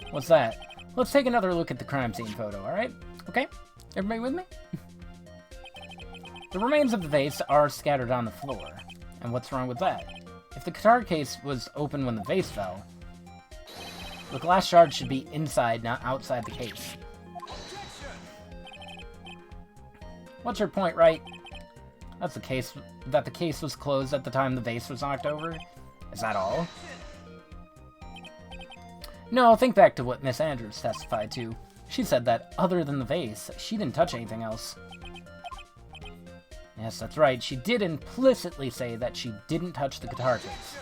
What's that? Let's take another look at the crime scene photo, alright? Okay? Everybody with me? The remains of the vase are scattered on the floor. And what's wrong with that? If the guitar case was open when the vase fell, the glass shard should be inside, not outside the case. What's your point, right? That's the case, that the case was closed at the time the vase was knocked over? Is that all? No, think back to what Miss Andrews testified to. She said that, other than the vase, she didn't touch anything else. Yes, that's right, she did implicitly say that she didn't touch the guitar case.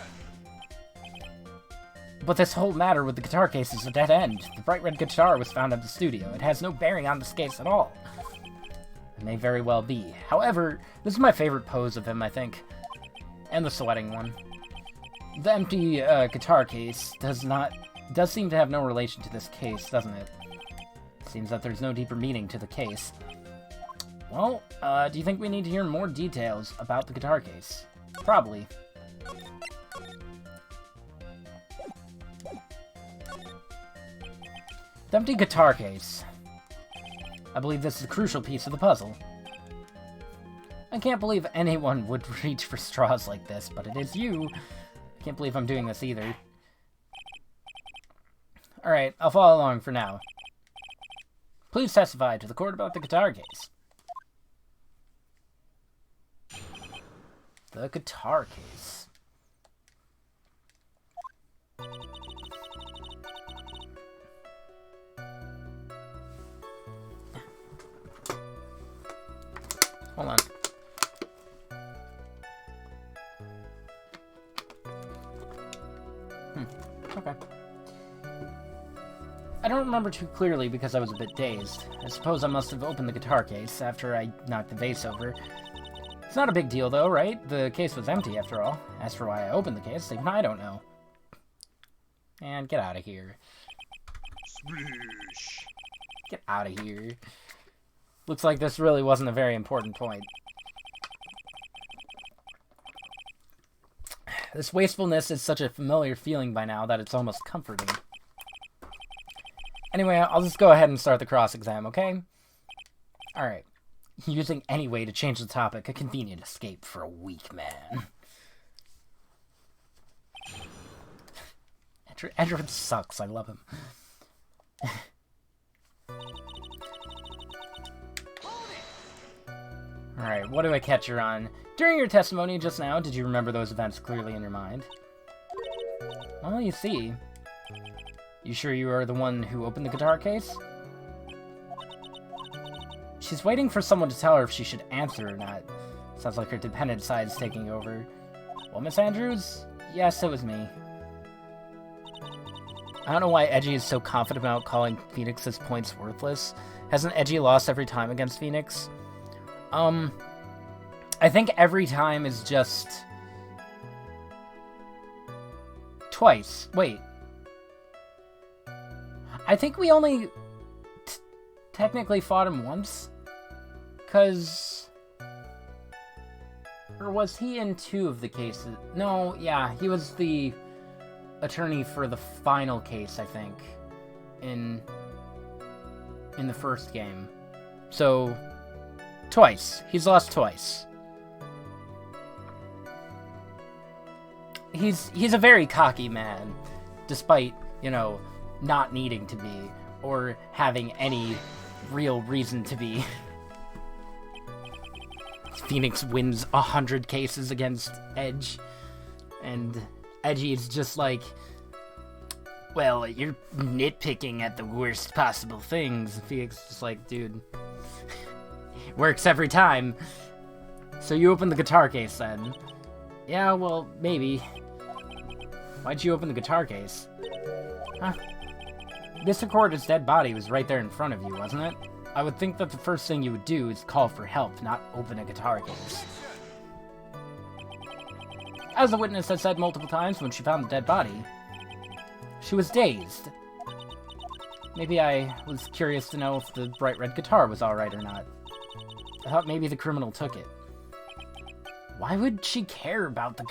But this whole matter with the guitar case is a dead end. The bright red guitar was found at the studio. It has no bearing on this case at all. It may very well be. However, this is my favorite pose of him, I think. And the sweating one. The empty guitar case does seem to have no relation to this case, doesn't it? It seems that there's no deeper meaning to the case. Well, do you think we need to hear more details about the guitar case? Probably. The empty guitar case. I believe this is a crucial piece of the puzzle. I can't believe anyone would reach for straws like this, but it is you. I can't believe I'm doing this either. Alright, I'll follow along for now. Please testify to the court about the guitar case. The guitar case. Hold on. Okay. I don't remember too clearly because I was a bit dazed. I suppose I must have opened the guitar case after I knocked the vase over. It's not a big deal, though, right? The case was empty, after all. As for why I opened the case, even I don't know. And get out of here. Swish. Get out of here. Looks like this really wasn't a very important point. This wastefulness is such a familiar feeling by now that it's almost comforting. Anyway, I'll just go ahead and start the cross-exam, okay? Alright. Using any way to change the topic, a convenient escape for a weak man. Edward sucks, I love him. Alright, what do I catch her on? During your testimony just now, did you remember those events clearly in your mind? Well, you see. You sure you are the one who opened the guitar case? She's waiting for someone to tell her if she should answer or not. Sounds like her dependent side's taking over. Well, Miss Andrews? Yes, it was me. I don't know why Edgy is so confident about calling Phoenix's points worthless. Hasn't Edgy lost every time against Phoenix? I think every time is just... twice. Wait. I think we only technically fought him once. 'Cause... Or was he in 2 of the cases? No, yeah, he was the attorney for the final case, I think. In the first game. So... twice. He's lost twice. He's a very cocky man, despite, you know, not needing to be, or having any real reason to be. Phoenix wins 100 cases against Edge, and Edgy is just like, well, you're nitpicking at the worst possible things. Phoenix is just like, dude, works every time. So you open the guitar case then? Yeah, well, maybe. Why'd you open the guitar case? Huh? Mr. Corder's dead body was right there in front of you, wasn't it? I would think that the first thing you would do is call for help, not open a guitar case. As the witness had said multiple times when she found the dead body, she was dazed. Maybe I was curious to know if the bright red guitar was alright or not. I thought maybe the criminal took it. Why would she care about the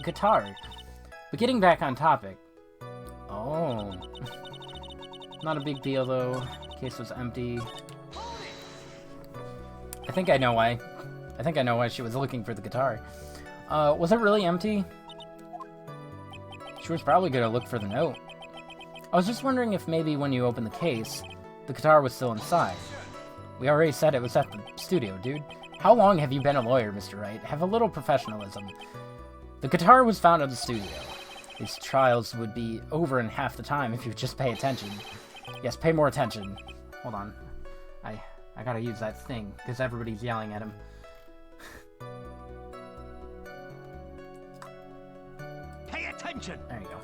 guitar? But getting back on topic. Oh. Not a big deal, though. Case was empty. I think I know why. I think I know why she was looking for the guitar. Was it really empty? She was probably gonna look for the note. I was just wondering if maybe when you opened the case, the guitar was still inside. We already said it was at the studio, dude. How long have you been a lawyer, Mr. Wright? Have a little professionalism. The guitar was found at the studio. These trials would be over in half the time if you would just pay attention. Yes, pay more attention. Hold on. I gotta use that thing, because everybody's yelling at him. Pay attention. There you go.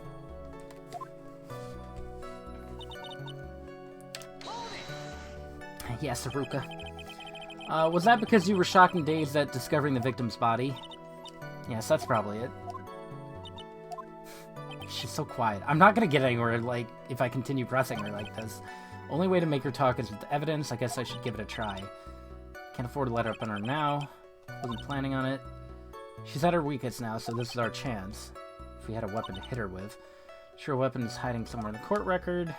Yes, Haruka. Was that because you were shocked and dazed at discovering the victim's body? Yes, that's probably it. She's so quiet. I'm not gonna get anywhere, like, if I continue pressing her like this. Only way to make her talk is with evidence. I guess I should give it a try. Can't afford to let her up on her now. Wasn't planning on it. She's at her weakest now, so this is our chance. If we had a weapon to hit her with. Sure, a weapon is hiding somewhere in the court record.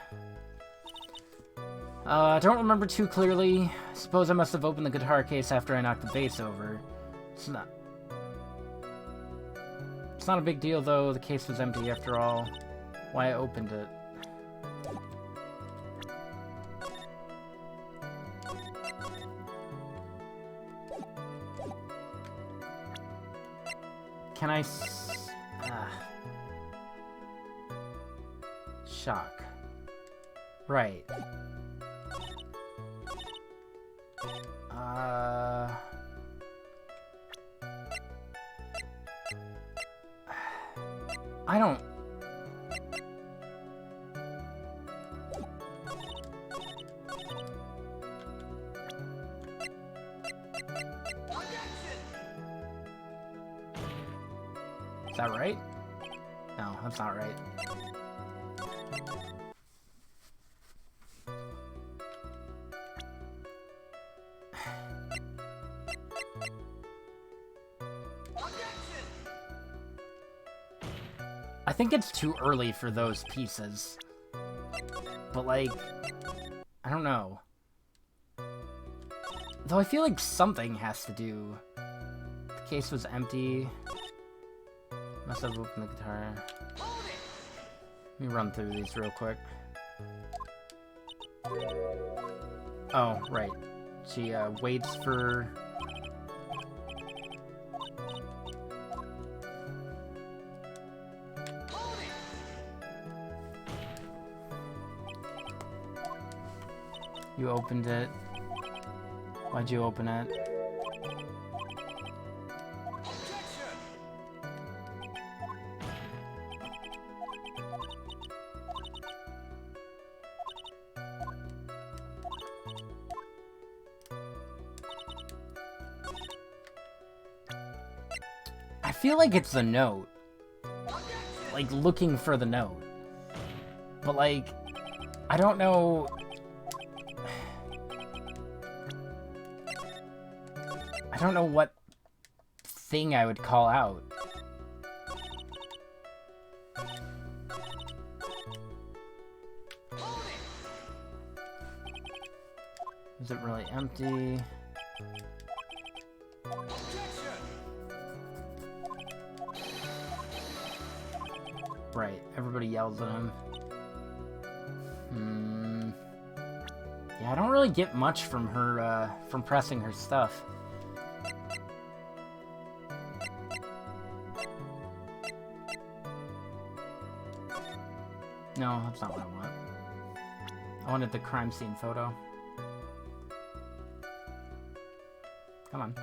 I don't remember too clearly. Suppose I must have opened the guitar case after I knocked the vase over. It's not a big deal, though. The case was empty after all. Why I opened it. Can I shock. Right. I don't... that right? No, that's not right. I think it's too early for those pieces. But, like, I don't know. Though I feel like something has to do. The case was empty. Must have opened the guitar. Let me run through these real quick. Oh, right. She waits for... You opened it. Why'd you open it? I feel like it's the note. Like, looking for the note. But, like, I don't know... I don't know what thing I would call out. Is it really empty? Right, everybody yells at him. Yeah, I don't really get much from her, from pressing her stuff. No, that's not what I want. I wanted the crime scene photo. Come on.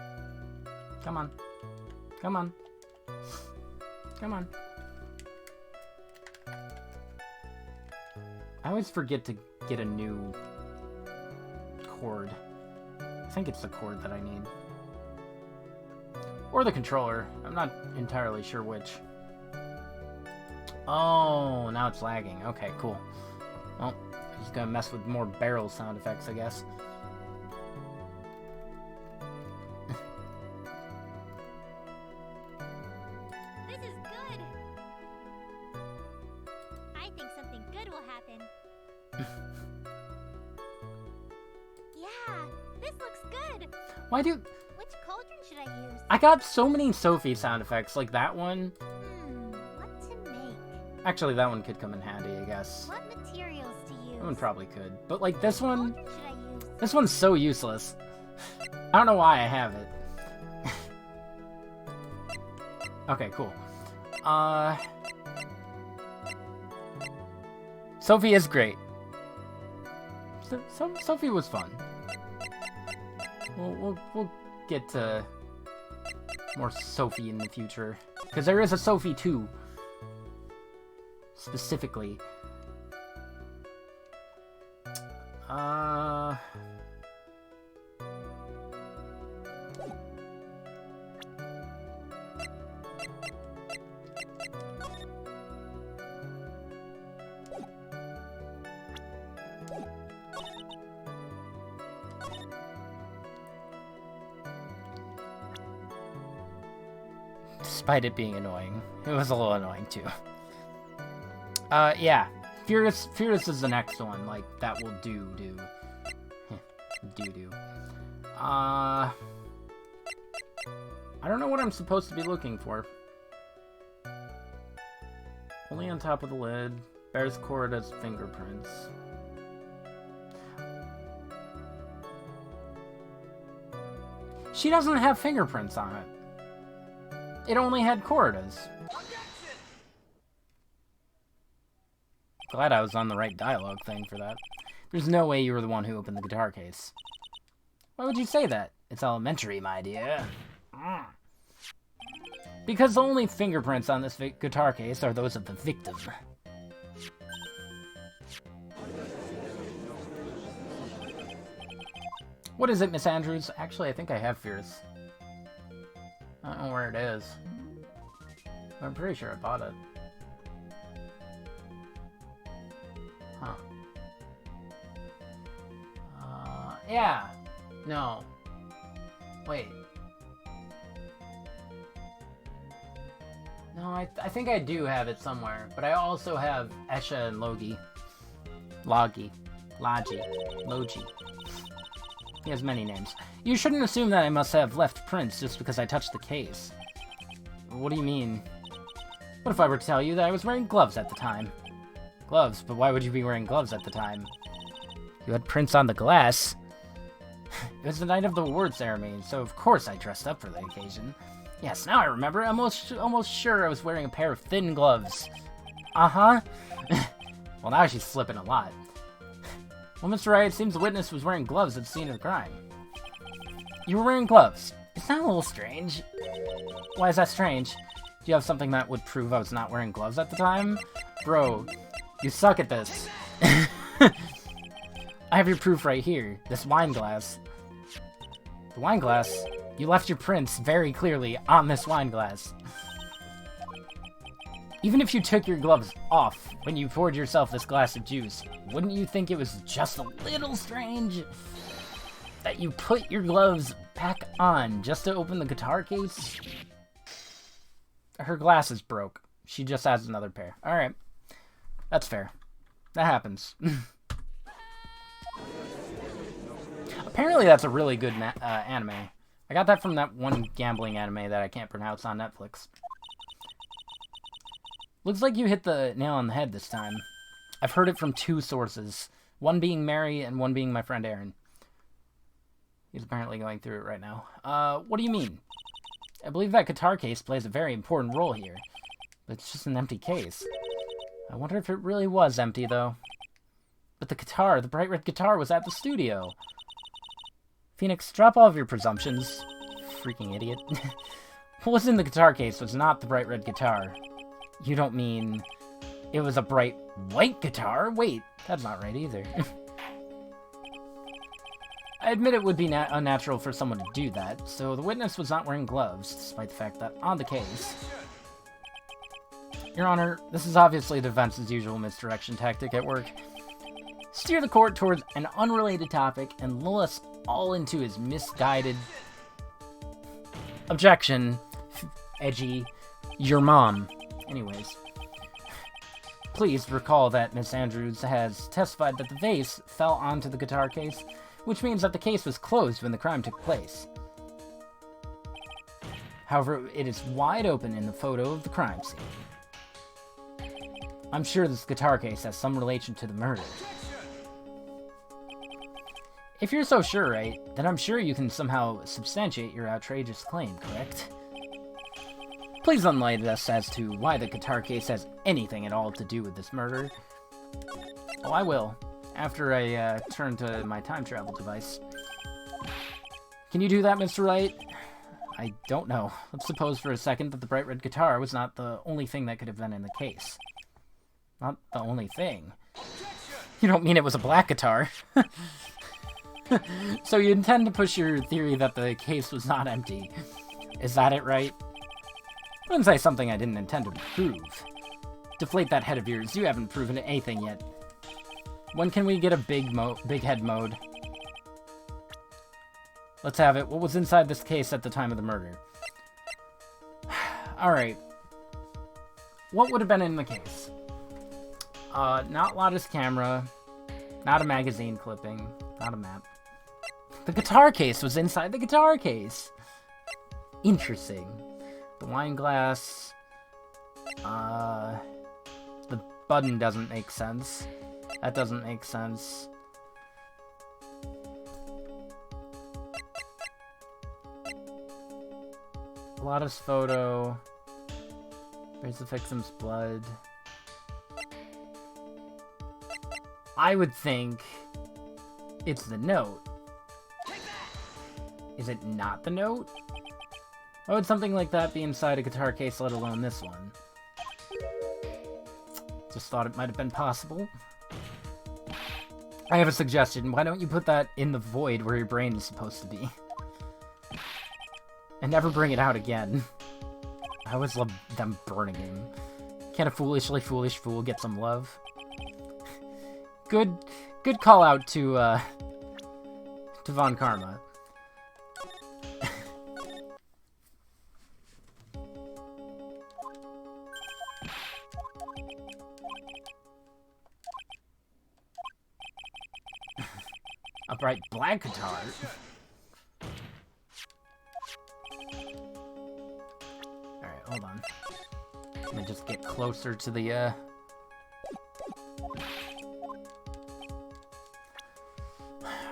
Come on. Come on. Come on. I always forget to get a new cord. I think it's the cord that I need. Or the controller. I'm not entirely sure which. Oh, now it's lagging. Okay, cool. Well, I'm just gonna mess with more barrel sound effects, I guess. This is good. I think something good will happen. Yeah, this looks good. Why do... Which cauldron should I use? I got so many Sophie sound effects, like that one. What to make? Actually, that one could come in handy, I guess. What materials to use? That one probably could. But, like, this one... What cauldron should I use? This one's so useless. I don't know why I have it. Okay, cool. Sophie is great. Sophie was fun. We'll get to more Sophie in the future. Because there is a Sophie 2. Specifically. Despite it being annoying. It was a little annoying too. Yeah. Furious is the next one. Like, that will do. I don't know what I'm supposed to be looking for. Only on top of the lid. Bears Corda's fingerprints. She doesn't have fingerprints on it. It only had Corda's. Glad I was on the right dialogue thing for that. There's no way you were the one who opened the guitar case. Why would you say that? It's elementary, my dear. Because the only fingerprints on this guitar case are those of the victim. What is it, Miss Andrews? Actually, I think I have Fierce. I don't know where it is. I'm pretty sure I bought it. Huh. Yeah. No. Wait. No, I think I do have it somewhere, but I also have Esha and Logi. Logi. He has many names. You shouldn't assume that I must have left Prince just because I touched the case. What do you mean? What if I were to tell you that I was wearing gloves at the time? Gloves? But why would you be wearing gloves at the time? You had Prince on the glass. It was the night of the award ceremony, so of course I dressed up for the occasion. Yes, now I remember. I'm almost sure I was wearing a pair of thin gloves. Uh-huh. Well, now she's slipping a lot. Well, Mr. Wright, it seems the witness was wearing gloves at the scene of the crime. You were wearing gloves. Isn't that a little strange? Why is that strange? Do you have something that would prove I was not wearing gloves at the time? Bro, you suck at this. I have your proof right here. This wine glass. The wine glass? You left your prints very clearly on this wine glass. Even if you took your gloves off when you poured yourself this glass of juice, wouldn't you think it was just a little strange that you put your gloves back on just to open the guitar case? Her glasses broke. She just has another pair. Alright. That's fair. That happens. Apparently that's a really good anime. I got that from that one gambling anime that I can't pronounce on Netflix. Looks like you hit the nail on the head this time. I've heard it from two sources. One being Mary and one being my friend Aaron. He's apparently going through it right now. What do you mean? I believe that guitar case plays a very important role here. But it's just an empty case. I wonder if it really was empty, though. But the guitar, the bright red guitar, was at the studio. Phoenix, drop all of your presumptions. Freaking idiot. What was in the guitar case was not the bright red guitar. You don't mean it was a bright white guitar? Wait, that's not right either. I admit it would be unnatural for someone to do that, so the witness was not wearing gloves, despite the fact that on the case... Your Honor, this is obviously the defense's usual misdirection tactic at work. Steer the court towards an unrelated topic and lull us all into his misguided... Objection. Edgy. Your mom. Anyways. Please recall that Miss Andrews has testified that the vase fell onto the guitar case, which means that the case was closed when the crime took place. However, it is wide open in the photo of the crime scene. I'm sure this guitar case has some relation to the murder. If you're so sure, right, then I'm sure you can somehow substantiate your outrageous claim, correct? Please enlighten us as to why the guitar case has anything at all to do with this murder. Oh, I will, after I turn to my time travel device. Can you do that, Mr. Wright? I don't know. Let's suppose for a second that the bright red guitar was not the only thing that could have been in the case. Not the only thing. You don't mean it was a black guitar? So you intend to push your theory that the case was not empty. Is that it, right? I wouldn't say something I didn't intend to prove. Deflate that head of yours. You haven't proven anything yet. When can we get a big head mode? Let's have it. What was inside this case at the time of the murder? Alright. What would have been in the case? Not Lotta's camera. Not a magazine clipping. Not a map. The guitar case was inside the guitar case. Interesting. The wine glass. The button doesn't make sense. That doesn't make sense. Lotta's photo. There's the victim's blood. I would think it's the note. Is it not the note? Why would something like that be inside a guitar case, let alone this one? Just thought it might have been possible. I have a suggestion. Why don't you put that in the void where your brain is supposed to be? And never bring it out again. I always love them burning him. Can a foolishly foolish fool get some love? Good call out to Von Karma. A bright black guitar. Alright, hold on. Let me just get closer to the,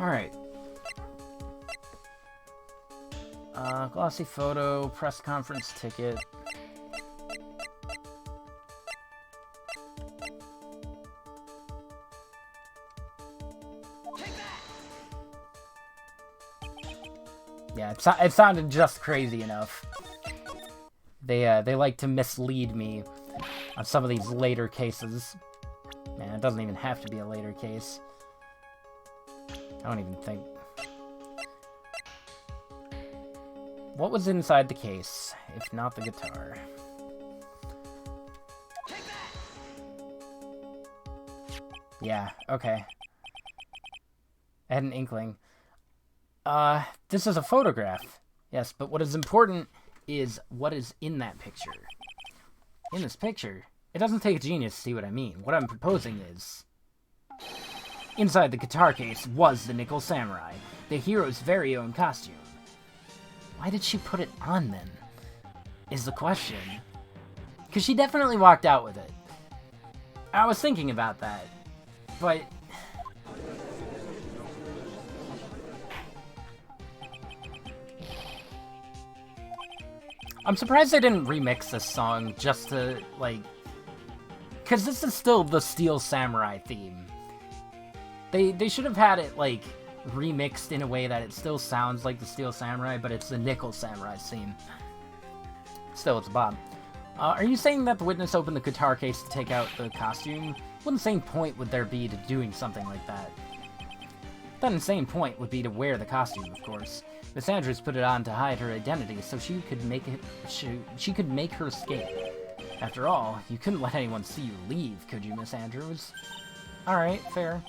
Alright. Glossy photo, press conference ticket. Yeah, it sounded just crazy enough. They like to mislead me on some of these later cases. Man, it doesn't even have to be a later case. I don't even think... What was inside the case, if not the guitar? Yeah, okay. I had an inkling. This is a photograph. Yes, but what is important is what is in that picture. In this picture, it doesn't take a genius to see what I mean. What I'm proposing is... Inside the guitar case was the Nickel Samurai, the hero's very own costume. Why did she put it on then? Is the question. Because she definitely walked out with it. I was thinking about that, but... I'm surprised they didn't remix this song just to, like... Because this is still the Steel Samurai theme. They should have had it, like, remixed in a way that it still sounds like the Steel Samurai, but it's the Nickel Samurai theme. Still, it's a bob. Are you saying that the witness opened the guitar case to take out the costume? What insane point would there be to doing something like that? That insane point would be to wear the costume, of course. Miss Andrews put it on to hide her identity so she could make her escape. After all, you couldn't let anyone see you leave, could you, Miss Andrews? Alright, fair.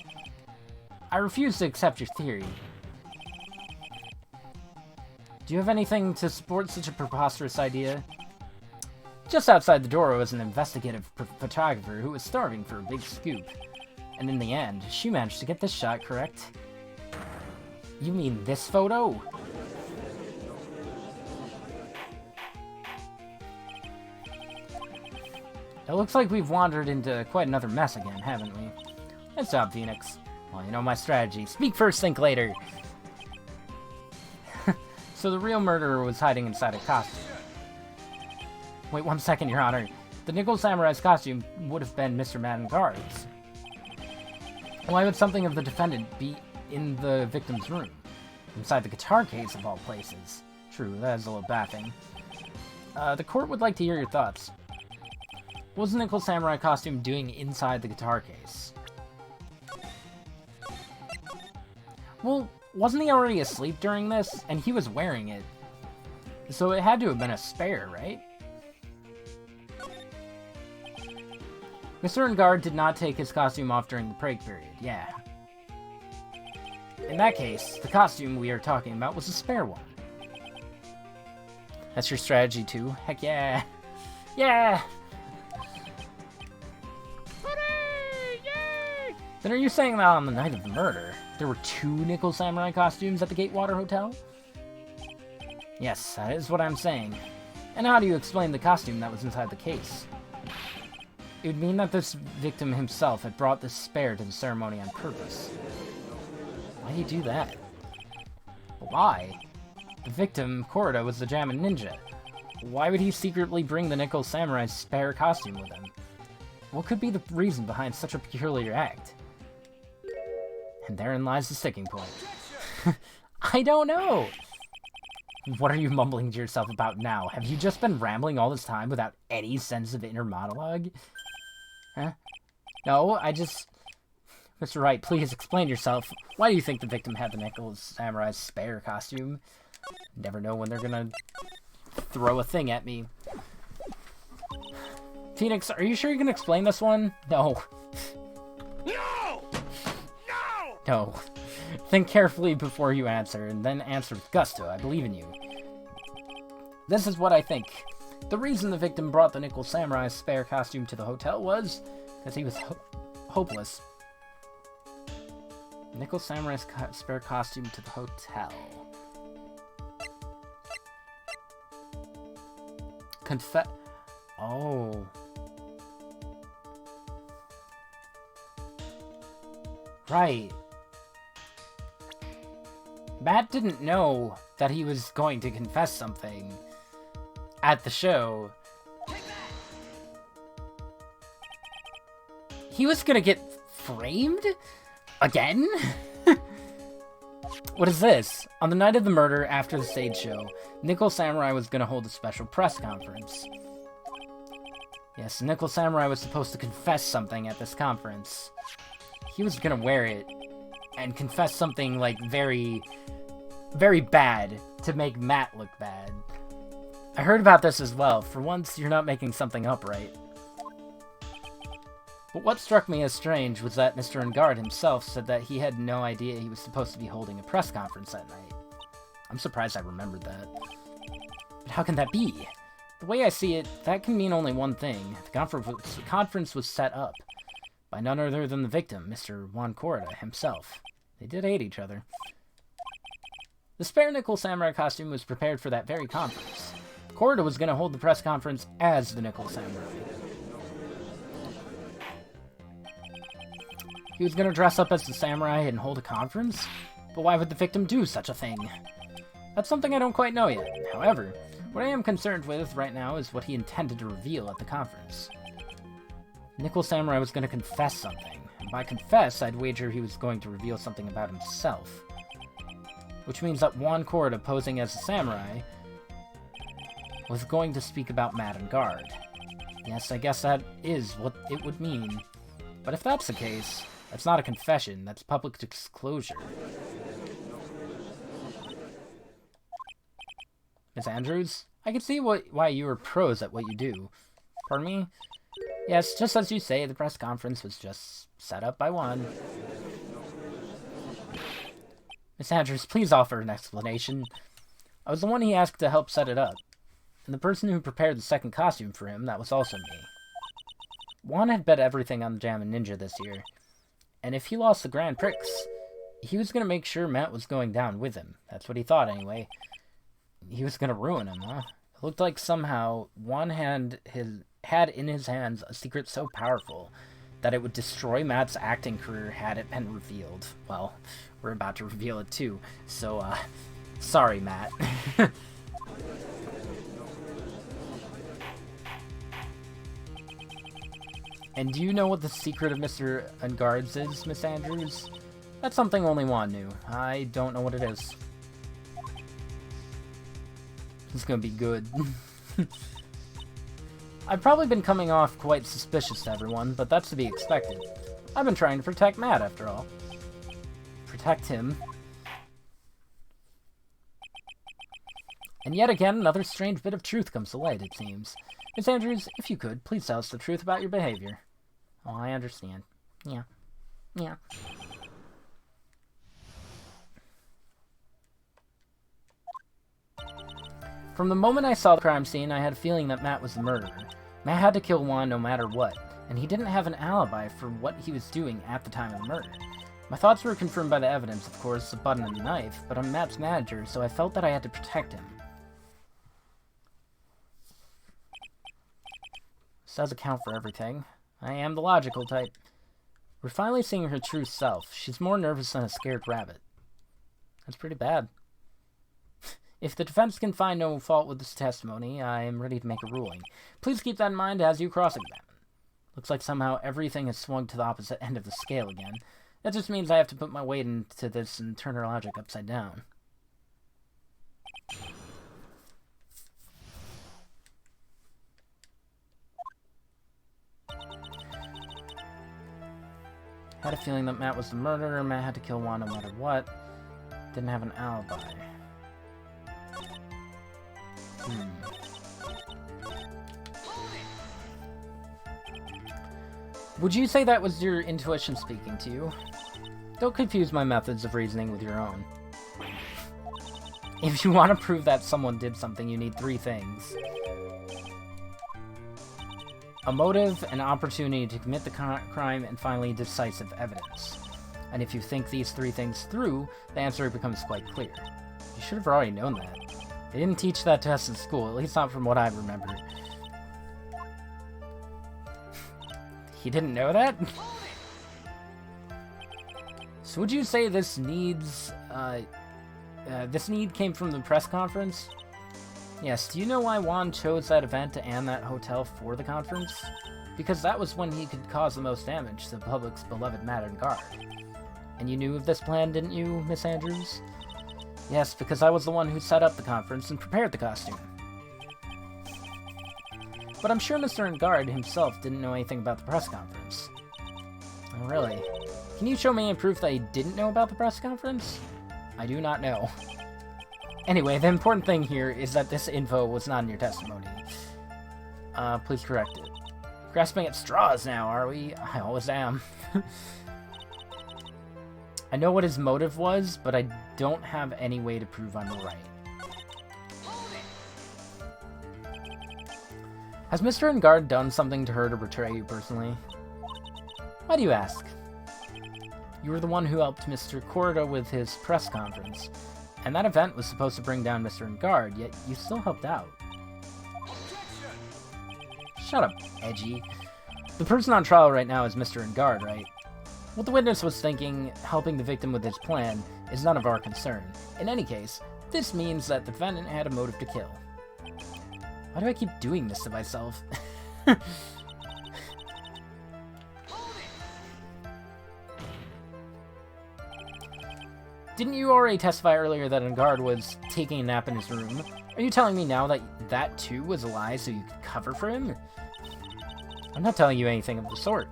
I refuse to accept your theory. Do you have anything to support such a preposterous idea? Just outside the door was an investigative photographer who was starving for a big scoop. And in the end, she managed to get this shot correct. You mean this photo? It looks like we've wandered into quite another mess again, haven't we? Nice job, Phoenix. Well, you know my strategy. Speak first, think later. So the real murderer was hiding inside a costume. Wait 1 second, Your Honor. The Nickel Samurai's costume would have been Mr. Maddenguard's. Why would something of the defendant be in the victim's room? Inside the guitar case, of all places. True, that is a little baffling. The court would like to hear your thoughts. What was the Nickel Samurai costume doing inside the guitar case? Well, wasn't he already asleep during this? And he was wearing it. So it had to have been a spare, right? Mr. Enguarde did not take his costume off during the break period, yeah. In that case, the costume we are talking about was a spare one. That's your strategy too? Heck yeah! Yeah! Then are you saying that on the night of the murder, there were 2 Nickel Samurai costumes at the Gatewater Hotel? Yes, that is what I'm saying. And how do you explain the costume that was inside the case? It would mean that this victim himself had brought this spare to the ceremony on purpose. Why do you do that? Why? The victim, Korida, was the Jammin Ninja. Why would he secretly bring the Nickel Samurai's spare costume with him? What could be the reason behind such a peculiar act? And therein lies the sticking point. I don't know! What are you mumbling to yourself about now? Have you just been rambling all this time without any sense of inner monologue? Huh? No, I just... Mr. Wright, please explain yourself. Why do you think the victim had the Nickel Samurai's spare costume? Never know when they're gonna throw a thing at me. Phoenix, are you sure you can explain this one? No. No! No! No. Think carefully before you answer, and then answer with gusto. I believe in you. This is what I think. The reason the victim brought the Nickel Samurai's spare costume to the hotel was because he was hopeless. Nickel Samurai's spare costume to the hotel. Oh. Right. Matt didn't know that he was going to confess something at the show. He was gonna get framed? Again? What is this? On the night of the murder, after the stage show, Nickel Samurai was gonna hold a special press conference. Yes, Nickel Samurai was supposed to confess something at this conference. He was gonna wear it and confess something, like, very, very bad to make Matt look bad. I heard about this as well. For once, you're not making something up right. But what struck me as strange was that Mr. Engard himself said that he had no idea he was supposed to be holding a press conference that night. I'm surprised I remembered that. But how can that be? The way I see it, that can mean only one thing. The conference was set up by none other than the victim, Mr. Juan Corrida himself. They did hate each other. The spare Nickel Samurai costume was prepared for that very conference. Corrida was going to hold the press conference as the Nickel Samurai. He was going to dress up as the samurai and hold a conference? But why would the victim do such a thing? That's something I don't quite know yet. However, what I am concerned with right now is what he intended to reveal at the conference. Nickel Samurai was going to confess something. And by confess, I'd wager he was going to reveal something about himself. Which means that Juan Corrida, posing as a samurai, was going to speak about Matt Engard. Yes, I guess that is what it would mean. But if that's the case, that's not a confession, that's public disclosure. Miss Andrews, I can see why you are pros at what you do. Pardon me? Yes, just as you say, the press conference was just set up by Juan. Miss Andrews, please offer an explanation. I was the one he asked to help set it up. And the person who prepared the second costume for him, that was also me. Juan had bet everything on the Jammin' Ninja this year. And if he lost the Grand Prix, he was going to make sure Matt was going down with him. That's what he thought, anyway. He was going to ruin him, huh? It looked like somehow Juan had in his hands a secret so powerful that it would destroy Matt's acting career had it been revealed. Well, we're about to reveal it too, so, sorry, Matt. And do you know what the secret of Mr. Engard's is, Miss Andrews? That's something only Juan knew. I don't know what it is. It's gonna be good. I've probably been coming off quite suspicious to everyone, but that's to be expected. I've been trying to protect Matt, after all. Protect him. And yet again, another strange bit of truth comes to light, it seems. Miss Andrews, if you could, please tell us the truth about your behavior. Oh, I understand. Yeah. Yeah. From the moment I saw the crime scene, I had a feeling that Matt was the murderer. Matt had to kill Juan no matter what, and he didn't have an alibi for what he was doing at the time of the murder. My thoughts were confirmed by the evidence, of course, the button and the knife, but I'm Matt's manager, so I felt that I had to protect him. This does account for everything. I am the logical type. We're finally seeing her true self. She's more nervous than a scared rabbit. That's pretty bad. If the defense can find no fault with this testimony, I am ready to make a ruling. Please keep that in mind as you cross-examine. Looks like somehow everything has swung to the opposite end of the scale again. That just means I have to put my weight into this and turn her logic upside down. Had a feeling that Matt was the murderer. Matt had to kill Juan no matter what. Didn't have an alibi. Would you say that was your intuition speaking to you? Don't confuse my methods of reasoning with your own. If you want to prove that someone did something, you need 3 things. A motive, an opportunity to commit the crime, and finally, decisive evidence. And if you think these 3 things through, the answer becomes quite clear. You should have already known that. They didn't teach that to us in school, at least not from what I remember. He didn't know that? So would you say this needs, this need came from the press conference? Yes, do you know why Juan chose that event and that hotel for the conference? Because that was when he could cause the most damage to the public's beloved Madame Guard. And you knew of this plan, didn't you, Miss Andrews? Yes, because I was the one who set up the conference and prepared the costume. But I'm sure Mr. Engard himself didn't know anything about the press conference. Oh, really? Can you show me any proof that he didn't know about the press conference? I do not know. Anyway, the important thing here is that this info was not in your testimony. Please correct it. Grasping at straws now, are we? I always am. I know what his motive was, but I don't have any way to prove I'm right. Has Mr. Engard done something to her to betray you personally? Why do you ask? You were the one who helped Mr. Korda with his press conference, and that event was supposed to bring down Mr. Engard, yet you still helped out. Shut up, Edgy. The person on trial right now is Mr. Engard, right? What the witness was thinking, helping the victim with his plan, is none of our concern. In any case, this means that the defendant had a motive to kill. Why do I keep doing this to myself? Didn't you already testify earlier that Engard was taking a nap in his room? Are you telling me now that that too was a lie so you could cover for him? I'm not telling you anything of the sort.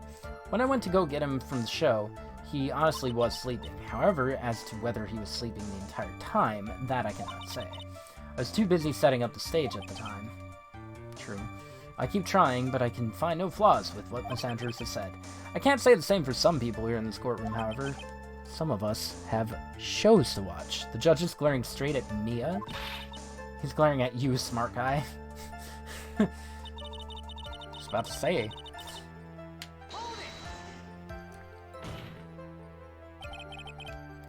When I went to go get him from the show, he honestly was sleeping. However, as to whether he was sleeping the entire time, that I cannot say. I was too busy setting up the stage at the time. True. I keep trying, but I can find no flaws with what Miss Andrews has said. I can't say the same for some people here in this courtroom, however. Some of us have shows to watch. The judge is glaring straight at Mia. He's glaring at you, smart guy. I was about to say.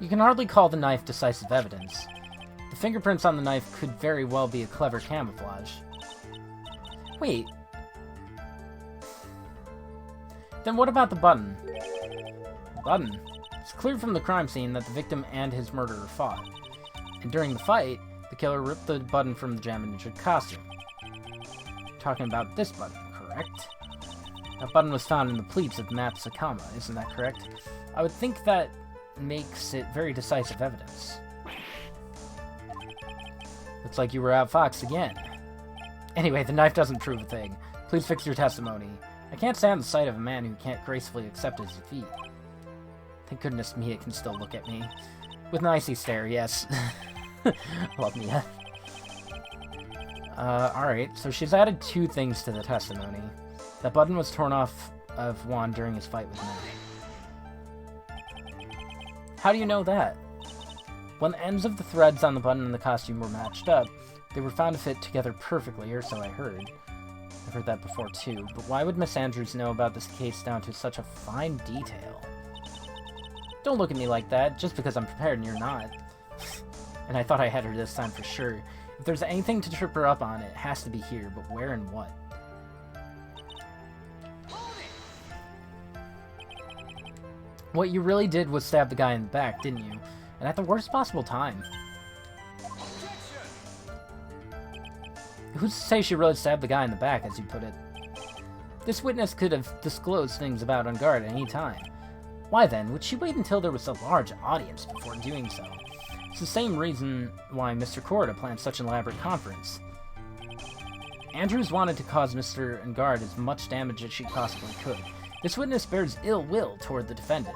You can hardly call the knife decisive evidence. The fingerprints on the knife could very well be a clever camouflage. Wait. Then what about the button? The button? It's clear from the crime scene that the victim and his murderer fought. And during the fight, the killer ripped the button from the Jammin' Ninja costume. Talking about this button, correct? That button was found in the pleats of Matsukama, isn't that correct? I would think that makes it very decisive evidence. Looks like you were outfoxed again. Anyway, the knife doesn't prove a thing. Please fix your testimony. I can't stand the sight of a man who can't gracefully accept his defeat. Thank goodness Mia can still look at me. With an icy stare, yes. Love Mia. Alright, so she's added 2 things to the testimony. That button was torn off of Juan during his fight with Mia. How do you know that? When the ends of the threads on the button and the costume were matched up, they were found to fit together perfectly, or so I heard. I've heard that before too, but why would Miss Andrews know about this case down to such a fine detail? Don't look at me like that, just because I'm prepared and you're not. And I thought I had her this time for sure. If there's anything to trip her up on, it has to be here, but where and what? What you really did was stab the guy in the back, didn't you? And at the worst possible time. Who's to say she really stabbed the guy in the back, as you put it? This witness could have disclosed things about Engard at any time. Why then would she wait until there was a large audience before doing so? It's the same reason why Mr. Korda planned such an elaborate conference. Andrews wanted to cause Mr. Engard as much damage as she possibly could. This witness bears ill will toward the defendant.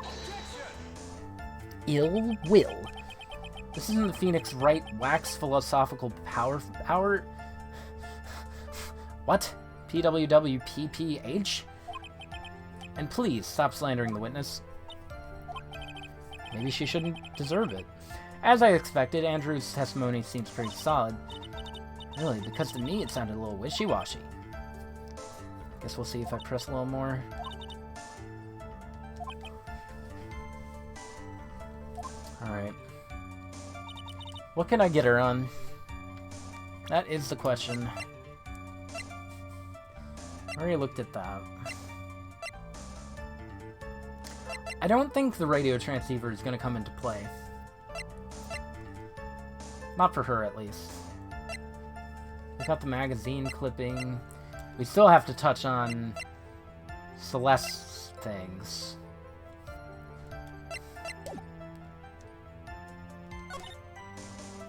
Ill will? This isn't the Phoenix Wright wax philosophical power? What? PWWPPH? And please, stop slandering the witness. Maybe she shouldn't deserve it. As I expected, Andrew's testimony seems pretty solid. Really, because to me it sounded a little wishy-washy. Guess we'll see if I press a little more. Alright. What can I get her on? That is the question. I already looked at that. I don't think the radio transceiver is going to come into play. Not for her, at least. We got the magazine clipping. We still have to touch on Celeste's things.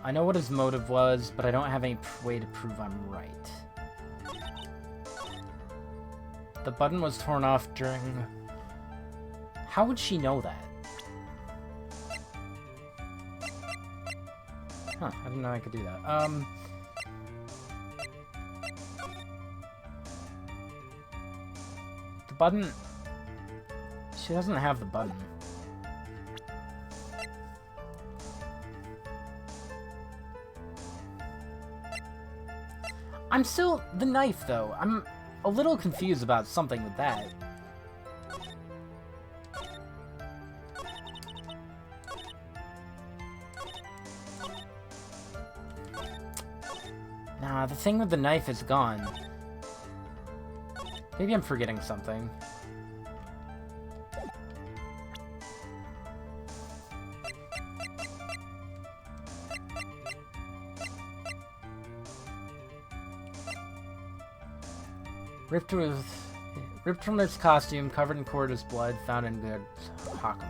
I know what his motive was, but I don't have any way to prove I'm right. The button was torn off during... How would she know that? Huh, I didn't know I could do that. The button... She doesn't have the button. I'm still... The knife, though. I'm a little confused about something with that. Nah, the thing with the knife is gone. Maybe I'm forgetting something. Ripped from its costume, covered in Corda's blood, found in good Hakama.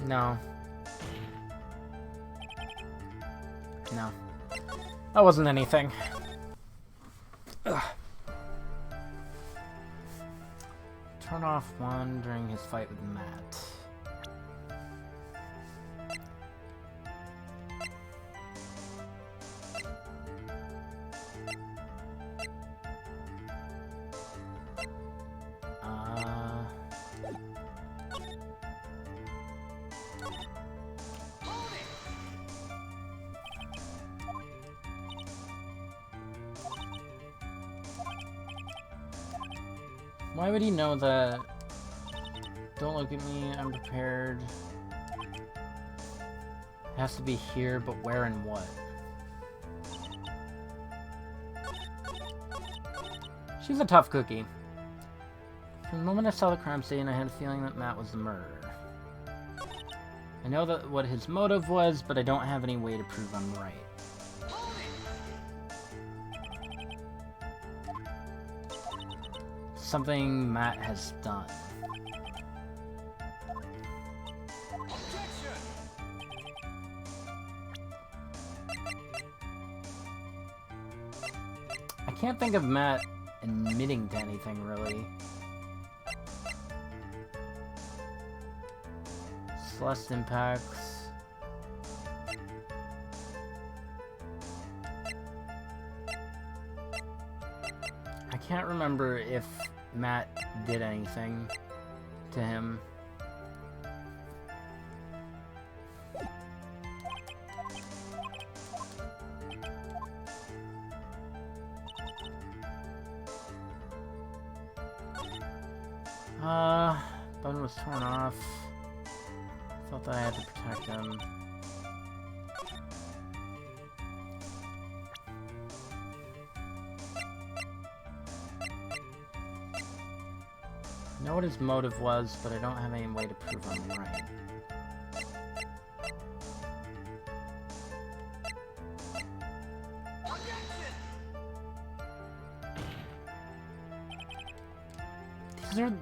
No. No. That wasn't anything. Ugh. Turn off one during his fight with Matt. Why would he know that? Don't look at me, I'm prepared. It has to be here, but where and what? She's a tough cookie. From the moment I saw the crime scene, I had a feeling that Matt was the murderer. I know that what his motive was, but I don't have any way to prove I'm right. Something Matt has done. I can't think of Matt admitting to anything, really. Celeste impacts. I can't remember if Matt did anything to him. Button was torn off. Thought that I had to protect him. I know what his motive was, but I don't have any way to prove I'm right.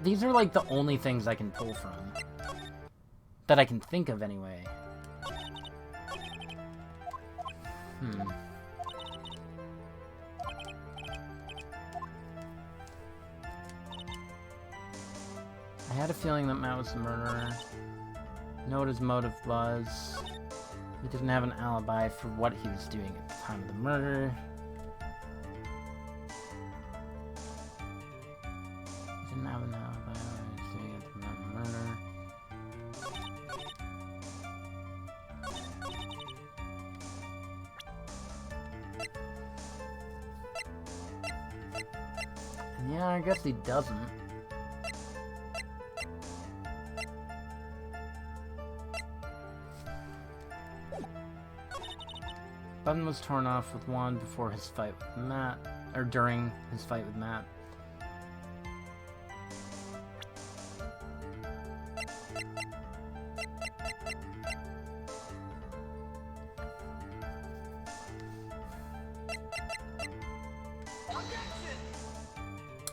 These are like the only things I can pull from. That I can think of anyway. had a feeling that Matt was the murderer. Know what his motive was. He didn't have an alibi for what he was doing at the time of the murder. He didn't have an alibi for what he was doing at the time of the murder. And yeah, I guess he doesn't. Button was torn off with Wand before his fight with Matt, or during his fight with Matt.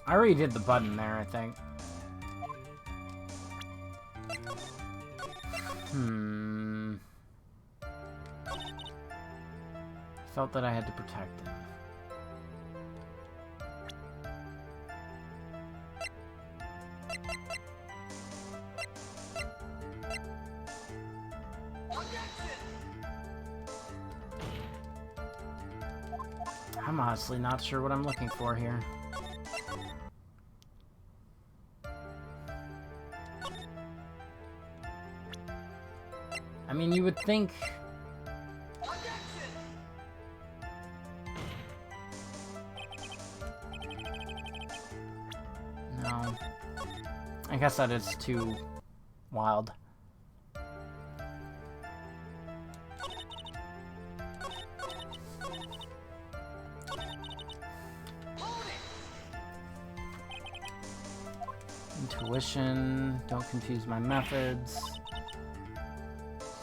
I already did the button there, I think. Felt that I had to protect him. I'm honestly not sure what I'm looking for here. I mean, you would think... No. I guess that is too wild. Intuition, don't confuse my methods.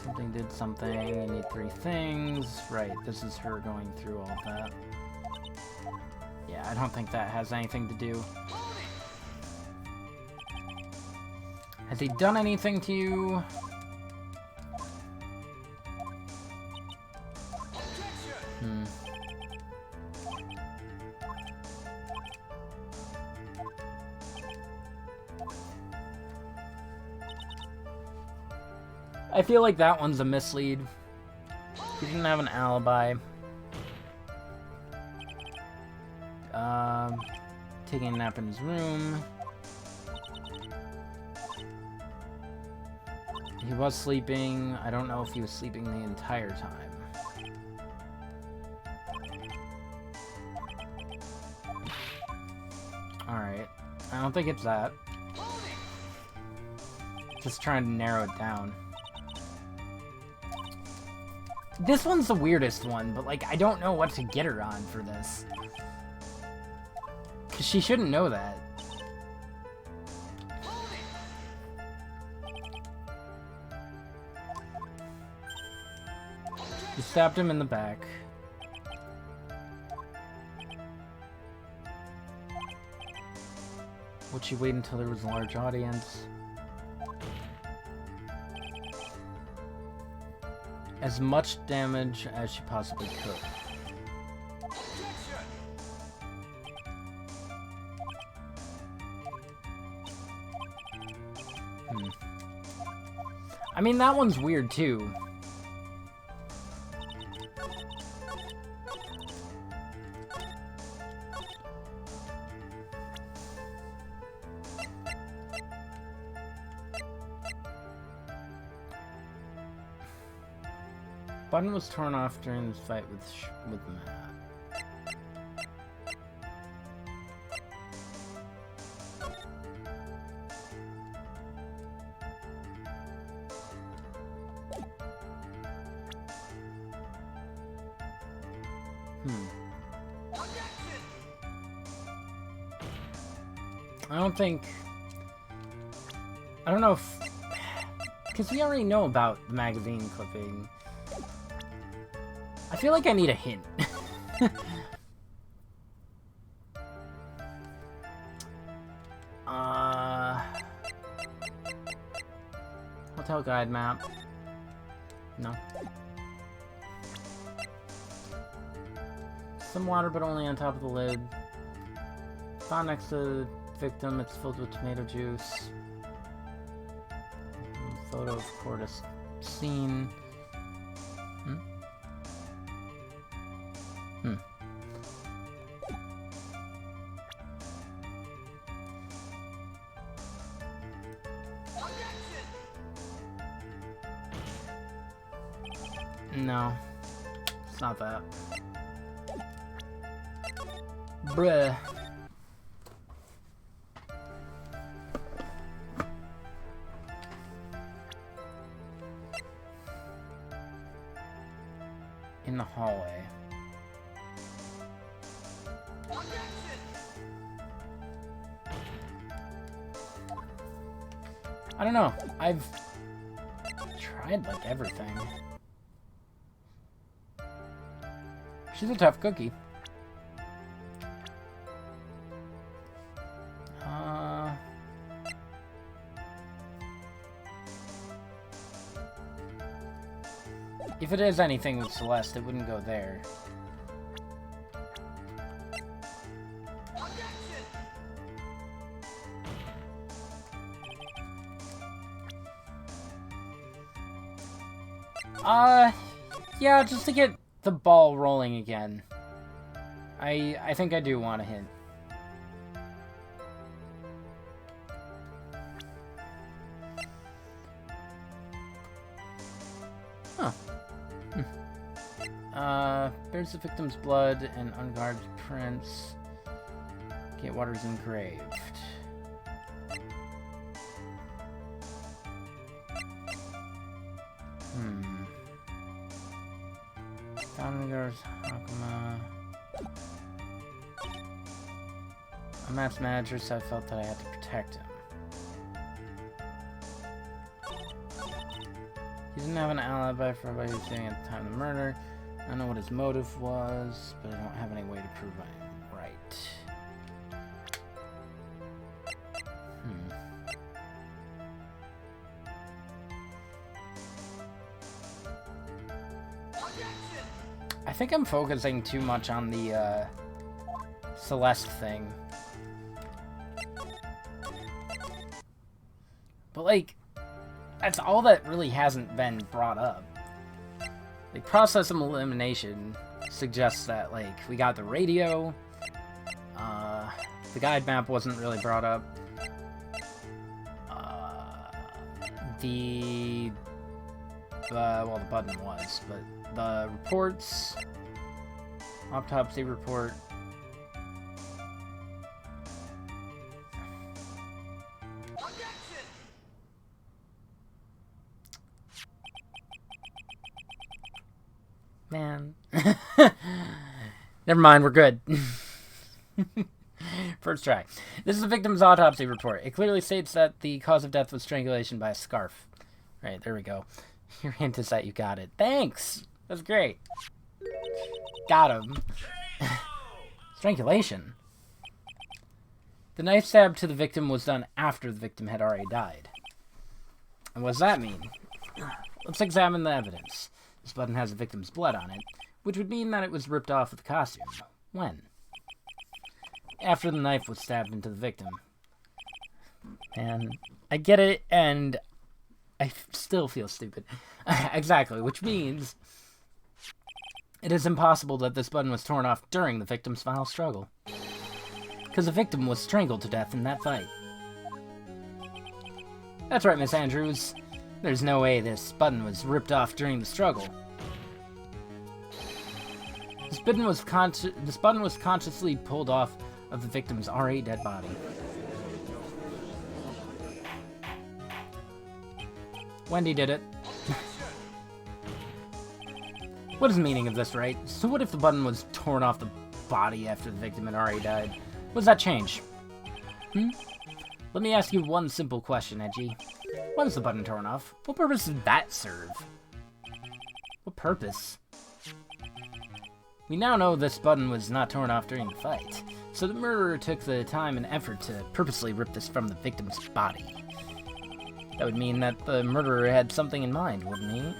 Something did something, you need 3 things. Right, this is her going through all that. Yeah, I don't think that has anything to do. Has he done anything to you? I feel like that one's a mislead. He didn't have an alibi. Taking a nap in his room. He was sleeping. I don't know if he was sleeping the entire time. Alright. I don't think it's that. Just trying to narrow it down. This one's the weirdest one, but, like, I don't know what to get her on for this. Because she shouldn't know that. You stabbed him in the back. Would she wait until there was a large audience? As much damage as she possibly could. I mean, that one's weird too. Button was torn off during this fight with Matt. I don't know if... Because we already know about the magazine clipping. I feel like I need a hint. Hotel guide map. No. Some water, but only on top of the lid. Found next to the victim, it's filled with tomato juice. Photo of Cordis seen. No, it's not that. Bruh. In the hallway. I don't know. I've tried like everything. She's a tough cookie. If it is anything with Celeste, it wouldn't go there. Yeah, just to get the ball rolling again. I think I do want a hint. Huh. Bears the victim's blood and unguarded prints. Gatewater's engraved. Downriggers, Hakuma. A match manager, so I felt that I had to protect him. He didn't have an alibi for what he was doing at the time of the murder. I don't know what his motive was, but I don't have any way to prove I'm right. I think I'm focusing too much on the Celeste thing. But like, that's all that really hasn't been brought up. Like, process of elimination suggests that, like, we got the radio, the guide map wasn't really brought up, well, the button was, but the reports, autopsy report, man. Never mind, we're good. First try. This is the victim's autopsy report. It clearly states that the cause of death was strangulation by a scarf. Right, there we go. Your hint is that you got it. Thanks! That's great. Got him. Strangulation. The knife stab to the victim was done after the victim had already died. And what does that mean? Let's examine the evidence. This button has the victim's blood on it, which would mean that it was ripped off of the costume. When? After the knife was stabbed into the victim. And I get it, and I still feel stupid. Exactly, which means it is impossible that this button was torn off during the victim's final struggle. Because the victim was strangled to death in that fight. That's right, Miss Andrews. There's no way this button was ripped off during the struggle. This button was consciously pulled off of the victim's already dead body. Wendy did it. What is the meaning of this, right? So what if the button was torn off the body after the victim had already died? What does that change? Let me ask you one simple question, Edgy. Why was the button torn off? What purpose did that serve? What purpose? We now know this button was not torn off during the fight, so the murderer took the time and effort to purposely rip this from the victim's body. That would mean that the murderer had something in mind, wouldn't he?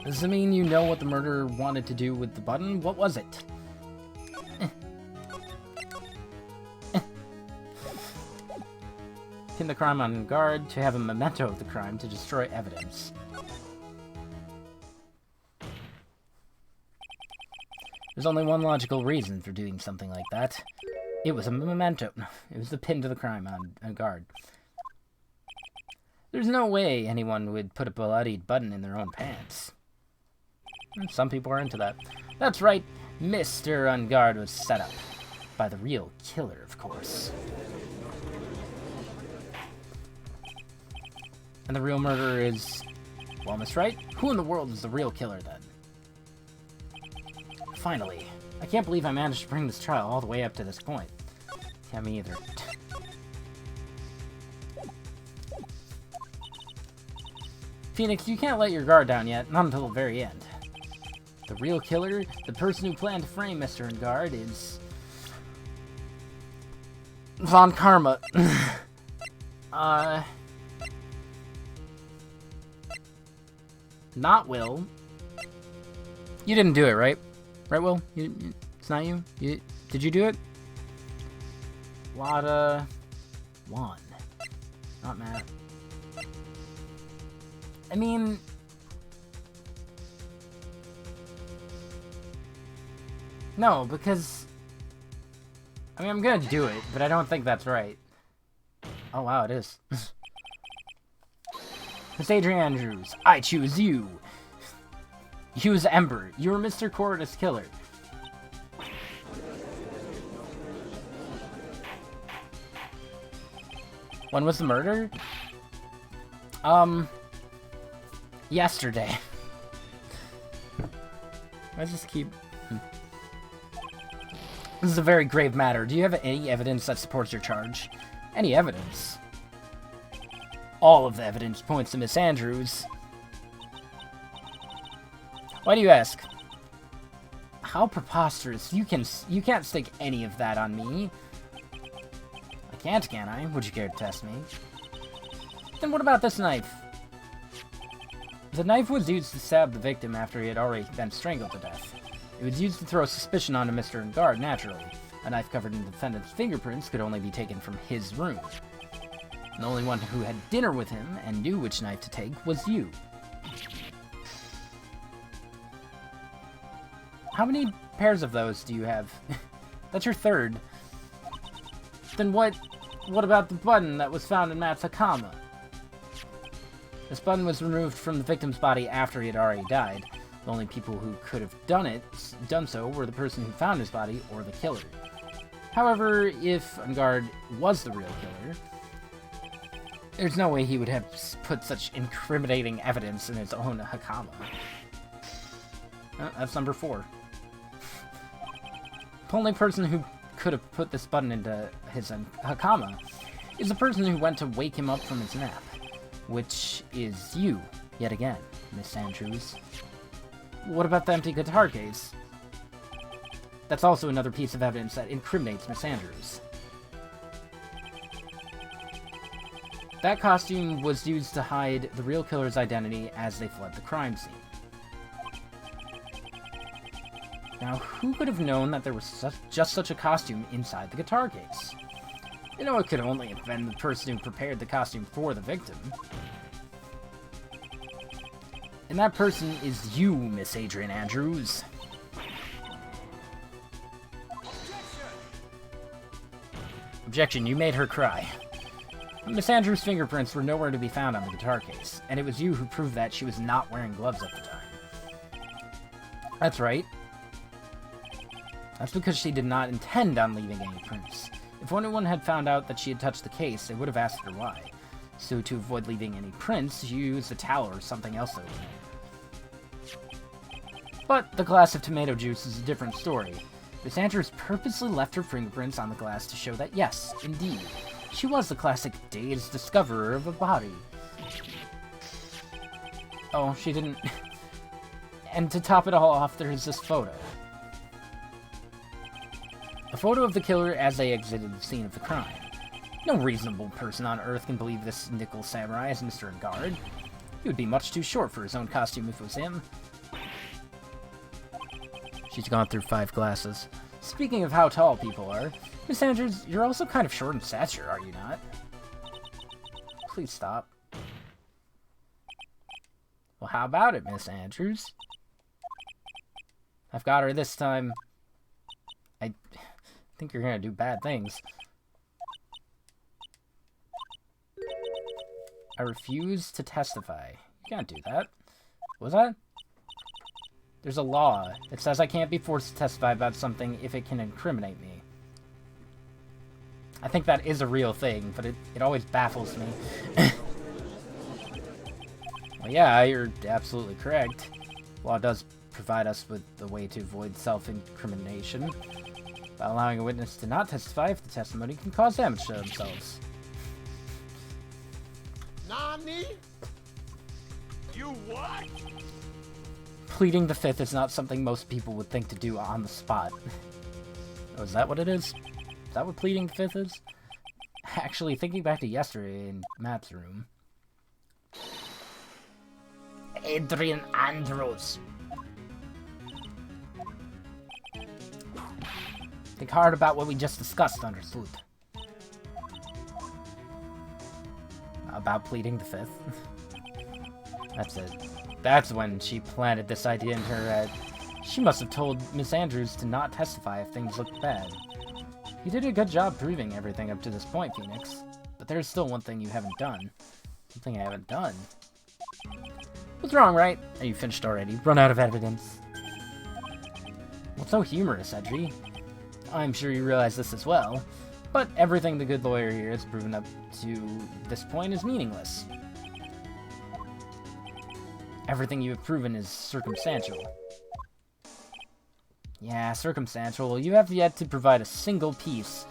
Does it mean you know what the murderer wanted to do with the button? What was it? pin the crime on guard, to have a memento of the crime, to destroy evidence. There's only one logical reason for doing something like that. It was a memento. It was the pin to the crime on guard. There's no way anyone would put a bloodied button in their own pants. Some people are into that. That's right, Mr. Unguard was set up. By the real killer, of course. And the real murderer is... well, Miss Wright? Who in the world is the real killer, then? Finally. I can't believe I managed to bring this trial all the way up to this point. Yeah, me either. Phoenix, you can't let your guard down yet, not until the very end. The real killer, the person who planned to frame Mr. Unguard, is... Von Karma. Not Will. You didn't do it, right? Right, Will? It's not you? Did you do it? Wada... Juan. Not Matt. I mean... No, because... I mean, I'm gonna do it, but I don't think that's right. Oh, wow, it is. Miss Adrian Andrews, I choose you. Use Ember. You're Mr. Corridus Killer. When was the murder? Yesterday. I just keep... This is a very grave matter. Do you have any evidence that supports your charge? Any evidence? All of the evidence points to Miss Andrews. Why do you ask? How preposterous. You can't stick any of that on me. I can't, can I? Would you care to test me? Then what about this knife? The knife was used to stab the victim after he had already been strangled to death. It was used to throw suspicion onto Mr. Unguard, naturally. A knife covered in the defendant's fingerprints could only be taken from his room. The only one who had dinner with him and knew which knife to take was you. How many pairs of those do you have? That's your third. Then what about the button that was found in Matt's Hakama? This button was removed from the victim's body after he had already died. The only people who could have done so were the person who found his body or the killer. However, if Unguard was the real killer, there's no way he would have put such incriminating evidence in his own Hakama. That's number 4. The only person who could have put this button into his Hakama is the person who went to wake him up from his nap, which is you, yet again, Miss Andrews. What about the empty guitar case? That's also another piece of evidence that incriminates Miss Andrews. That costume was used to hide the real killer's identity as they fled the crime scene. Now, who could have known that there was just such a costume inside the guitar case? You know, it could only have been the person who prepared the costume for the victim. And that person is you, Miss Adrian Andrews. Objection, you made her cry. Miss Andrews' fingerprints were nowhere to be found on the guitar case, and it was you who proved that she was not wearing gloves at the time. That's right. That's because she did not intend on leaving any prints. If anyone had found out that she had touched the case, they would have asked her why. So to avoid leaving any prints, you used a towel or something else that was there. But the glass of tomato juice is a different story. Miss Andrews purposely left her fingerprints on the glass to show that, yes, indeed, she was the classic dazed discoverer of a body. Oh, she didn't... And to top it all off, there's this photo. A photo of the killer as they exited the scene of the crime. No reasonable person on Earth can believe this nickel samurai is Mr. Unguard. He would be much too short for his own costume if it was him. She's gone through 5 glasses. Speaking of how tall people are, Miss Andrews, you're also kind of short in stature, are you not? please stop. Well, how about it, Miss Andrews? I've got her this time. I think you're gonna do bad things. I refuse to testify. You can't do that. Was that? There's a law that says I can't be forced to testify about something if it can incriminate me. I think that is a real thing, but it always baffles me. Well, yeah, you're absolutely correct. Law does provide us with a way to avoid self-incrimination by allowing a witness to not testify if the testimony can cause damage to themselves. Nani? You what? Pleading the fifth is not something most people would think to do on the spot. Oh, is that what it is? Is that what pleading the fifth is? Actually, thinking back to yesterday in Matt's room. Adrian Andrews. Think hard about what we just discussed, understood? About pleading the fifth. That's it. That's when she planted this idea in her head. She must have told Miss Andrews to not testify if things looked bad. You did a good job proving everything up to this point, Phoenix. But there's still one thing you haven't done. Something I haven't done. What's wrong, right? Are you finished already? Run out of evidence. What's so humorous, Edgy? I'm sure you realize this as well. But everything the good lawyer here has proven up to this point is meaningless. Everything you have proven is circumstantial. Yeah, circumstantial. You have yet to provide a single piece.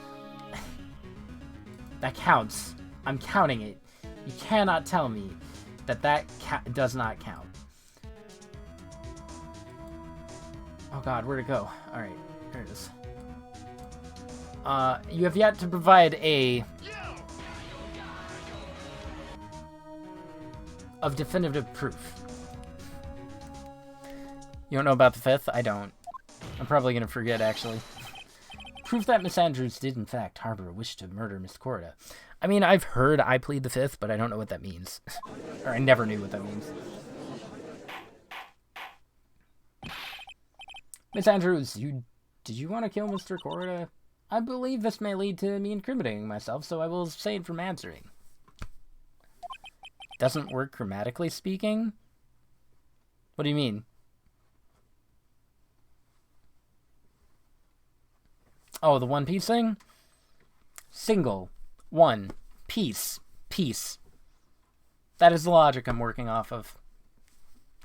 That counts. I'm counting it. You cannot tell me that does not count. Oh god, where'd it go? Alright, there it is. You have yet to provide of definitive proof. You don't know about the fifth? I don't. I'm probably gonna forget, actually. Proof that Miss Andrews did, in fact, harbor a wish to murder Miss Corda. I mean, I've heard I plead the fifth, but I don't know what that means. Or I never knew what that means. Miss Andrews, did you want to kill Mr. Corda? I believe this may lead to me incriminating myself, so I will abstain from answering. Doesn't work grammatically speaking? What do you mean? Oh, the One Piece thing? Single. One. Piece. Piece. That is the logic I'm working off of.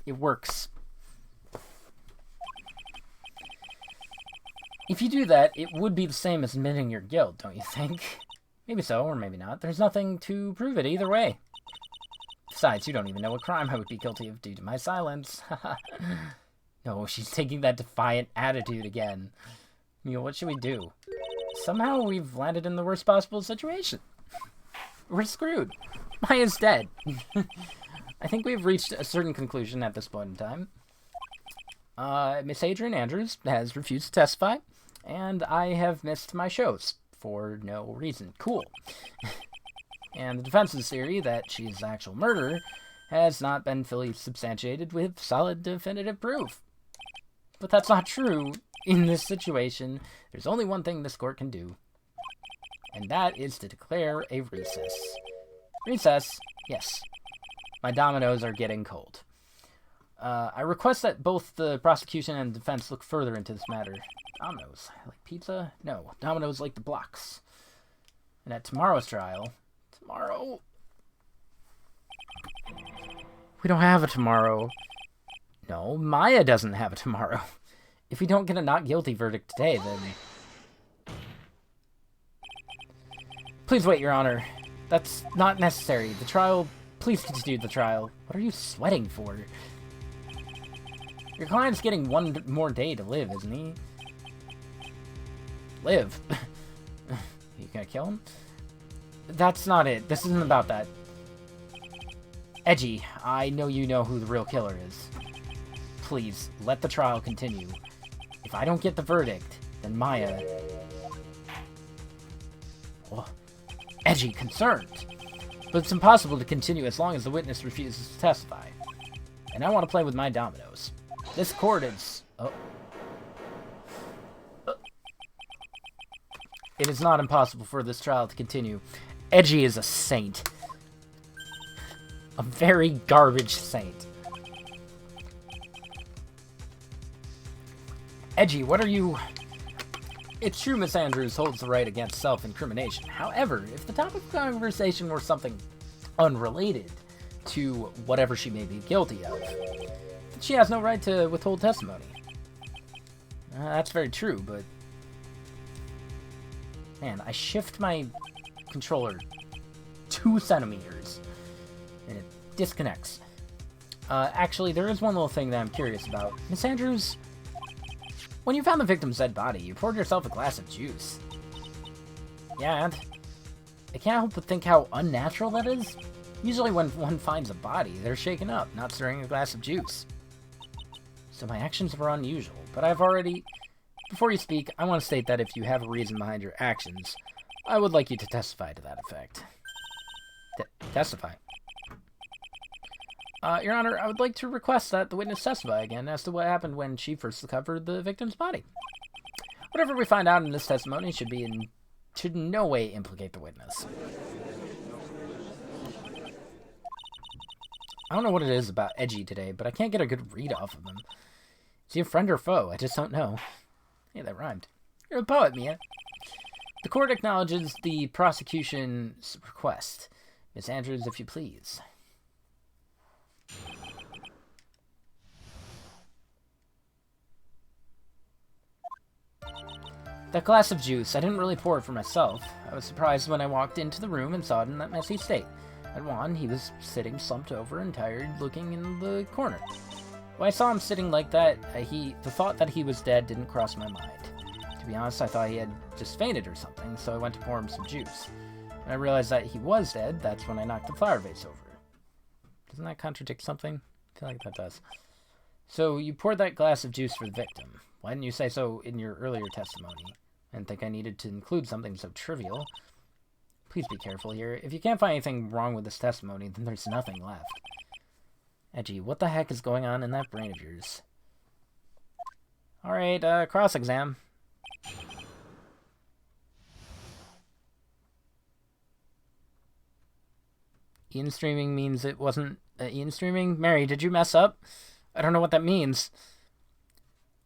It works. If you do that, it would be the same as admitting your guilt, don't you think? Maybe so, or maybe not. There's nothing to prove it either way. Besides, you don't even know what crime I would be guilty of due to my silence. No, she's taking that defiant attitude again. Mio, what should we do? Somehow we've landed in the worst possible situation. We're screwed. Maya's dead. I think we've reached a certain conclusion at this point in time. Miss Adrian Andrews has refused to testify, and I have missed my shows for no reason. Cool. And the defense's theory that she's the actual murderer has not been fully substantiated with solid definitive proof. But that's not true. In this situation, there's only one thing this court can do, and that is to declare a recess. Recess? Yes. My dominoes are getting cold. I request that both the prosecution and defense look further into this matter. Dominoes? Like pizza? No. Dominoes like the blocks. And at tomorrow's trial... Tomorrow? We don't have a tomorrow. No, Maya doesn't have a tomorrow. If we don't get a not guilty verdict today, then... Please wait, Your Honor. That's not necessary. The trial... Please continue the trial. What are you sweating for? Your client's getting one more day to live, isn't he? Live? You gonna kill him? That's not it. This isn't about that. Edgy, I know you know who the real killer is. Please, let the trial continue. If I don't get the verdict, then Maya... Oh. Edgy, concerned. But it's impossible to continue as long as the witness refuses to testify. And I want to play with my dominoes. This court is... Oh. It is not impossible for this trial to continue. Edgy is a saint. A very garbage saint. Edgy, what are you... It's true Miss Andrews holds the right against self-incrimination. However, if the topic of conversation were something unrelated to whatever she may be guilty of, then she has no right to withhold testimony. That's very true, but... Man, I shift my controller 2 centimeters, and it disconnects. Actually, there is one little thing that I'm curious about. Miss Andrews... When you found the victim's dead body, you poured yourself a glass of juice. Yeah, and I can't help but think how unnatural that is. Usually when one finds a body, they're shaken up, not stirring a glass of juice. So my actions were unusual, but I've already... Before you speak, I want to state that if you have a reason behind your actions, I would like you to testify to that effect. Testify? Your Honor, I would like to request that the witness testify again as to what happened when she first discovered the victim's body. Whatever we find out in this testimony should in no way implicate the witness. I don't know what it is about Edgy today, but I can't get a good read off of him. Is he a friend or foe? I just don't know. Hey, that rhymed. You're a poet, Mia. The court acknowledges the prosecution's request. Miss Andrews, if you please. That glass of juice, I didn't really pour it for myself. I was surprised when I walked into the room and saw it in that messy state. At Juan, he was sitting slumped over and tired, looking in the corner. When I saw him sitting like that, the thought that he was dead didn't cross my mind. To be honest, I thought he had just fainted or something, so I went to pour him some juice. When I realized that he was dead, that's when I knocked the flower vase over. Doesn't that contradict something? I feel like that does. So, you poured that glass of juice for the victim. Why didn't you say so in your earlier testimony? I didn't think I needed to include something so trivial. Please be careful here. If you can't find anything wrong with this testimony, then there's nothing left. Edgy, what the heck is going on in that brain of yours? Alright, cross-exam. Ian streaming means it wasn't Ian streaming? Mary, did you mess up? I don't know what that means.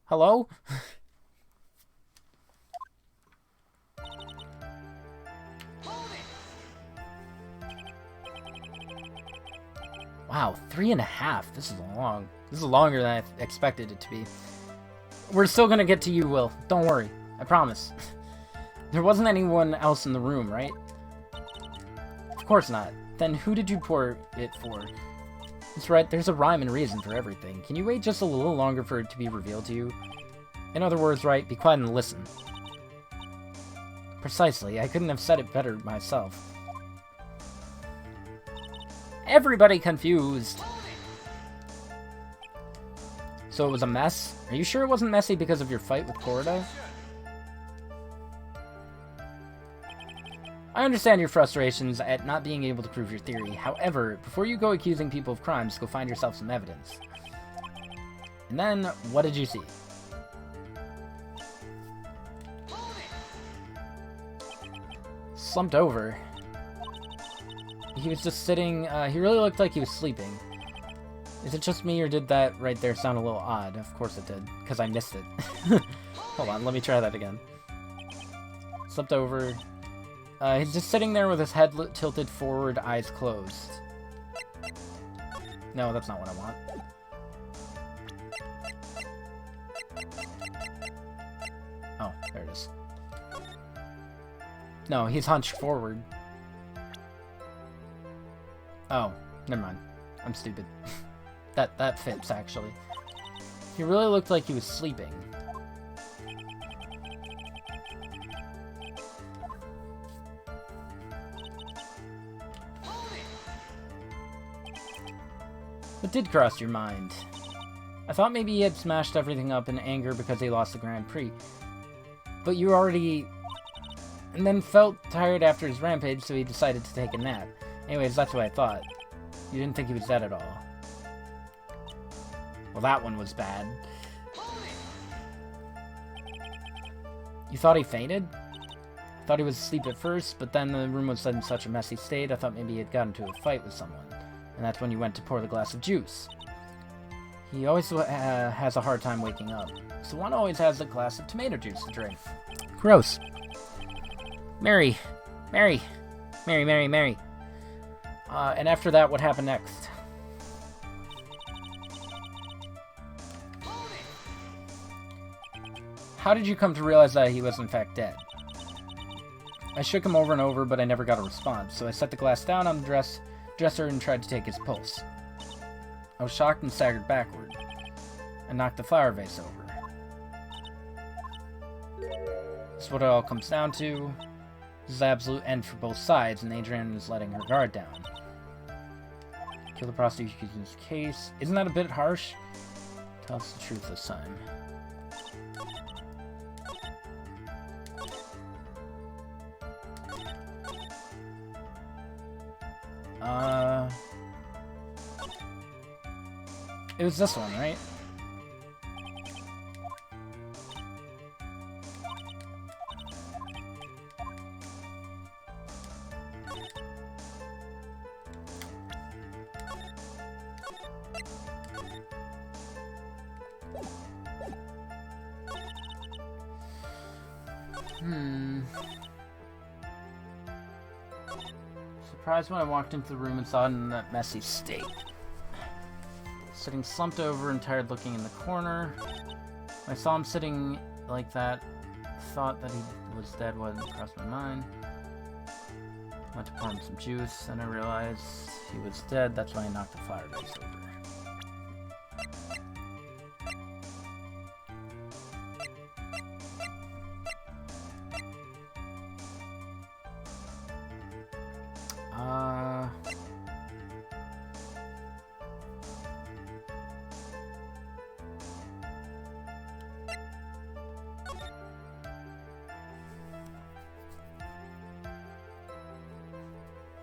Hello? Wow, 3.5. This is longer than I expected it to be. We're still gonna get to you, Will. Don't worry. I promise. There wasn't anyone else in the room, right? Of course not. Then who did you pour it for? That's right, there's a rhyme and reason for everything. Can you wait just a little longer for it to be revealed to you? In other words, right, be quiet and listen. Precisely, I couldn't have said it better myself. Everybody confused! So it was a mess? Are you sure it wasn't messy because of your fight with Corda? I understand your frustrations at not being able to prove your theory. However, before you go accusing people of crimes, go find yourself some evidence. And then, what did you see? Slumped over. He was just sitting, he really looked like he was sleeping. Is it just me, or did that right there sound a little odd? Of course it did, because I missed it. Hold on, let me try that again. Slumped over. He's just sitting there with his head tilted forward, eyes closed. No, that's not what I want. Oh, there it is. No, he's hunched forward. Oh, never mind. I'm stupid. That fits, actually. He really looked like he was sleeping. What did cross your mind? I thought maybe he had smashed everything up in anger because he lost the Grand Prix. But you already... And then felt tired after his rampage, so he decided to take a nap. Anyways, that's what I thought. You didn't think he was dead at all. Well, that one was bad. You thought he fainted? I thought he was asleep at first, but then the room was in such a messy state, I thought maybe he had gotten into a fight with someone. And that's when you went to pour the glass of juice. He always has a hard time waking up. So one always has a glass of tomato juice to drink. Gross. Mary. Mary. Mary, Mary, Mary. And after that, what happened next? How did you come to realize that he was in fact dead? I shook him over and over, but I never got a response, so I set the glass down on the dresser and tried to take his pulse. I was shocked and staggered backward, and knocked the flower vase over. This is what it all comes down to. This is the absolute end for both sides, and Adrian is letting her guard down. Kill the prosecution's case. Isn't that a bit harsh? Tell us the truth this time. It was this one, right? Surprised when I walked into the room and saw it in that messy state. Sitting slumped over and tired looking in the corner. When I saw him sitting like that, thought that he was dead wasn't crossed my mind. Went to pour him some juice, and I realized he was dead. That's why I knocked the flower vase over.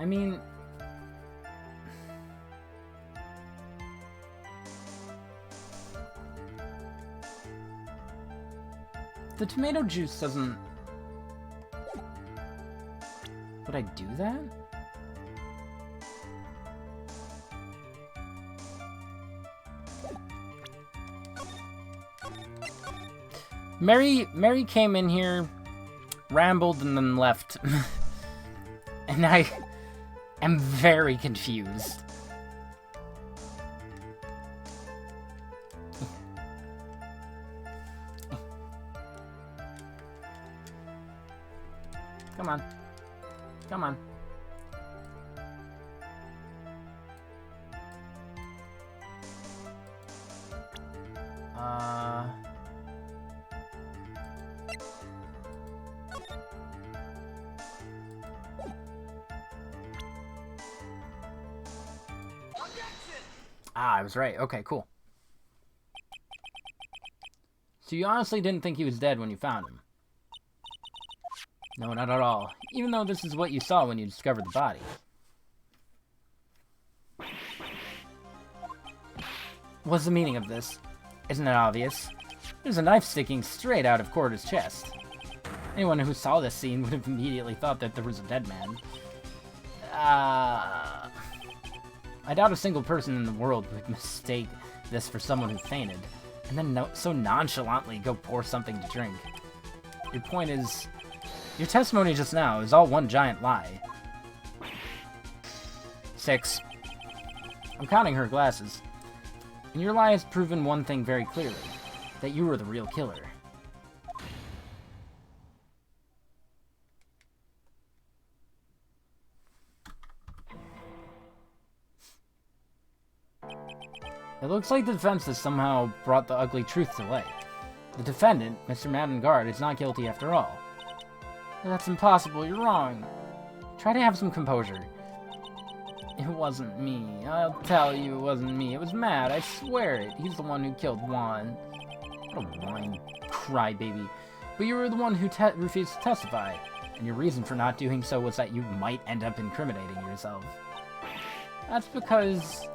I mean, the tomato juice doesn't... Would I do that? Mary came in here, rambled, and then left. And I am very confused. Come on. Come on. I was right. Okay, cool. So you honestly didn't think he was dead when you found him? No, not at all. Even though this is what you saw when you discovered the body. What's the meaning of this? Isn't it obvious? There's a knife sticking straight out of Corder's chest. Anyone who saw this scene would have immediately thought that there was a dead man. I doubt a single person in the world would mistake this for someone who fainted, and then so nonchalantly go pour something to drink. Your point is, your testimony just now is all one giant lie. 6. I'm counting her glasses. And your lie has proven one thing very clearly, that you were the real killer. It looks like the defense has somehow brought the ugly truth to light. The defendant, Mr. Madden Guard, is not guilty after all. That's impossible, you're wrong. Try to have some composure. It wasn't me. I'll tell you it wasn't me. It was Matt, I swear it. He's the one who killed Juan. What a whiny crybaby. But you were the one who refused to testify, and your reason for not doing so was that you might end up incriminating yourself. That's because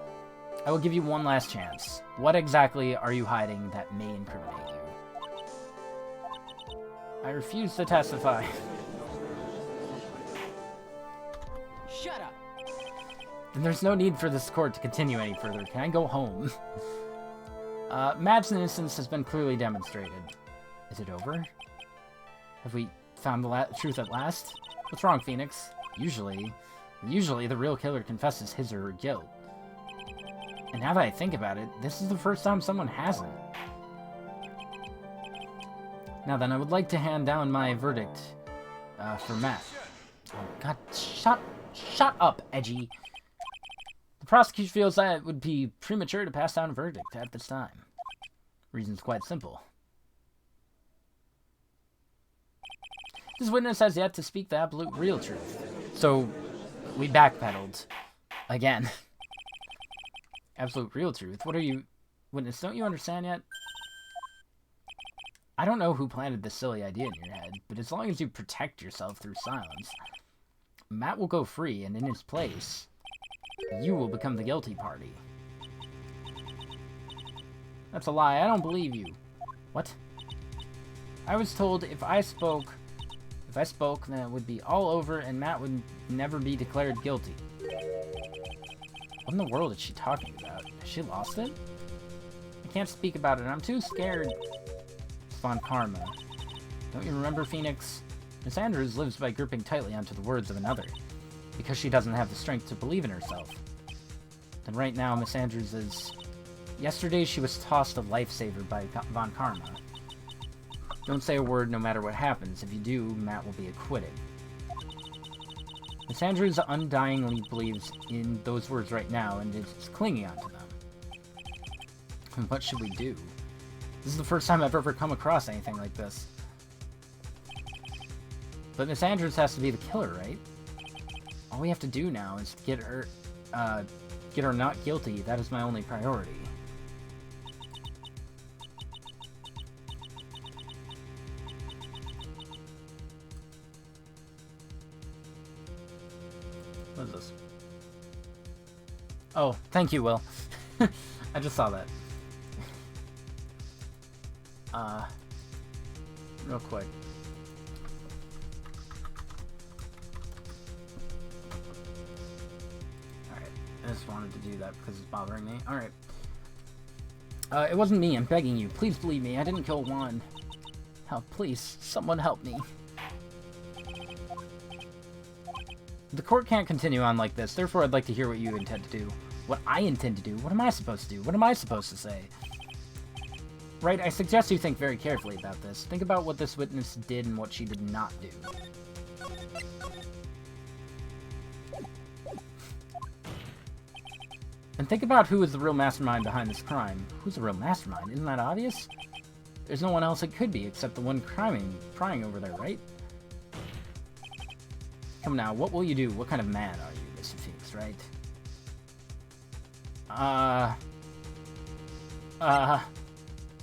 I will give you one last chance. What exactly are you hiding that may incriminate you? I refuse to testify. Shut up. Then there's no need for this court to continue any further. Can I go home? Matt's innocence has been clearly demonstrated. Is it over? Have we found the truth at last? What's wrong, Phoenix? Usually the real killer confesses his or her guilt. And now that I think about it, this is the first time someone hasn't. Now then, I would like to hand down my verdict for Matt. Oh god, shut up, Edgy. The prosecution feels that it would be premature to pass down a verdict at this time. Reason's quite simple. This witness has yet to speak the absolute real truth. So, we backpedaled. Again. Absolute real truth? What are you... Witness, don't you understand yet? I don't know who planted this silly idea in your head, but as long as you protect yourself through silence, Matt will go free, and in his place, you will become the guilty party. That's a lie. I don't believe you. What? I was told if I spoke, then it would be all over and Matt would never be declared guilty. What in the world is she talking about? Has she lost it? I can't speak about it. I'm too scared. It's Von Karma. Don't you remember, Phoenix? Miss Andrews lives by gripping tightly onto the words of another, because she doesn't have the strength to believe in herself. And right now, Miss Andrews is... Yesterday, she was tossed a lifesaver by Von Karma. Don't say a word no matter what happens. If you do, Matt will be acquitted. Miss Andrews undyingly believes in those words right now, and is clinging onto them. And what should we do? This is the first time I've ever come across anything like this. But Miss Andrews has to be the killer, right? All we have to do now is get her not guilty. That is my only priority. What is this? Oh, thank you, Will. I just saw that. Real quick. Alright, I just wanted to do that because it's bothering me. Alright. It wasn't me, I'm begging you. Please believe me, I didn't kill Juan. Help, please, someone help me. The court can't continue on like this, therefore I'd like to hear what you intend to do. What I intend to do? What am I supposed to do? What am I supposed to say? Right, I suggest you think very carefully about this. Think about what this witness did and what she did not do. And think about who is the real mastermind behind this crime. Who's the real mastermind? Isn't that obvious? There's no one else it could be except the one crying over there, right? Come now, what will you do? What kind of man are you, Mr. Phoenix, right?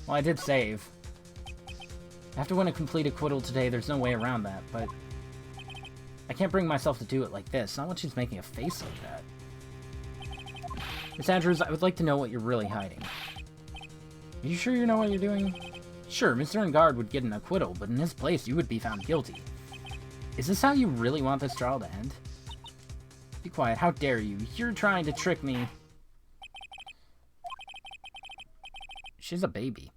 Well, I did save. I have to win a complete acquittal today, there's no way around that, but... I can't bring myself to do it like this, not when she's making a face like that. Miss Andrews, I would like to know what you're really hiding. Are you sure you know what you're doing? Sure, Mr. Engard would get an acquittal, but in his place, you would be found guilty. Is this how you really want this trial to end? Be quiet, how dare you? You're trying to trick me. She's a baby.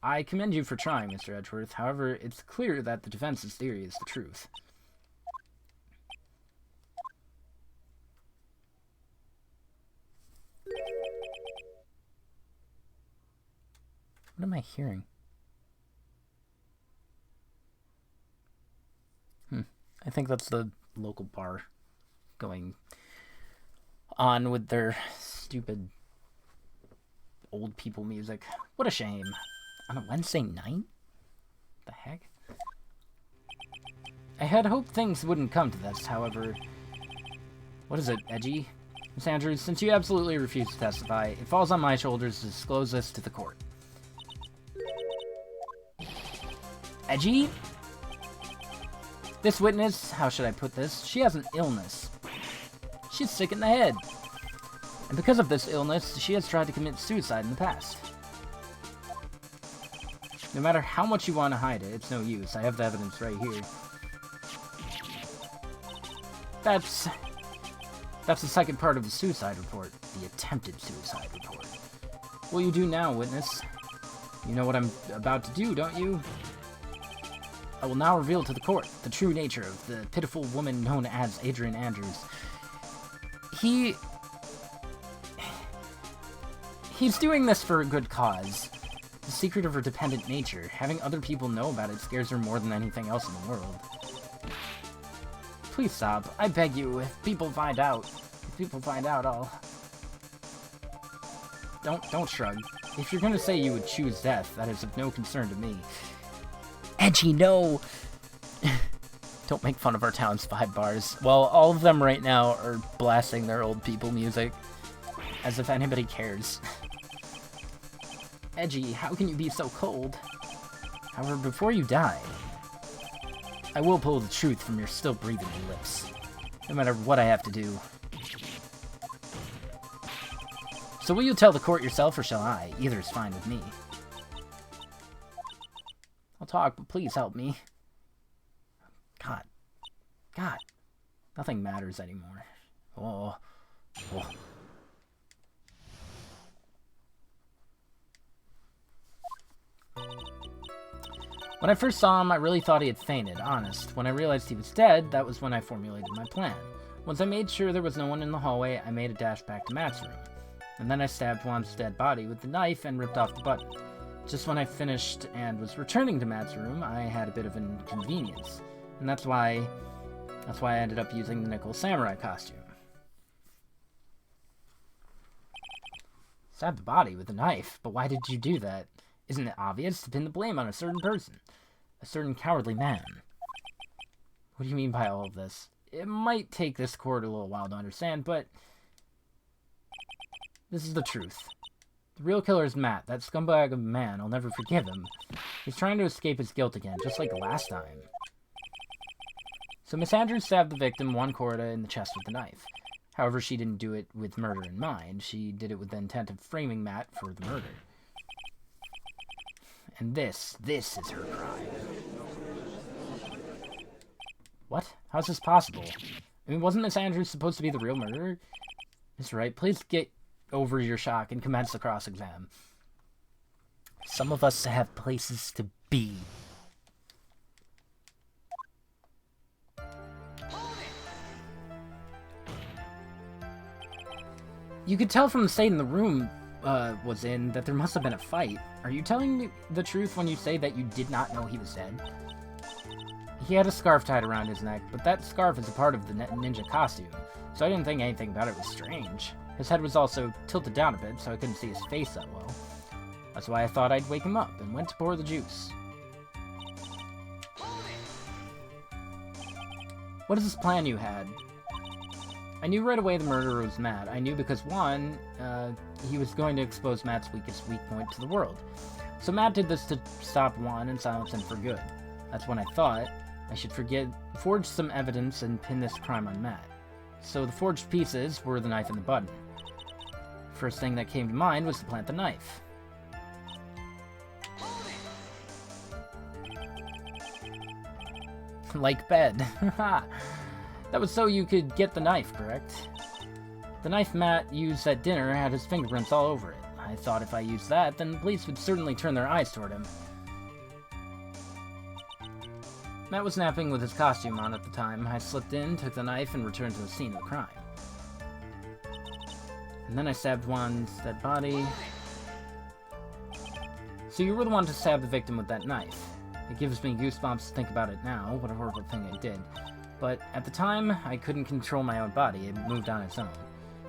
I commend you for trying, Mr. Edgeworth. However, it's clear that the defense's theory is the truth. What am I hearing? I think that's the local bar going on with their stupid old people music. What a shame. On a Wednesday night? The heck? I had hoped things wouldn't come to this, however... What is it, Edgy? Miss Andrews, since you absolutely refuse to testify, it falls on my shoulders to disclose this to the court. Edgy? This witness, how should I put this? She has an illness. She's sick in the head. And because of this illness, she has tried to commit suicide in the past. No matter how much you want to hide it, it's no use. I have the evidence right here. That's the second part of the suicide report. The attempted suicide report. What will you do now, witness? You know what I'm about to do, don't you? I will now reveal to the court the true nature of the pitiful woman known as Adrian Andrews. He's doing this for a good cause. The secret of her dependent nature. Having other people know about it scares her more than anything else in the world. Please stop. I beg you, if people find out, I'll... Don't shrug. If you're gonna say you would choose death, that is of no concern to me. Edgy, no! Don't make fun of our town's 5 bars. Well, all of them right now are blasting their old people music. As if anybody cares. Edgy, how can you be so cold? However, before you die, I will pull the truth from your still breathing lips. No matter what I have to do. So will you tell the court yourself, or shall I? Either is fine with me. I'll talk, but please help me. God. Nothing matters anymore. Oh. When I first saw him, I really thought he had fainted, honest. When I realized he was dead, that was when I formulated my plan. Once I made sure there was no one in the hallway, I made a dash back to Matt's room. And then I stabbed Juan's dead body with the knife and ripped off the button. Just when I finished and was returning to Matt's room, I had a bit of an inconvenience. And that's why I ended up using the Nickel Samurai costume. Stabbed the body with a knife, but why did you do that? Isn't it obvious to pin the blame on a certain person? A certain cowardly man. What do you mean by all of this? It might take this court a little while to understand, but this is the truth. The real killer is Matt, that scumbag of a man. I'll never forgive him. He's trying to escape his guilt again, just like last time. So Miss Andrews stabbed the victim, Juan Corda, in the chest with the knife. However, she didn't do it with murder in mind. She did it with the intent of framing Matt for the murder. And this is her crime. What? How's this possible? I mean, wasn't Miss Andrews supposed to be the real murderer? Mr. Wright, please get over your shock and commence the cross-exam. Some of us have places to be. You could tell from the state in the room was in that there must have been a fight. Are you telling me the truth when you say that you did not know he was dead? He had a scarf tied around his neck, but that scarf is a part of the ninja costume, so I didn't think anything about it was strange. His head was also tilted down a bit, so I couldn't see his face that well. That's why I thought I'd wake him up, and went to pour the juice. What is this plan you had? I knew right away the murderer was Matt. I knew because, one, he was going to expose Matt's weakest weak point to the world. So Matt did this to stop Juan and silence him for good. That's when I thought I should forge some evidence and pin this crime on Matt. So the forged pieces were the knife and the button. First thing that came to mind was to plant the knife. Like bed. That was so you could get the knife, correct? The knife Matt used at dinner had his fingerprints all over it. I thought if I used that, then the police would certainly turn their eyes toward him. Matt was napping with his costume on at the time. I slipped in, took the knife, and returned to the scene of the crime. And then I stabbed Juan's dead body. So you were the one to stab the victim with that knife. It gives me goosebumps to think about it now, what a horrible thing I did. But at the time, I couldn't control my own body, it moved on its own.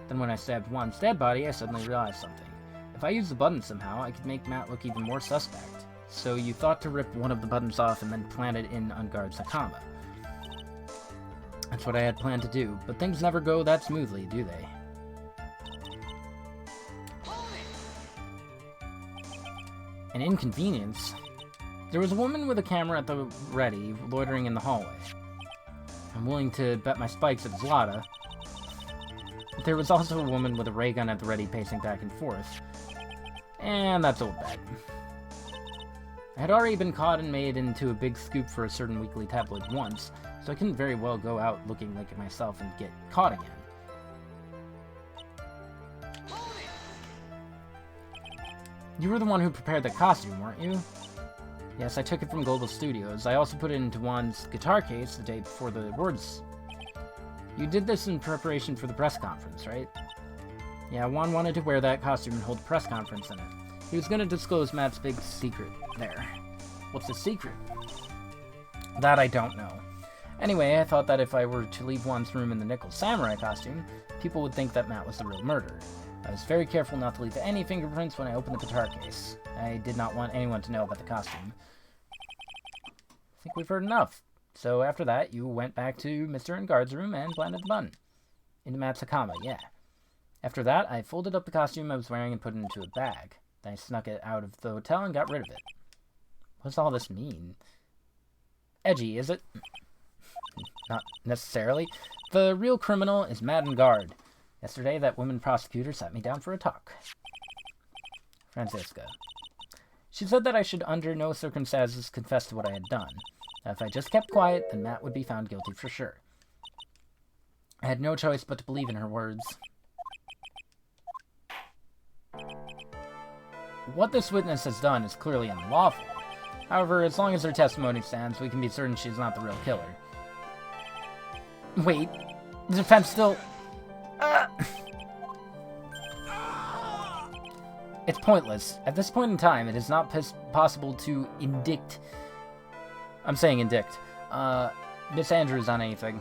Then when I stabbed Juan's dead body, I suddenly realized something. If I used the button somehow, I could make Matt look even more suspect. So you thought to rip one of the buttons off and then plant it in Unguard's Hakama. That's what I had planned to do, but things never go that smoothly, do they? An inconvenience? There was a woman with a camera at the ready, loitering in the hallway. I'm willing to bet my spikes it was Lada. There was also a woman with a ray gun at the ready pacing back and forth. And that's old bag. I had already been caught and made into a big scoop for a certain weekly tabloid once, so I couldn't very well go out looking like myself and get caught again. You were the one who prepared the costume, weren't you? Yes, I took it from Global Studios. I also put it into Juan's guitar case the day before the awards. You did this in preparation for the press conference, right? Yeah, Juan wanted to wear that costume and hold a press conference in it. He was going to disclose Matt's big secret there. What's the secret? That I don't know. Anyway, I thought that if I were to leave Juan's room in the Nickel Samurai costume, people would think that Matt was the real murderer. I was very careful not to leave any fingerprints when I opened the guitar case. I did not want anyone to know about the costume. I think we've heard enough. So after that, you went back to Mr. Engard's room and planted the bun. Into Matt's Hakama, yeah. After that, I folded up the costume I was wearing and put it into a bag. Then I snuck it out of the hotel and got rid of it. What does all this mean? Edgy, is it? Not necessarily. The real criminal is Matt Engard. Yesterday, that woman prosecutor sat me down for a talk. Franziska. She said that I should under no circumstances confess to what I had done. That if I just kept quiet, then Matt would be found guilty for sure. I had no choice but to believe in her words. What this witness has done is clearly unlawful. However, as long as her testimony stands, we can be certain she's not the real killer. Wait, the defense still... It's pointless. At this point in time, it is not possible to indict... I'm saying indict. Miss Andrews on anything.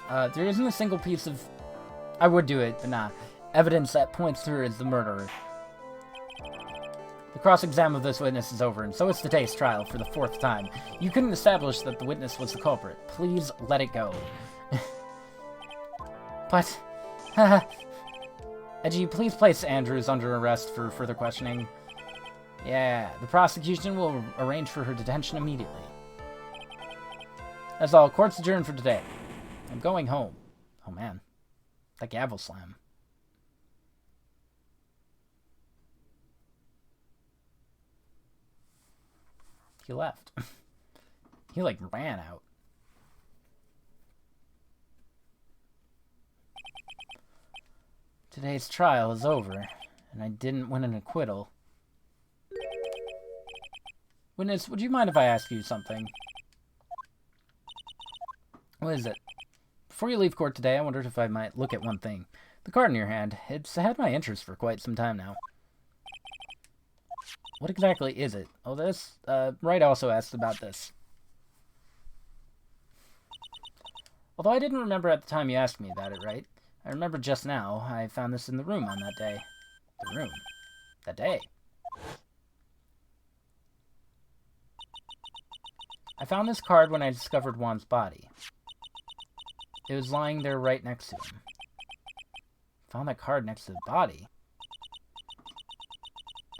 There isn't a single piece of... I would do it, but nah. Evidence that points to her as the murderer. The cross-exam of this witness is over, and so is today's trial for the 4th time. You couldn't establish that the witness was the culprit. Please let it go. But... Edgy, please place Andrews under arrest for further questioning. Yeah, the prosecution will arrange for her detention immediately. That's all. Court's adjourned for today. I'm going home. Oh, man. That gavel slam. He left. He, like, ran out. Today's trial is over, and I didn't win an acquittal. Witness, would you mind if I ask you something? What is it? Before you leave court today, I wondered if I might look at one thing. The card in your hand. It's had my interest for quite some time now. What exactly is it? Oh, this? Wright also asked about this. Although I didn't remember at the time you asked me about it, right? I remember just now. I found this in the room on that day. The room? That day? I found this card when I discovered Juan's body. It was lying there right next to him. Found that card next to the body?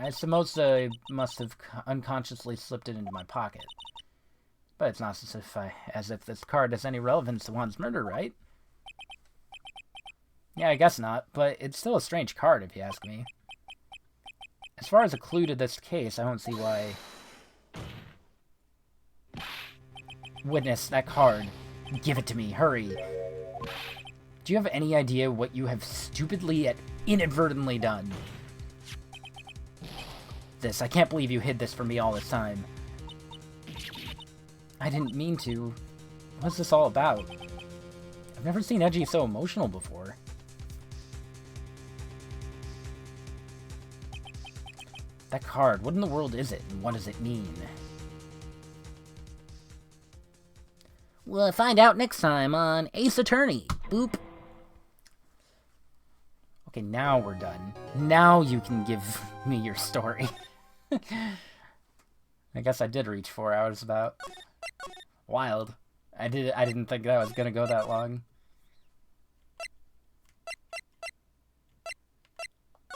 I suppose I must have unconsciously slipped it into my pocket. But it's not as if this card has any relevance to Juan's murder, right? Yeah, I guess not, but it's still a strange card if you ask me. As far as a clue to this case, I don't see why... Witness, that card. Give it to me, hurry. Do you have any idea what you have stupidly and inadvertently done? I can't believe you hid this from me all this time. I didn't mean to. What's this all about? I've never seen Edgy so emotional before. That card, what in the world is it, and what does it mean? We'll find out next time on Ace Attorney. Boop. Okay, now we're done. Now you can give me your story. I guess I did reach 4 hours about. Wild. I didn't think that was gonna go that long.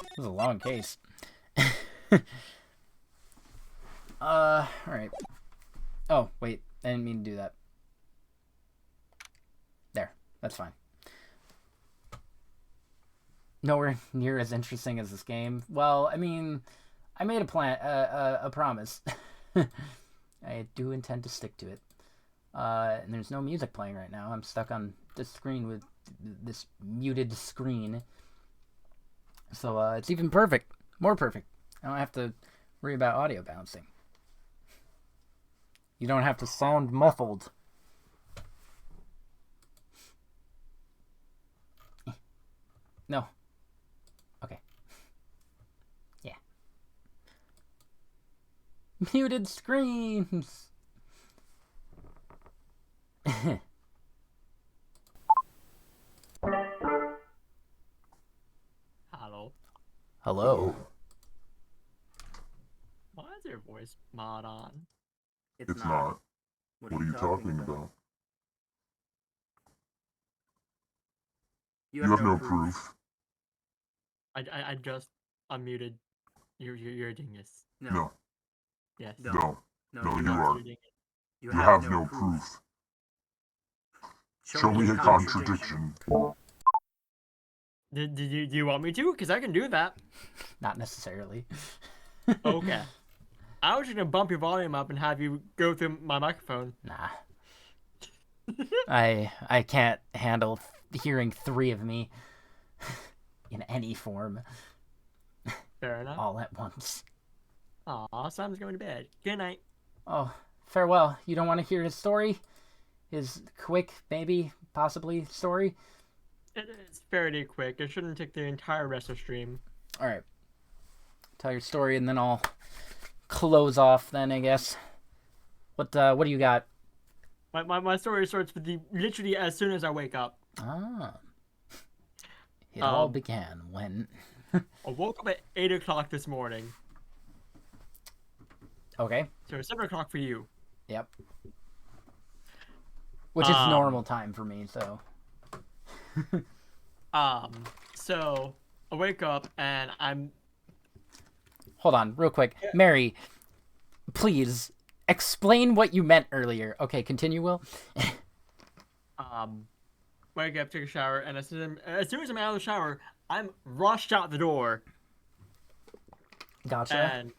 This is a long case. Alright. Oh, wait. I didn't mean to do that. There. That's fine. Nowhere near as interesting as this game. Well, I mean, I made a promise. I do intend to stick to it. And there's no music playing right now. I'm stuck on this screen with this muted screen. So it's even perfect. More perfect. I don't have to worry about audio bouncing. You don't have to sound muffled. No. Okay. Yeah. Muted screens. Hello. Hello. Why is your voice mod on? It's not. What are you talking about? You have no proof. I just unmuted. You're a dingus. No. Yes. No. No, you You're are. a dingus. You have no proof. Show me a contradiction. Do you want me to? Because I can do that. Not necessarily. Okay. I was just gonna bump your volume up and have you go through my microphone. Nah. I can't handle hearing 3 of me in any form Fair enough. all at once. Aw, Sam's going to bed. Good night. Oh, farewell. You don't want to hear his story? His quick, maybe, possibly story? It's fairly quick. It shouldn't take the entire rest of the stream. Alright. Tell your story and then I'll close off then, I guess. What do you got? My story starts with literally as soon as I wake up. Ah. It all began when... I woke up at 8 o'clock this morning. Okay. So it's 7 o'clock for you. Yep. Which is normal time for me, so... So I wake up and I'm... Hold on, real quick. Mary, please, explain what you meant earlier. Okay, continue, Will. Wake up, take a shower, and as soon as I'm out of the shower, I'm rushed out the door. Gotcha. And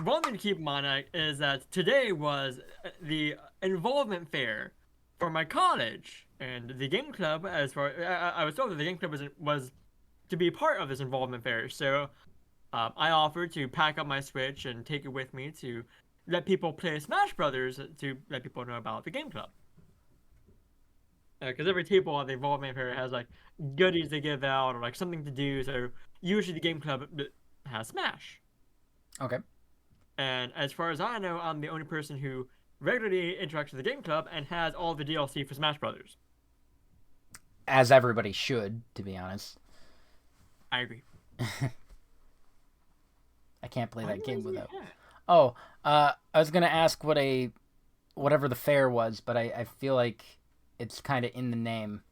one thing to keep in mind is that today was the involvement fair for my college, and the game club. As far I was told that the game club was to be part of this involvement fair, so I offered to pack up my Switch and take it with me to let people play Smash Brothers, to let people know about the game club. Because every table at the involvement fair has like goodies they give out or like something to do. So usually the game club has Smash. Okay. And as far as I know, I'm the only person who regularly interacts with the game club and has all the DLC for Smash Brothers. As everybody should, to be honest. I agree. I can't play that game without. Yeah. Oh, I was gonna ask whatever the fair was, but I feel like it's kind of in the name.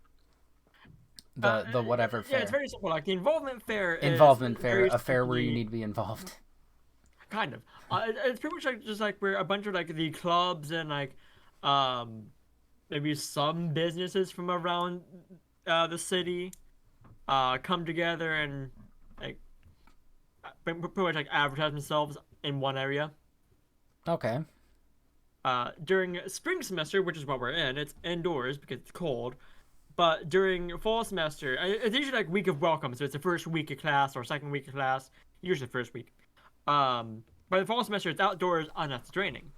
The whatever fair. Yeah, it's very simple. Like the involvement fair. Involvement is fair, very a fair where you simply- need to be involved. Kind of. It's pretty much like just like where a bunch of like the clubs and like, maybe some businesses from around the city, come together and like pretty much like advertise themselves in one area. Okay. During spring semester, which is what we're in, it's indoors because it's cold. But during fall semester, it's usually like week of welcome, so it's the first week of class or second week of class, usually the first week. By the fall semester, it's outdoors unless it's raining.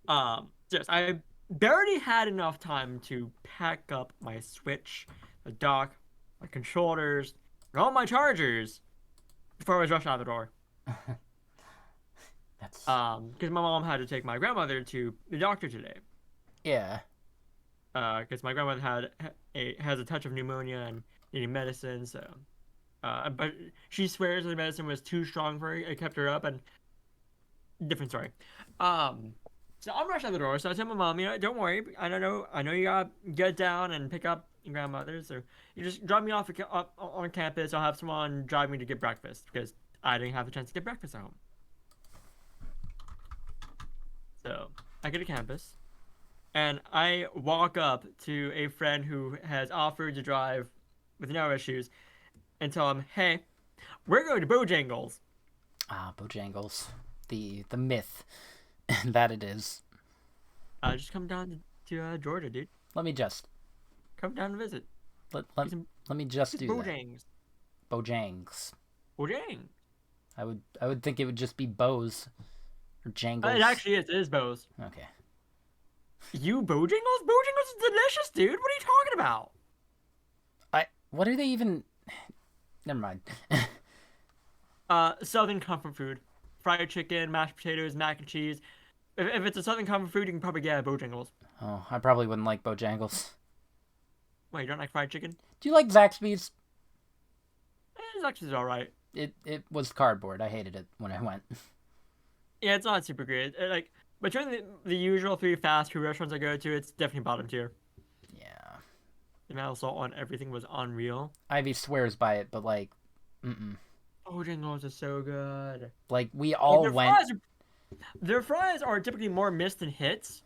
Yes, I barely had enough time to pack up my Switch, the dock, my controllers, and all my chargers before I was rushed out the door. That's Because my mom had to take my grandmother to the doctor today. yeah. Because my grandmother has a touch of pneumonia and needed medicine, so. But she swears the medicine was too strong for her. It kept her up, and different story. So I'm rushing out the door. So I tell my mom, don't worry. I know you gotta get down and pick up your grandmother. So you just drop me off on campus. I'll have someone drive me to get breakfast because I didn't have the chance to get breakfast at home. So I get to campus. and I walk up to a friend who has offered to drive with no issues and tell him, hey, we're going to Bojangles. Ah, Bojangles. The myth that it is. Just come down to Georgia, dude. Let me just. Come down and visit. Let me just do Bojangs. that. Bojangs. Bojang. I would think it would just be bows or jangles. It actually is. It is Bo's. Okay. You Bojangles? Bojangles is delicious, dude. What are you talking about? What are they even? Never mind. Southern comfort food. Fried chicken, mashed potatoes, mac and cheese. If it's a Southern comfort food, you can probably get Bojangles. Oh, I probably wouldn't like Bojangles. Wait, you don't like fried chicken? Do you like Zaxby's? It's actually alright. It was cardboard. I hated it when I went. Yeah, it's not super great. Like between the usual 3 fast food restaurants I go to, it's definitely bottom tier. Yeah. The amount of salt on everything was unreal. Ivy swears by it, but like, Bojangles is so good. Like we all went. Their fries are typically more miss than hits.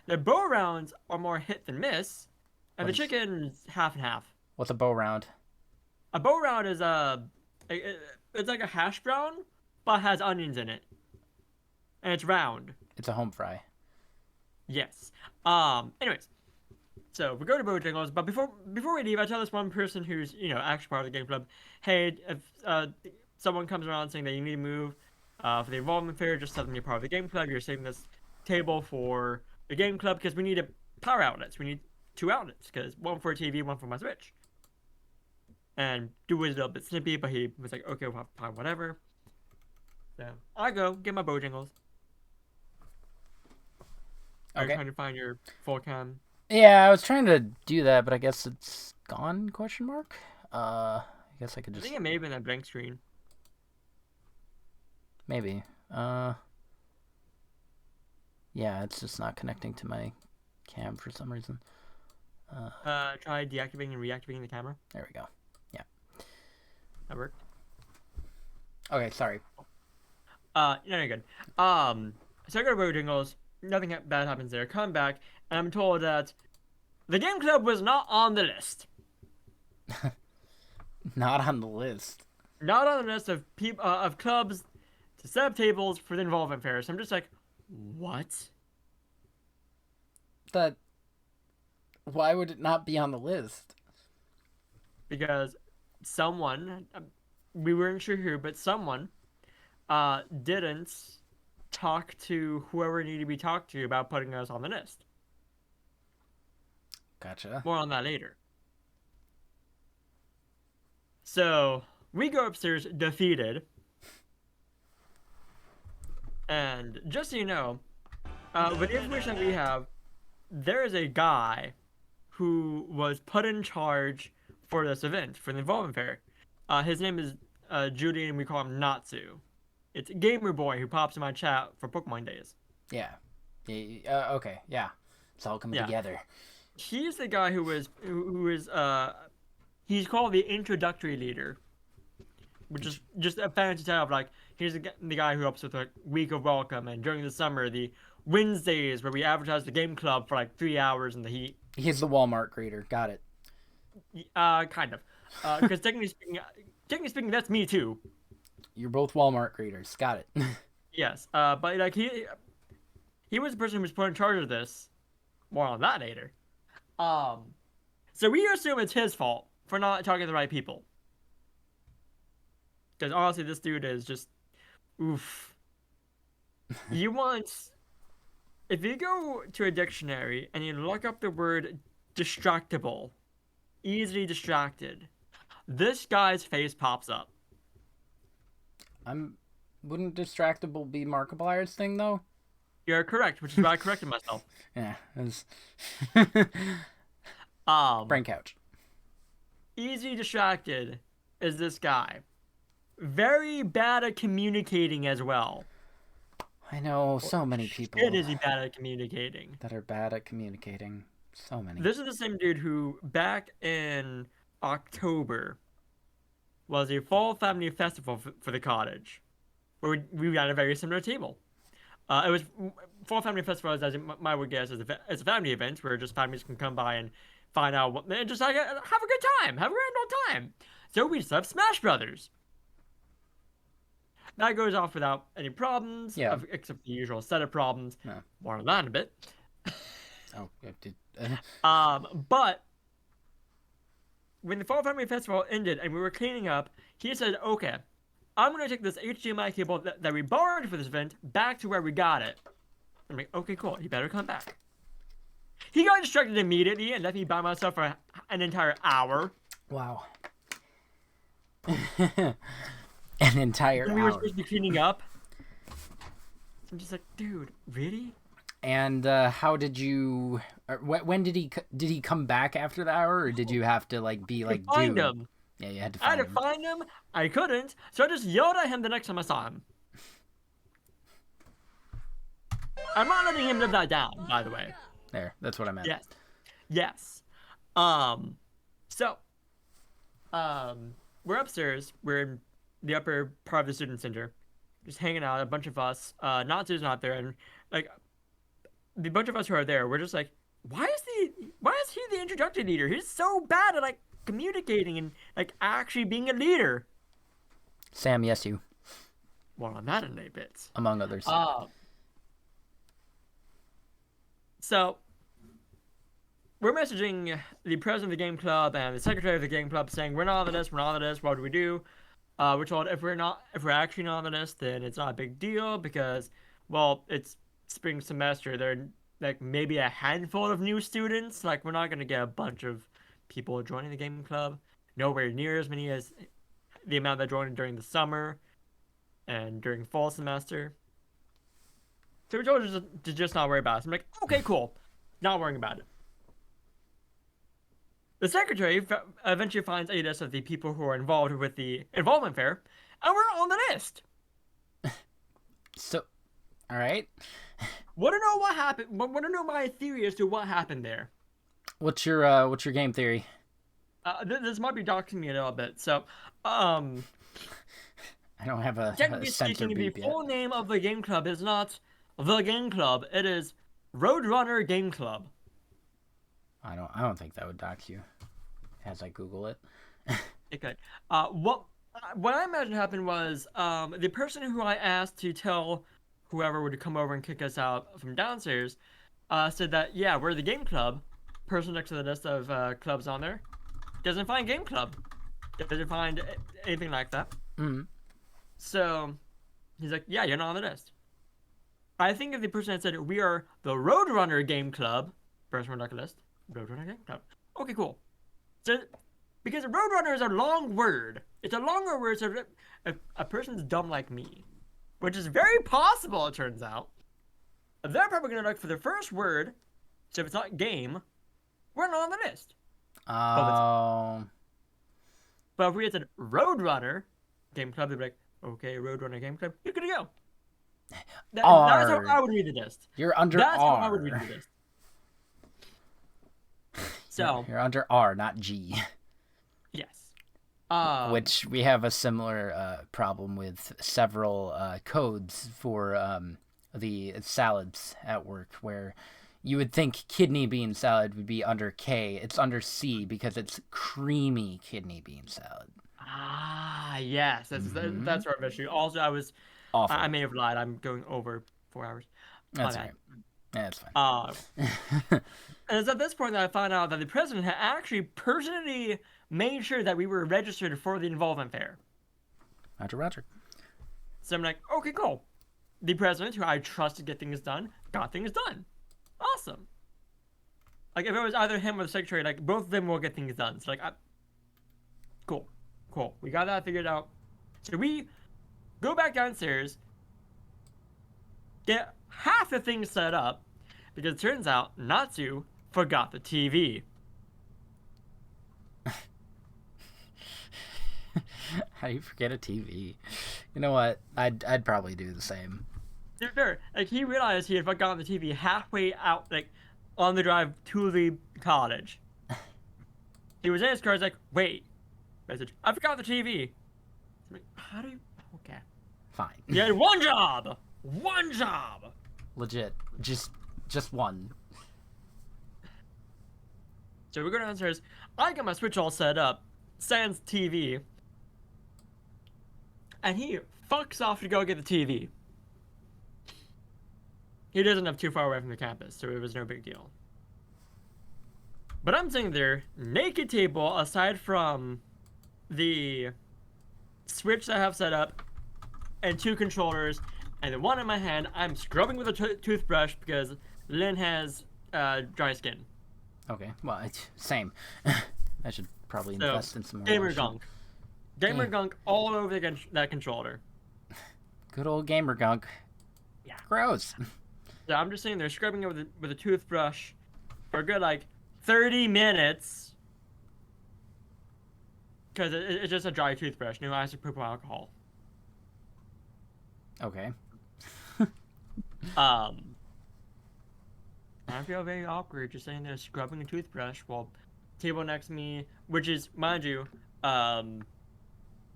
Their bow rounds are more hit than miss, and the chicken's half and half. What's a bow round? A bow round is it's like a hash brown, but has onions in it, and it's round. It's a home fry. Yes. Anyways, so we go to Bojangles, but before we leave, I tell this one person who's actually part of the game club, hey, if someone comes around saying that you need to move for the involvement fair, just tell them you're part of the game club. You're saving this table for the game club because we need power outlets. We need 2 outlets because one for a TV, one for my Switch. And dude was a little bit snippy, but he was like, okay, well, fine, whatever. So I go get my Bojangles. Are you trying to find your full cam? Yeah, I was trying to do that, but I guess it's gone? Question mark. I guess I could I just. think it may have been a blank screen. Maybe. Yeah, it's just not connecting to my cam for some reason. Try deactivating and reactivating the camera. There we go. Yeah. That worked. Okay, sorry. No, you're good. So I go to Bojangles. Nothing bad happens there. Come back, and I'm told that the game club was not on the list. Not on the list. Not on the list of of clubs to set up tables for the involvement fair. So I'm just like, what? Why would it not be on the list? Because someone, we weren't sure who, but someone didn't talk to whoever needed to be talked to about putting us on the list. Gotcha. More on that later. So we go upstairs defeated. And just so you know, with the information that we have, there is a guy who was put in charge for this event, for the involvement fair. His name is Julian, and we call him Natsu. It's Gamer Boy who pops in my chat for Pokemon days. Yeah. Okay. Yeah. It's all coming together. He's the guy who is he's called the introductory leader, which is just a fancy title of like he's the guy who helps with the week of welcome and during the summer the Wednesdays where we advertise the game club for like 3 hours in the heat. He's the Walmart greeter. Got it. Kind of, because technically speaking, that's me too. You're both Walmart greeters. Got it. Yes, but like he was the person who was put in charge of this. More on that later. So we assume it's his fault for not talking to the right people. Because honestly, this dude is just, oof. If you go to a dictionary and you look up the word distractible, easily distracted, this guy's face pops up. Wouldn't distractible be Markiplier's thing though? You're correct, which is why I corrected myself. Yeah, it was... brain couch. Easy distracted is this guy. Very bad at communicating as well. I know so many people. Is he bad at communicating? That are bad at communicating. So many. This is the same dude who, back in October, was a fall family festival for the cottage, where we had a very similar table. It was Fall Family Festival, as my would guess, is it's a family event where just families can come by and find out what and just like have a good time, have a grand old time. So we just have Smash Brothers. That goes off without any problems, Yeah. except the usual set of problems. No. More on that in a bit. Oh, it did. But when the Fall Family Festival ended and we were cleaning up, he said, "Okay, I'm gonna take this HDMI cable that we borrowed for this event back to where we got it." I'm like, "Okay, cool. You better come back." He got instructed immediately and left me by myself for an entire hour. Wow. An entire When we were hour. supposed to be cleaning up. I'm just like, dude, really? And how did you? When did he come back after the hour, or did you have to like be like, Find dude? him. Yeah, you had to I find had to him. find him. I couldn't, so I just yelled at him the next time I saw him. I'm not letting him live that down, by the way. There, that's what I meant. Yes. Yes. We're upstairs. We're in the upper part of the student center, just hanging out. A bunch of us. Natsu's not there, and like the bunch of us who are there, we're just like, why is he the introductory leader? He's so bad at like communicating and like actually being a leader. Sam, yes, you, More on that in a bit. among others. So we're messaging the president of the game club and the secretary of the game club saying we're not on the list, what do we do? We're told if we're actually not on the list, then it's not a big deal because, well, it's spring semester. There are like maybe a handful of new students. Like we're not gonna get a bunch of people joining the game club. Nowhere near as many as the amount that joined during the summer and during fall semester. So we're told to just not worry about it. So I'm like, okay, cool. Not worrying about it. The secretary eventually finds a list of the people who are involved with the involvement fair, and we're on the list. So, all right. Want to know what happened? Want to know my theory as to what happened there? What's your game theory? This might be doxing me a little bit. So, I don't have a technically censor speaking, the beep yet. full name of the game club is not the game club. It is Roadrunner Game Club. I don't think that would dox you. As I Google it. It could. What I imagine happened was the person who I asked to tell whoever would come over and kick us out from downstairs said that, yeah, we're the game club. Person next to the list of clubs on there doesn't find game club. Doesn't find anything like that. Mm-hmm. So he's like, yeah, you're not on the list. I think if the person had said, we are the Roadrunner Game Club, person on the list, Roadrunner Game Club. Okay, cool. So, because Roadrunner is a long word. It's a longer word, so if a person's dumb like me, which is very possible, it turns out, they're probably going to look for the first word, so if it's not game, we're not on the list. Oh. But if we had said Roadrunner Game Club, they'd be like, okay, Roadrunner Game Club, you're good to go. That's how I would read the list. You're under That's R. how I would read the list. So, You're under R, not G. yes. Which we have a similar problem with several codes for the salads at work, where you would think kidney bean salad would be under K. It's under C because it's creamy kidney bean salad. Yes. That's our issue. Also, Awful. I may have lied. I'm going over 4 hours. That's My right. That's fine. And it's at this point that I found out that the president had actually personally made sure that we were registered for the involvement fair. Roger. So I'm like, okay, cool. The president, who I trust to get things done, got things done. Awesome. Like, if it was either him or the secretary, like, both of them will get things done. So, like, cool. We got that figured out. So we go back downstairs, get half the things set up, because it turns out Natsu forgot the TV. How do you forget a TV? You know what? I'd probably do the same. Sure. Like, he realized he had forgotten the TV halfway out, like, on the drive to the college. He was in his car, he's like, wait. Message, I forgot the TV. I'm like, how do you... Okay. Fine. You had one job! one job. Legit. Just one. So we go downstairs. I got my Switch all set up, sans TV, and he fucks off to go get the TV. He doesn't live too far away from the campus, so it was no big deal. But I'm sitting there, naked table, aside from the Switch that I have set up, and 2 controllers, and the one in my hand, I'm scrubbing with a toothbrush because Lynn has dry skin. Okay, well, same. I should probably So, invest in some more gamer lotion. gunk. Gamer gunk all over that controller. Good old gamer gunk. Yeah. Gross. So I'm just sitting there scrubbing it with a toothbrush for a good, like, 30 minutes. Because it's just a dry toothbrush, no isopropyl alcohol. Okay. I feel very awkward just sitting there scrubbing a toothbrush while table next to me, which is, mind you,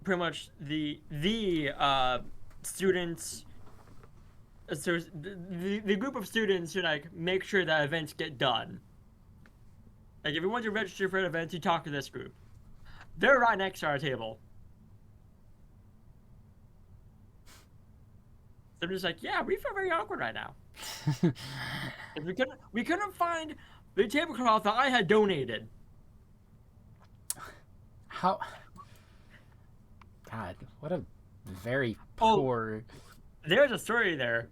pretty much the students. So the group of students who like make sure that events get done. Like if you want to register for an event, you talk to this group. They're right next to our table. So I'm just like, yeah, we feel very awkward right now. We couldn't find the tablecloth that I had donated. How? God, what a very Oh. poor. There's a story there.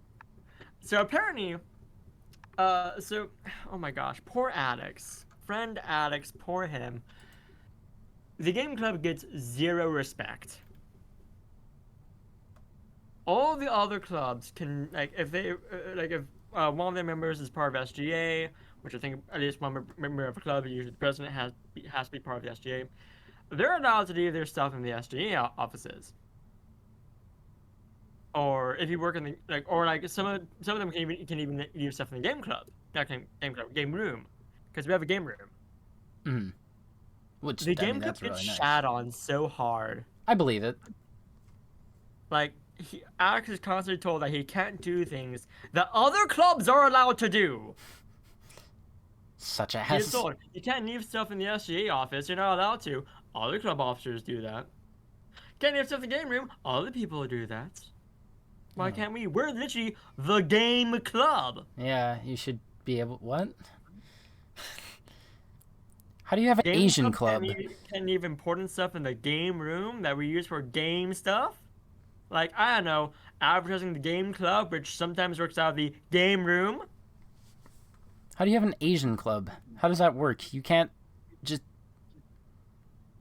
So apparently, oh my gosh, poor Addicts. Friend Addicts, poor him. The game club gets 0 respect. All the other clubs can, like, if they, if one of their members is part of SGA, which I think at least one member of a club, usually the president has to be part of the SGA, they're allowed to leave their stuff in the SGA offices. Or if you work in the some of them can even leave stuff in the game club, not game club, game room, because we have a game room. Mm. Which The I game mean, club that's gets really nice. shat on so hard. I believe it. Like Alex is constantly told that he can't do things that other clubs are allowed to do. Such a He's told you can't leave stuff in the SGA office. You're not allowed to. Other club officers do that. Can't leave stuff in the game room. Other people do that. Why can't we? We're literally the game club. Yeah, you should be able. What? How do you have an Game Asian club? Can't leave important stuff in the game room that we use for game stuff. Like, I don't know, advertising the game club, which sometimes works out of the game room. How do you have an Asian club? How does that work? You can't just.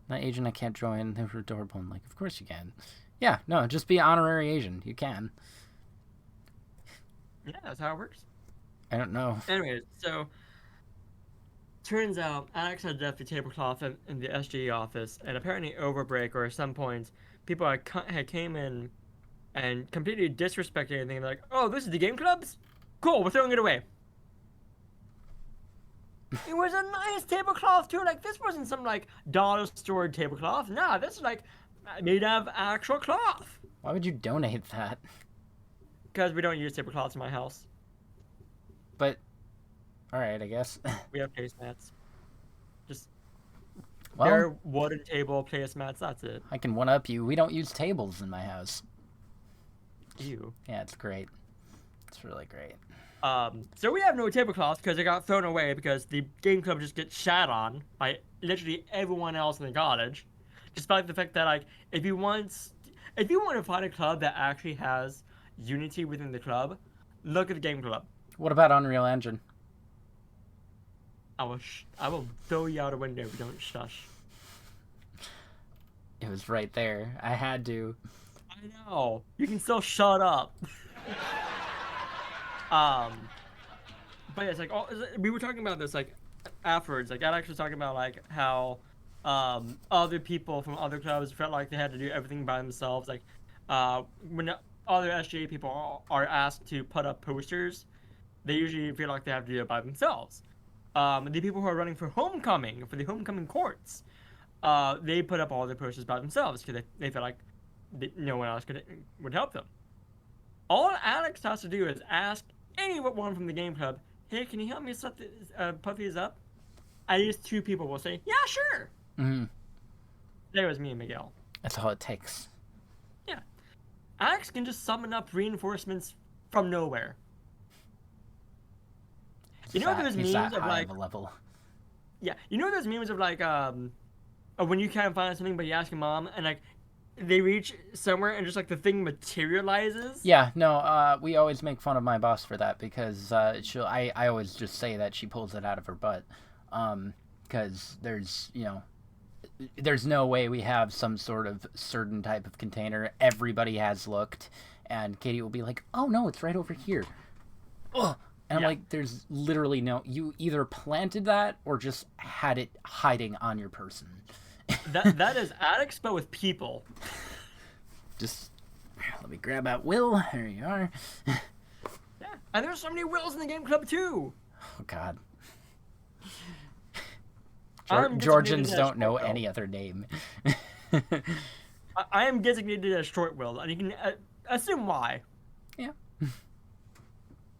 Not Asian, I can't join. They were adorable. I'm like, of course you can. Yeah, no, just be honorary Asian. You can. Yeah, that's how it works. I don't know. Anyways, so turns out Alex had left the tablecloth in the SGE office, and apparently over break or at some point, people had came in and completely disrespected anything. Like, oh, this is the game club's? Cool, we're throwing it away. It was a nice tablecloth too. Like, this wasn't some like dollar store tablecloth. Nah, this is like made out of actual cloth. Why would you donate that? Because we don't use tablecloths in my house. But, alright, I guess. We have placemats. Just Well, bare wooden table placemats. That's it. I can one-up you. We don't use tables in my house. Ew. Yeah, it's great. It's really great. So we have no tablecloths because they got thrown away because the game club just gets shat on by literally everyone else in the college. Despite the fact that, like, if you want to find a club that actually has unity within the club, look at the game club. What about Unreal Engine? I will throw you out a window if you don't shush. It was right there. I had to. I know. You can still shut up. But it's like, we were talking about this like afterwards. Like Alex was talking about like how other people from other clubs felt like they had to do everything by themselves. Like when other SGA people are asked to put up posters, they usually feel like they have to do it by themselves. The people who are running for homecoming, for the homecoming courts, they put up all their posters by themselves because they feel like no one else would help them. All Alex has to do is ask anyone from the game club, hey, can you help me set put these up? At least 2 people will say, yeah, sure. Mm-hmm. There was me and Miguel. That's all it takes. Yeah. Alex can just summon up reinforcements from nowhere. You know those He's memes that of high like, of a level. yeah, you know those memes of like, when you can't find something but you ask your mom and like, they reach somewhere and just like the thing materializes? Yeah, no, we always make fun of my boss for that because I always just say that she pulls it out of her butt. Because there's, you know, there's no way we have some sort of certain type of container everybody has looked, and Katie will be like, oh no, it's right over here. Ugh. And I'm like, there's literally no, you either planted that or just had it hiding on your person. that is Alex, but with people. Just, let me grab out Will. There you are. Yeah, and there's so many Wills in the game club too. Oh god. I'm Georgians designated as don't know short will. any other name. I am designated as short Will, and you can assume why. Yeah.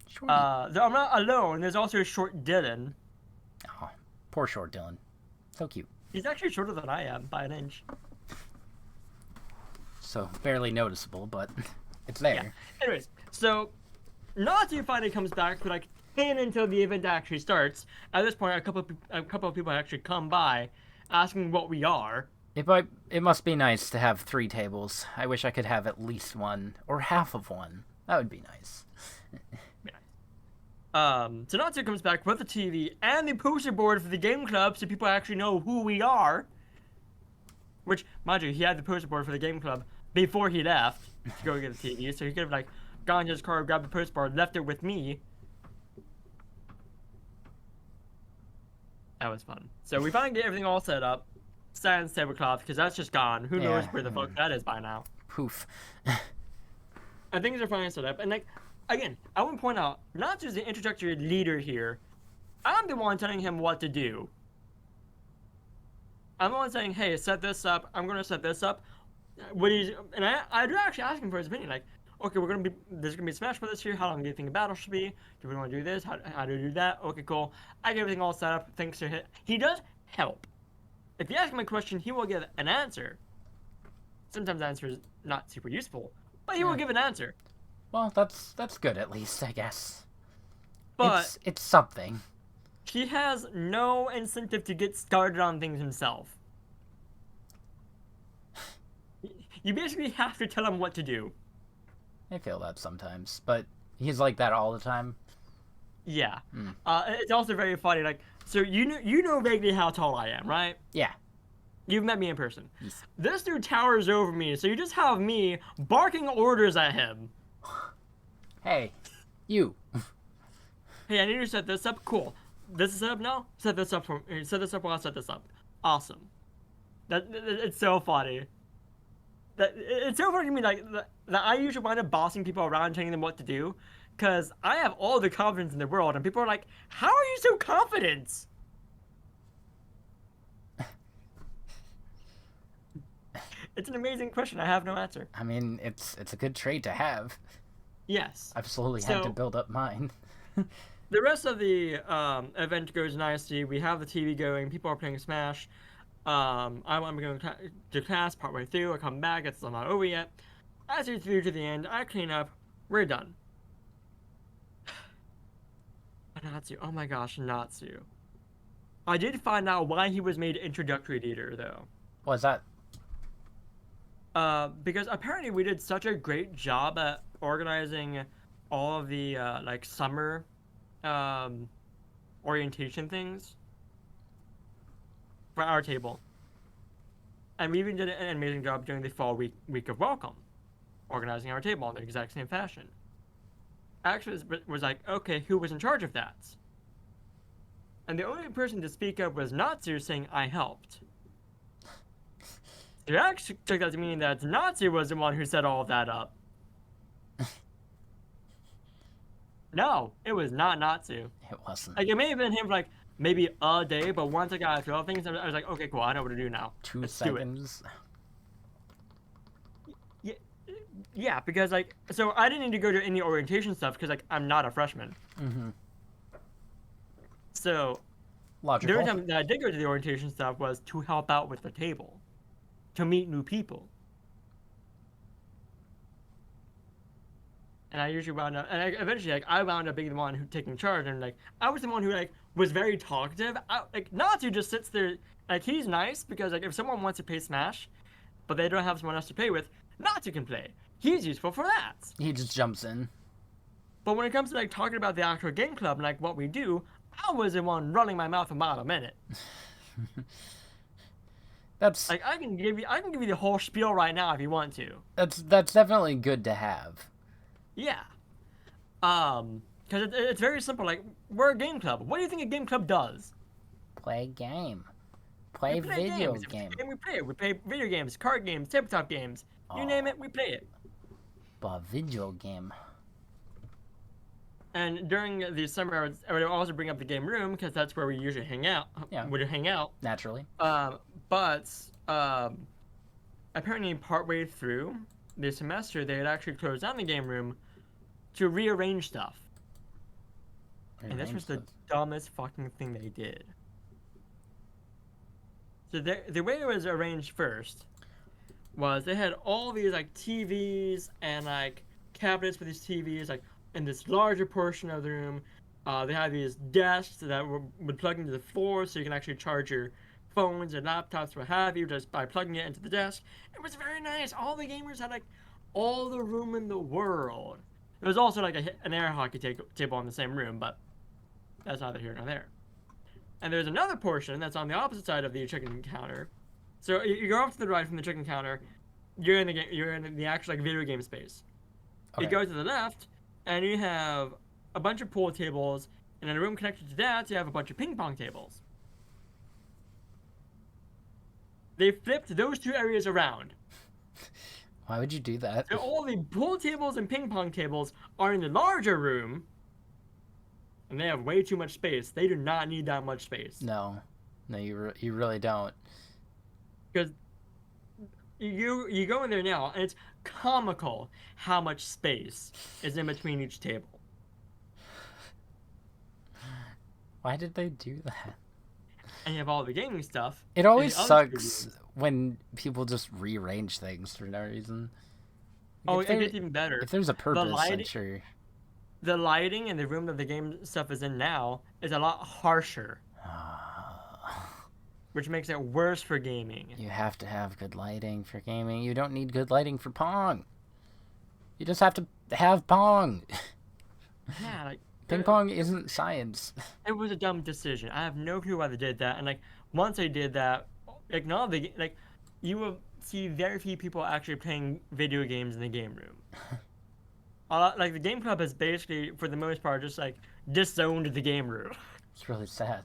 Short. Though I'm not alone. There's also short Dylan. Oh, poor short Dylan. So cute. He's actually shorter than I am by an inch. So barely noticeable, but it's there. Yeah. Anyways, so Nazi finally comes back for like 10 until the event actually starts. At this point, a couple of people actually come by, asking what we are. It must be nice to have 3 tables. I wish I could have at least one or half of one. That would be nice. So Natsu comes back with the TV and the poster board for the game club so people actually know who we are. Which, mind you, he had the poster board for the game club before he left to go get the TV, so he could have like gone to his car, grabbed the poster board, left it with me. That was fun. So we finally get everything all set up. Sans tablecloth, because that's just gone. Who knows where the fuck that is by now. Poof. And things are finally set up. And like, again, I want to point out, not just the introductory leader here. I'm the one telling him what to do. I'm the one saying, hey, set this up. I'm going to set this up. And I do actually ask him for his opinion. Like, okay, there's going to be Smash Brothers here. How long do you think a battle should be? Do we want to do this? How do we do that? Okay, cool. I get everything all set up. Thanks to him. He does help. If you ask him a question, he will give an answer. Sometimes the answer is not super useful, but he will give an answer. Well, that's good at least, I guess. But it's something. he has no incentive to get started on things himself. You basically have to tell him what to do. I feel that sometimes, but he's like that all the time. Yeah. It's also very funny. Like, so you know vaguely how tall I am, right? Yeah. You've met me in person. Yes. This dude towers over me, so you just have me barking orders at him. Hey, you. Hey, I need to set this up. Cool. This is set up now? Set this up set this up while I set this up. Awesome. It's so funny. It's so funny to me, like, that I usually wind up bossing people around, telling them what to do, because I have all the confidence in the world, and people are like, how are you so confident? It's an amazing question. I have no answer. I mean, it's a good trait to have. Yes. I've slowly had to build up mine. The rest of the event goes nicely. We have the TV going. People are playing Smash. I'm going to class partway through. I come back. It's still not over yet. As we through to the end, I clean up. We're done. Natsu. Oh my gosh, Natsu. I did find out why he was made introductory leader, though. What's that? Because apparently we did such a great job at organizing all of the like summer orientation things for our table, and we even did an amazing job during the fall week of welcome, organizing our table in the exact same fashion. Actually, was like, okay, who was in charge of that? And the only person to speak up was Natsu, saying I helped. So I actually took that to mean that Natsu was the one who set all of that up. No, it was not Natsu. It wasn't. Like, it may have been him for like maybe a day, but once I got through all things, I was like, okay, cool, I know what to do now. 2 Let's do it. seconds. Yeah, Yeah, because like, so I didn't need to go to any orientation stuff because like I'm not a freshman. Mm-hmm. So the Logical. only time that I did go to the orientation stuff was to help out with the table, to meet new people. And I usually wound up, and eventually, like, I wound up being the one who taking charge, and like, I was the one who like was very talkative. Like, Natsu just sits there, like, he's nice because like if someone wants to play Smash, but they don't have someone else to play with, Natsu can play. He's useful for that. He just jumps in. But when it comes to like talking about the actual game club and like what we do, I was the one running my mouth about a minute. That's Like, I can give you the whole spiel right now if you want to. that's definitely good to have. Yeah. Because it's very simple. Like, we're a game club. What do you think a game club does? Play game. Play We play video games. If it's a game. game we play it. We play video games, card games, tabletop games. You name it, we play it. But video game. And during the summer, I would also bring up the game room because that's where we usually hang out. Yeah. Would hang out. Naturally. But apparently partway through the semester, they had actually closed down the game room to rearrange stuff. And this was the dumbest fucking thing they did. So the way it was arranged first was they had all these like TVs and like cabinets for these TVs like in this larger portion of the room. They had these desks that would plug into the floor so you can actually charge your phones and laptops, what have you, just by plugging it into the desk. It was very nice. All the gamers had like all the room in the world. There was also like an air hockey table in the same room, but that's neither here nor there. And there's another portion that's on the opposite side of the chicken counter. So you go off to the right from the chicken counter, you're in the actual like video game space. Okay. You go to the left, and you have a bunch of pool tables, and in a room connected to that, you have a bunch of ping pong tables. They flipped those two areas around. Why would you do that? So all the pool tables and ping pong tables are in the larger room, and they have way too much space. They do not need that much space. No, you really don't. Because you go in there now, and it's comical how much space is in between each table. Why did they do that? And you have all the gaming stuff. It always in the other sucks studios. when people just rearrange things for no reason. Oh, If it there- gets even better. If there's a purpose, I'm lighting- sure. The lighting in the room that the game stuff is in now is a lot harsher, which makes it worse for gaming. You have to have good lighting for gaming. You don't need good lighting for Pong. You just have to have Pong. Yeah, like Ping pong isn't science. it was a dumb decision. I have no clue why they did that. And like once they did that, like now they like you will see very few people actually playing video games in the game room. Like the game club has basically, for the most part, just like disowned the game room. It's really sad.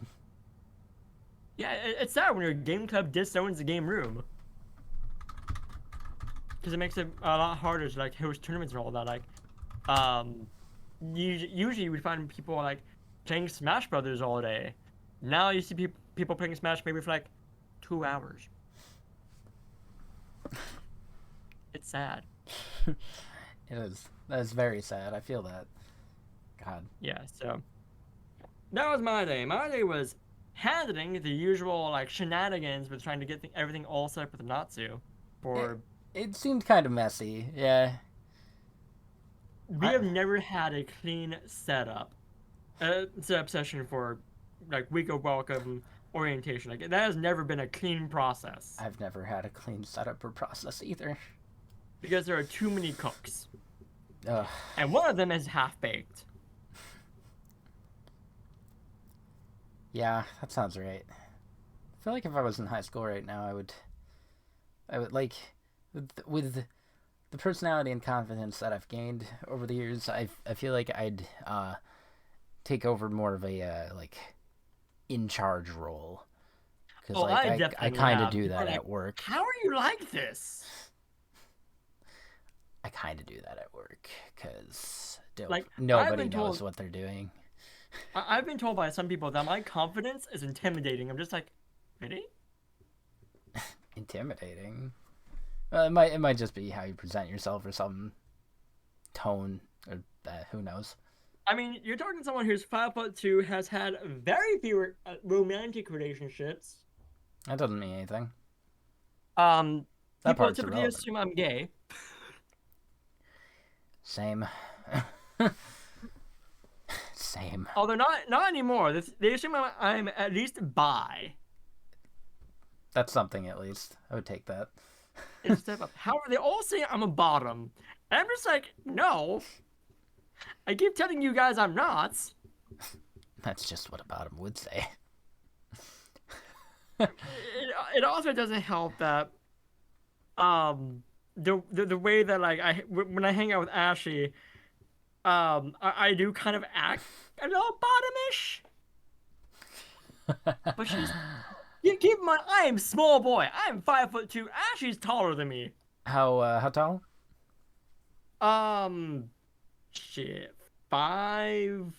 Yeah, it's sad when your game club disowns the game room. Because it makes it a lot harder to like host tournaments and all that. Like, usually you would find people like playing Smash Brothers all day. Now you see people playing Smash maybe for like 2 hours. It's sad. It is. That is very sad. I feel that. God. Yeah, so that was my day. My day was handling the usual like shenanigans with trying to get everything all set up with Natsu. For It seemed kind of messy. Yeah. we have never had a clean setup session for like week of welcome orientation. Like that has never been a clean process I've never had a clean setup or process either. because there are too many cooks, Ugh. and one of them is half baked. Yeah, that sounds right. I feel like if I was in high school right now, I would like, with the personality and confidence that I've gained over the years, I feel like I'd take over more of a like in charge role. Because Oh, like I I definitely kind of have. do People are that like, at work. How are you like this? I kind of do that at work because Like, I've nobody been knows told- what they're doing. I've been told by some people that my confidence is intimidating. I'm just like, really? Intimidating. It might just be how you present yourself or some tone or who knows. I mean, you're talking to someone who's 5'2", has had very few romantic relationships. That doesn't mean anything. That people part's typically irrelevant. assume I'm gay. Same. Same. Oh, they're not anymore. They assume I'm at least bi. That's something at least. I would take that. It's a step up. However, they all say I'm a bottom. And I'm just like, no. I keep telling you guys I'm not. That's just what a bottom would say. It also doesn't help that the way that like when I hang out with Ashley, I do kind of act a little bottomish. But you keep in mind, I am small boy. I am 5'2". Ashley's taller than me. How tall? Shit, 5'6".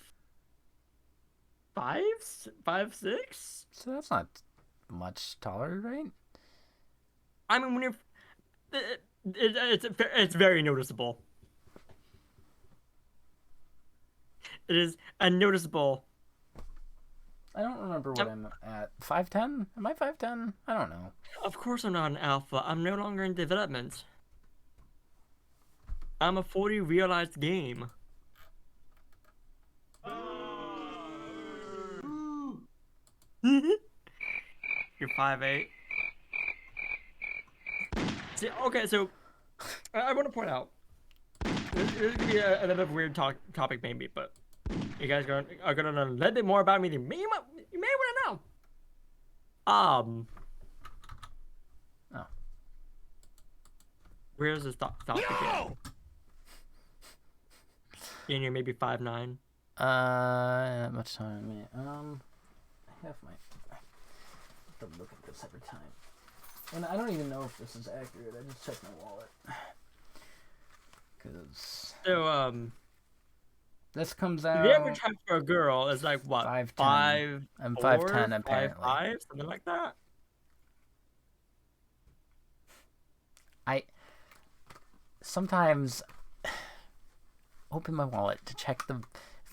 So that's not much taller, right? I mean, when you're, it's very noticeable. It is a noticeable. I don't remember what I'm at. 5'10"? Am I 5'10"? I don't know. Of course I'm not an alpha. I'm no longer in development. I'm a fully realized game. You're 5'8". See, okay, so I want to point out. This could be another weird topic maybe, but you guys are gonna learn a little bit more about me than you may want to know. Oh. Where's this thought begin? And you're maybe 5'9". Not much time, man. I have to look at this every time. And I don't even know if this is accurate. I just checked my wallet. Cause So this comes out. the average height for a girl is like what? 5'10". I'm 5'10" apparently. 5'5", something like that. I sometimes open my wallet to check the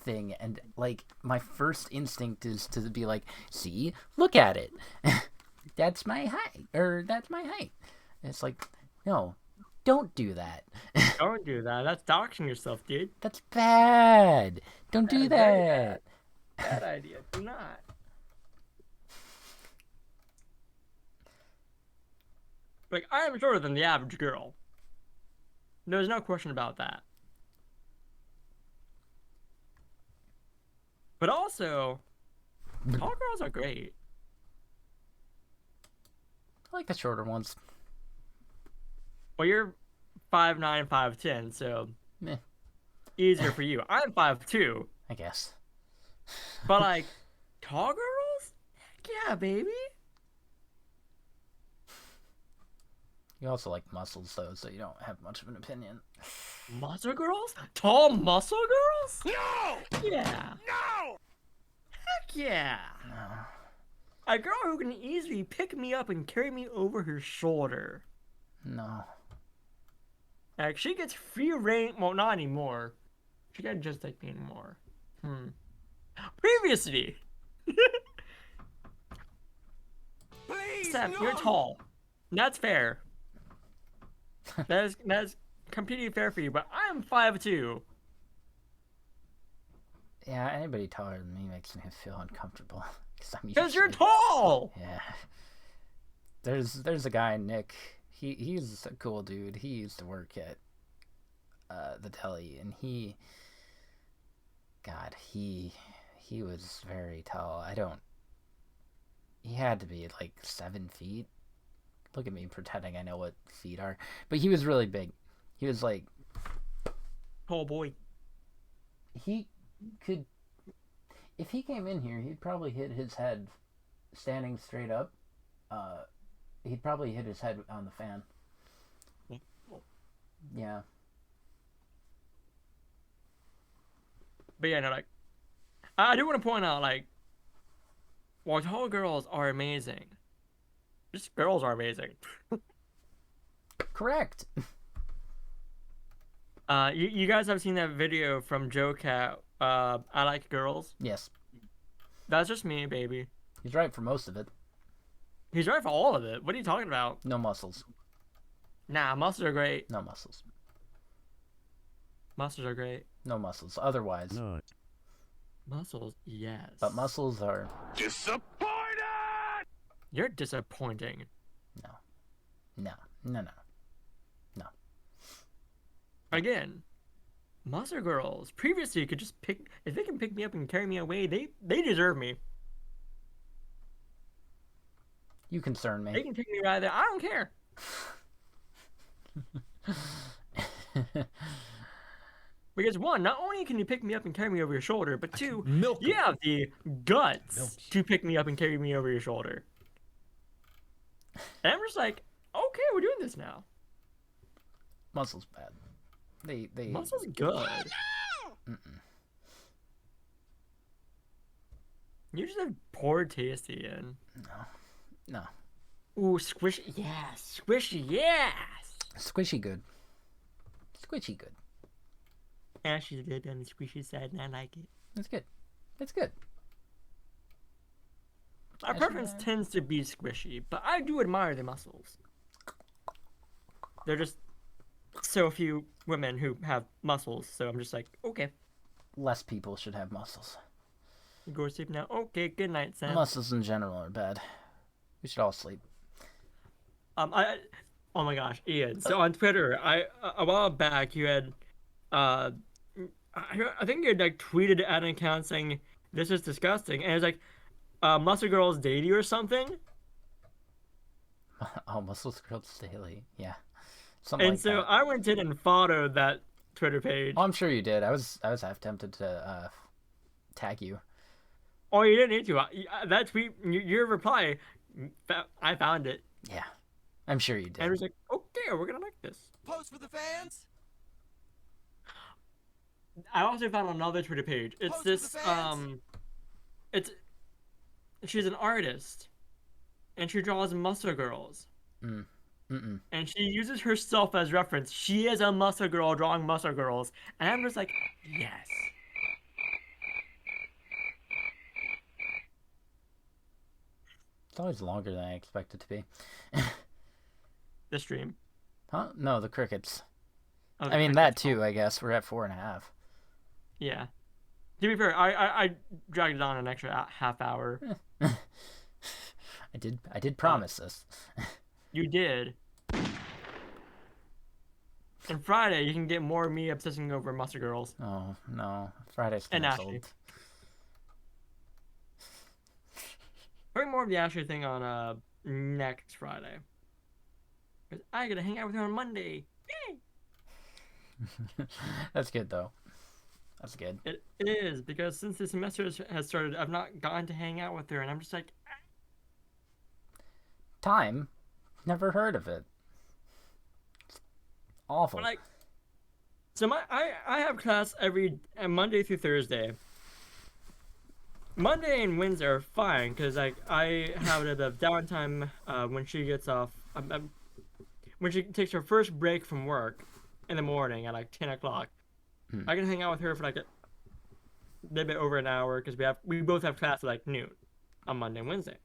thing, and like my first instinct is to be like, see, look at it. That's my height, or that's my height. And it's like, no, don't do that. Don't do that. That's doxing yourself, dude. That's bad. Don't do that. Bad idea. Do not. Like, I am shorter than the average girl. There's no question about that. But also, tall girls are great. I like the shorter ones. Well, you're 5'9", 5'10", so Meh. easier for you. I'm 5'2", I guess. but like, tall girls? Heck yeah, baby. You also like muscles, though, so you don't have much of an opinion. Muscle girls? Tall muscle girls? No! Yeah. No! Heck yeah. No. A girl who can easily pick me up and carry me over her shoulder. No. Like, she gets free reign. Well, not anymore. She got just like me anymore. Previously. Please, Seth, no! you're tall. That's fair. That's completely fair for you, but I'm 5'2". Yeah, anybody taller than me makes me feel uncomfortable. Because you're tall! Yeah. There's a guy, Nick. He's a cool dude. He used to work at the deli, and he was very tall. He had to be like 7 feet. Look at me pretending I know what feet are. But he was really big. He was like... Tall boy. He could... If he came in here, he'd probably hit his head standing straight up. He'd probably hit his head on the fan. Yeah. But yeah, no, like, I do want to point out, like, while tall girls are amazing, just girls are amazing. Correct. You guys have seen that video from Joe Cat, I Like Girls? Yes, That's just me, baby. he's right for most of it. He's right for all of it. What are you talking about? No muscles. Nah, muscles are great. No muscles. Muscles are great. No muscles. Otherwise. No. Muscles, yes. But muscles are... You're disappointing. No. No. No, no. No. Again, muscle girls previously could just pick. If they can pick me up and carry me away, they deserve me. You concern They me. can take me right there. I don't care. Because one, not only can you pick me up and carry me over your shoulder, but two, you have the guts to pick me up and carry me over your shoulder. And I'm just like, okay, we're doing this now. Muscles bad. They... Muscle's good. Mm-mm. You just have poor taste, Ian. No. Ooh, squishy, yes, squishy, yes. Squishy good. Squishy good. Ashley's good on the squishy side, and I like it. It's good. It's good. My Ashley, preference tends to be squishy, but I do admire the muscles. They're just so few women who have muscles, so I'm just like, okay, Less people should have muscles. you go to sleep now. Okay, good night, Sam. Muscles in general are bad. We should all sleep. Oh my gosh, Ian. So on Twitter, a while back you had, I think you had like tweeted at an account saying this is disgusting, and it was like, muscle girls date you or something. Oh, muscles girls daily. Yeah. Something And like so that. I went in and followed that Twitter page. Oh, I'm sure you did. I was half tempted to tag you. Oh, you didn't need to. That tweet, your reply, I found it. Yeah. I'm sure you did. And I was like, okay, we're gonna like this. Post for the fans. I also found another Twitter page. It's Post for this the fans. she's an artist, and she draws muscle girls, Mm-mm. and she uses herself as reference. She is a muscle girl drawing muscle girls, and I'm just like, yes. It's always longer than I expect it to be. The stream. Huh? No, the crickets. Oh, I mean, the that crickets. too, I guess. We're at 4.5. Yeah. To be fair, I dragged it on an extra half hour. I did promise this. You did. And Friday, you can get more of me obsessing over muscle girls. Oh, no. Friday's And canceled. Ashley. Probably more of the Ashley thing on next Friday. 'Cause I gotta hang out with her on Monday. Yay! That's good, though. That's good. It is, because since the semester has started, I've not gotten to hang out with her, and I'm just like, Time? Never heard of it. It's awful. but like, so I have class every Monday through Thursday. Monday and Wednesday are fine because like I have a bit of downtime when she gets off. When she takes her first break from work in the morning at like 10 o'clock, I can hang out with her for like a little bit over an hour because we both have class at like noon on Monday and Wednesday.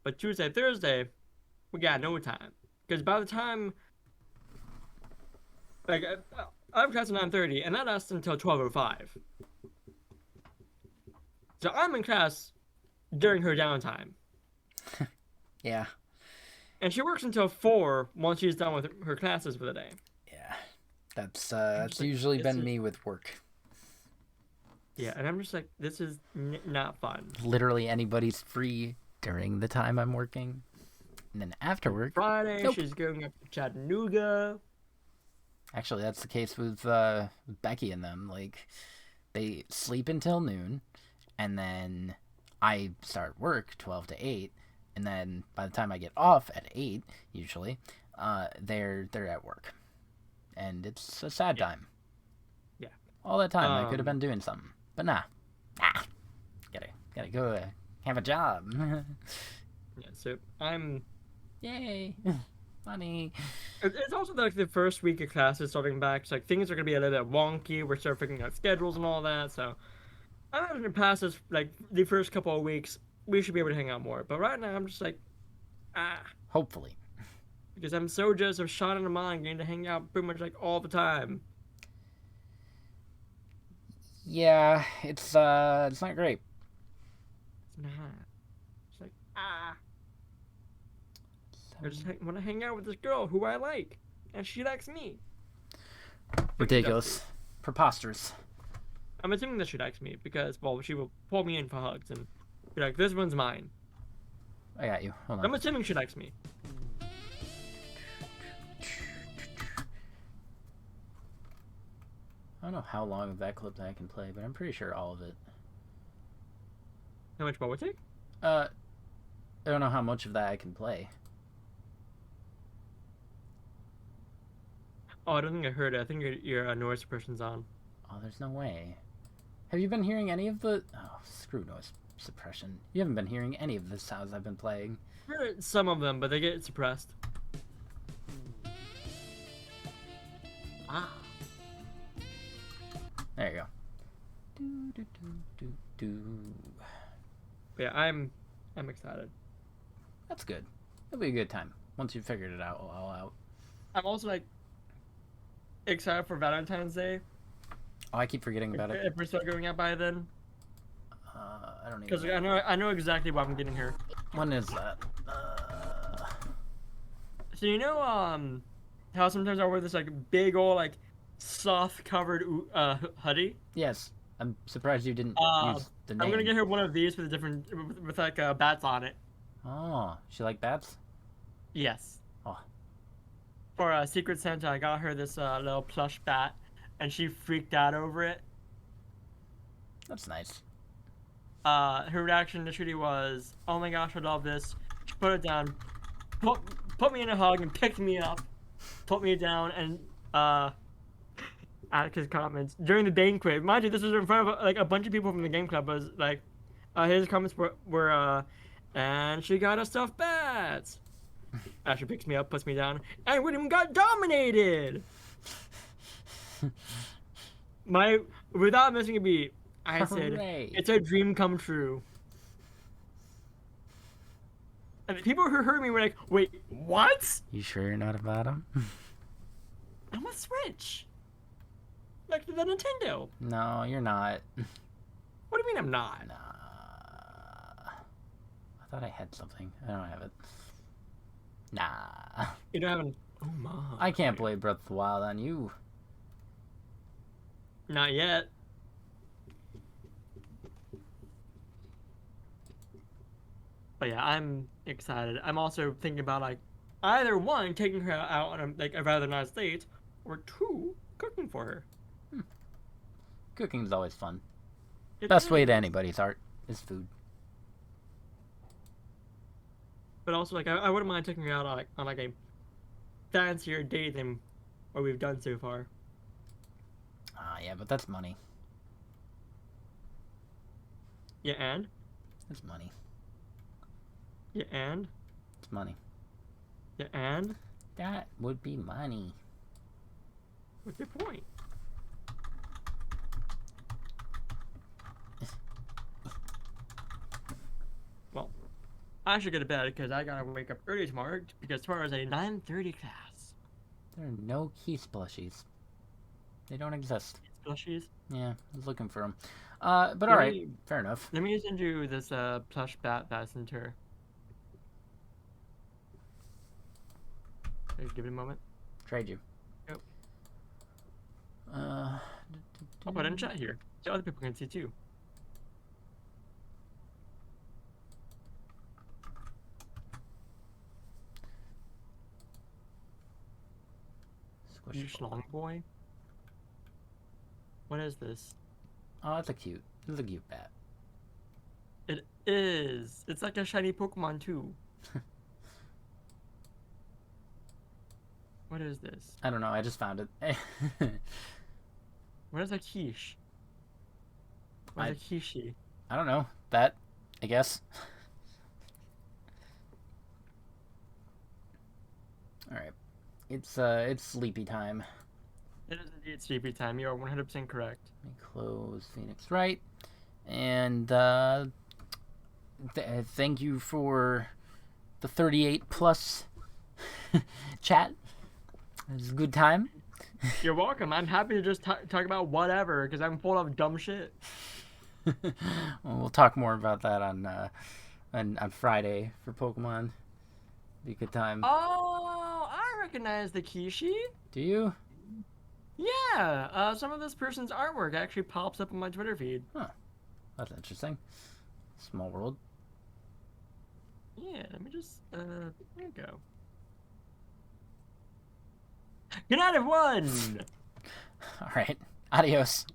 But Tuesday, Thursday, we got no time because by the time like I have class at 9:30 and that lasts until 12:05. So I'm in class during her downtime. Yeah. And she works until 4 once she's done with her classes for the day. Yeah. That's like, usually this been is- me with work. Yeah, and I'm just like, this is not fun. Literally anybody's free during the time I'm working. And then after work, Friday, Nope. she's going up to Chattanooga. actually that's the case with Becky and them. Like, they sleep until noon, and then I start work 12 to 8, and then by the time I get off at 8, usually, they're at work. And it's a sad time. Yeah. All that time I could have been doing something. But nah. Gotta go have a job. Yeah, so I'm Yay! Money. It's also like the first week of classes starting back, so like things are gonna be a little bit wonky. We're still figuring out schedules and all that. So I imagine past this, like the first couple of weeks, we should be able to hang out more. But right now, I'm just like, Hopefully. because I'm so jealous of Sean and Amon getting to hang out pretty much like all the time. Yeah, it's not great. It's not. It's like I just want to hang out with this girl who I like, and she likes me. Ridiculous. Preposterous. I'm assuming that she likes me because, well, she will pull me in for hugs and be like, "This one's mine." I got you. Hold I'm on. assuming she likes me. I don't know how long of that clip that I can play, but I'm pretty sure all of it. How much more would it take? I don't know how much of that I can play. Oh, I don't think I heard it. I think your noise suppression's on. Oh, there's no way. Have you been hearing any of the... Oh, screw noise suppression. You haven't been hearing any of the sounds I've been playing. I heard some of them, but they get suppressed. There you go. Do, do, do, do, do. But yeah, I'm excited. That's good. It'll be a good time. Once you've figured it out, all out. I'm also like excited for Valentine's Day. Oh, I keep forgetting about it. If we're still going out by then, I don't because even... I know exactly what I'm getting her. When is that? So you know how sometimes I wear this like big old like soft covered hoodie. Yes. I'm surprised you didn't use the name. I'm gonna get her one of these with a different with like bats on it. Oh, she like bats? Yes. Oh. For Secret Santa, I got her this little plush bat, and she freaked out over it. That's nice. Her reaction initially was, "Oh my gosh, I love this." She put it down, put me in a hug, and picked me up, put me down, and Atticus comments during the banquet. Mind you, this was in front of like a bunch of people from the game club. Was like, his comments were and she got a stuffed bat. Asher picks me up, puts me down, and William got dominated. Without missing a beat, I said, Hooray. "It's a dream come true." And the people who heard me were like, "Wait, what?" You sure you're not about him? I'm a Switch. Like the Nintendo. No, you're not. What do you mean I'm not? Nah. I thought I had something. I don't have it. Nah. You don't have an... Oh my. I can't play Breath of the Wild on you. Not yet. But yeah, I'm excited. I'm also thinking about like either one, taking her out on a rather nice date, or two, cooking for her. Cooking's always fun. It Best is. way to anybody's art is food. But also, like, I wouldn't mind taking her out on like a fancier date than what we've done so far. Ah, yeah, but that's money. Yeah, and? That's money. Yeah, and? It's money. Yeah, and? That would be money. What's your point? Well, I should go to bed because I gotta wake up early tomorrow because tomorrow is a 9:30 class. There are no key splushies. They don't exist. Plushies. Yeah, I was looking for them. But Let alright, me- fair enough. Let me send you this plush bat Bassinter. Give it a moment. Trade you. Yep. Uh, I'll put it in chat here so other people can see too. You Squish ball. schlong boy? What is this? Oh, that's a cute. This is a cute bat. It is. It's like a shiny Pokemon too. What is this? I don't know. I just found it. What is a quiche? What is a quiche? I don't know. That, I guess. All right. It's sleepy time. It is indeed sleepy time. You are 100% correct. Let me close Phoenix Wright. And thank you for the 38 plus chat. It was a good time. You're welcome. I'm happy to just talk about whatever because I'm full of dumb shit. Well, we'll talk more about that on Friday for Pokemon. Be a good time. Oh, I recognize the Kishi. Do you? Yeah, some of this person's artwork actually pops up on my Twitter feed. Huh. That's interesting. Small world. Yeah, let me just, there you go. Good night, everyone! All right. Adios.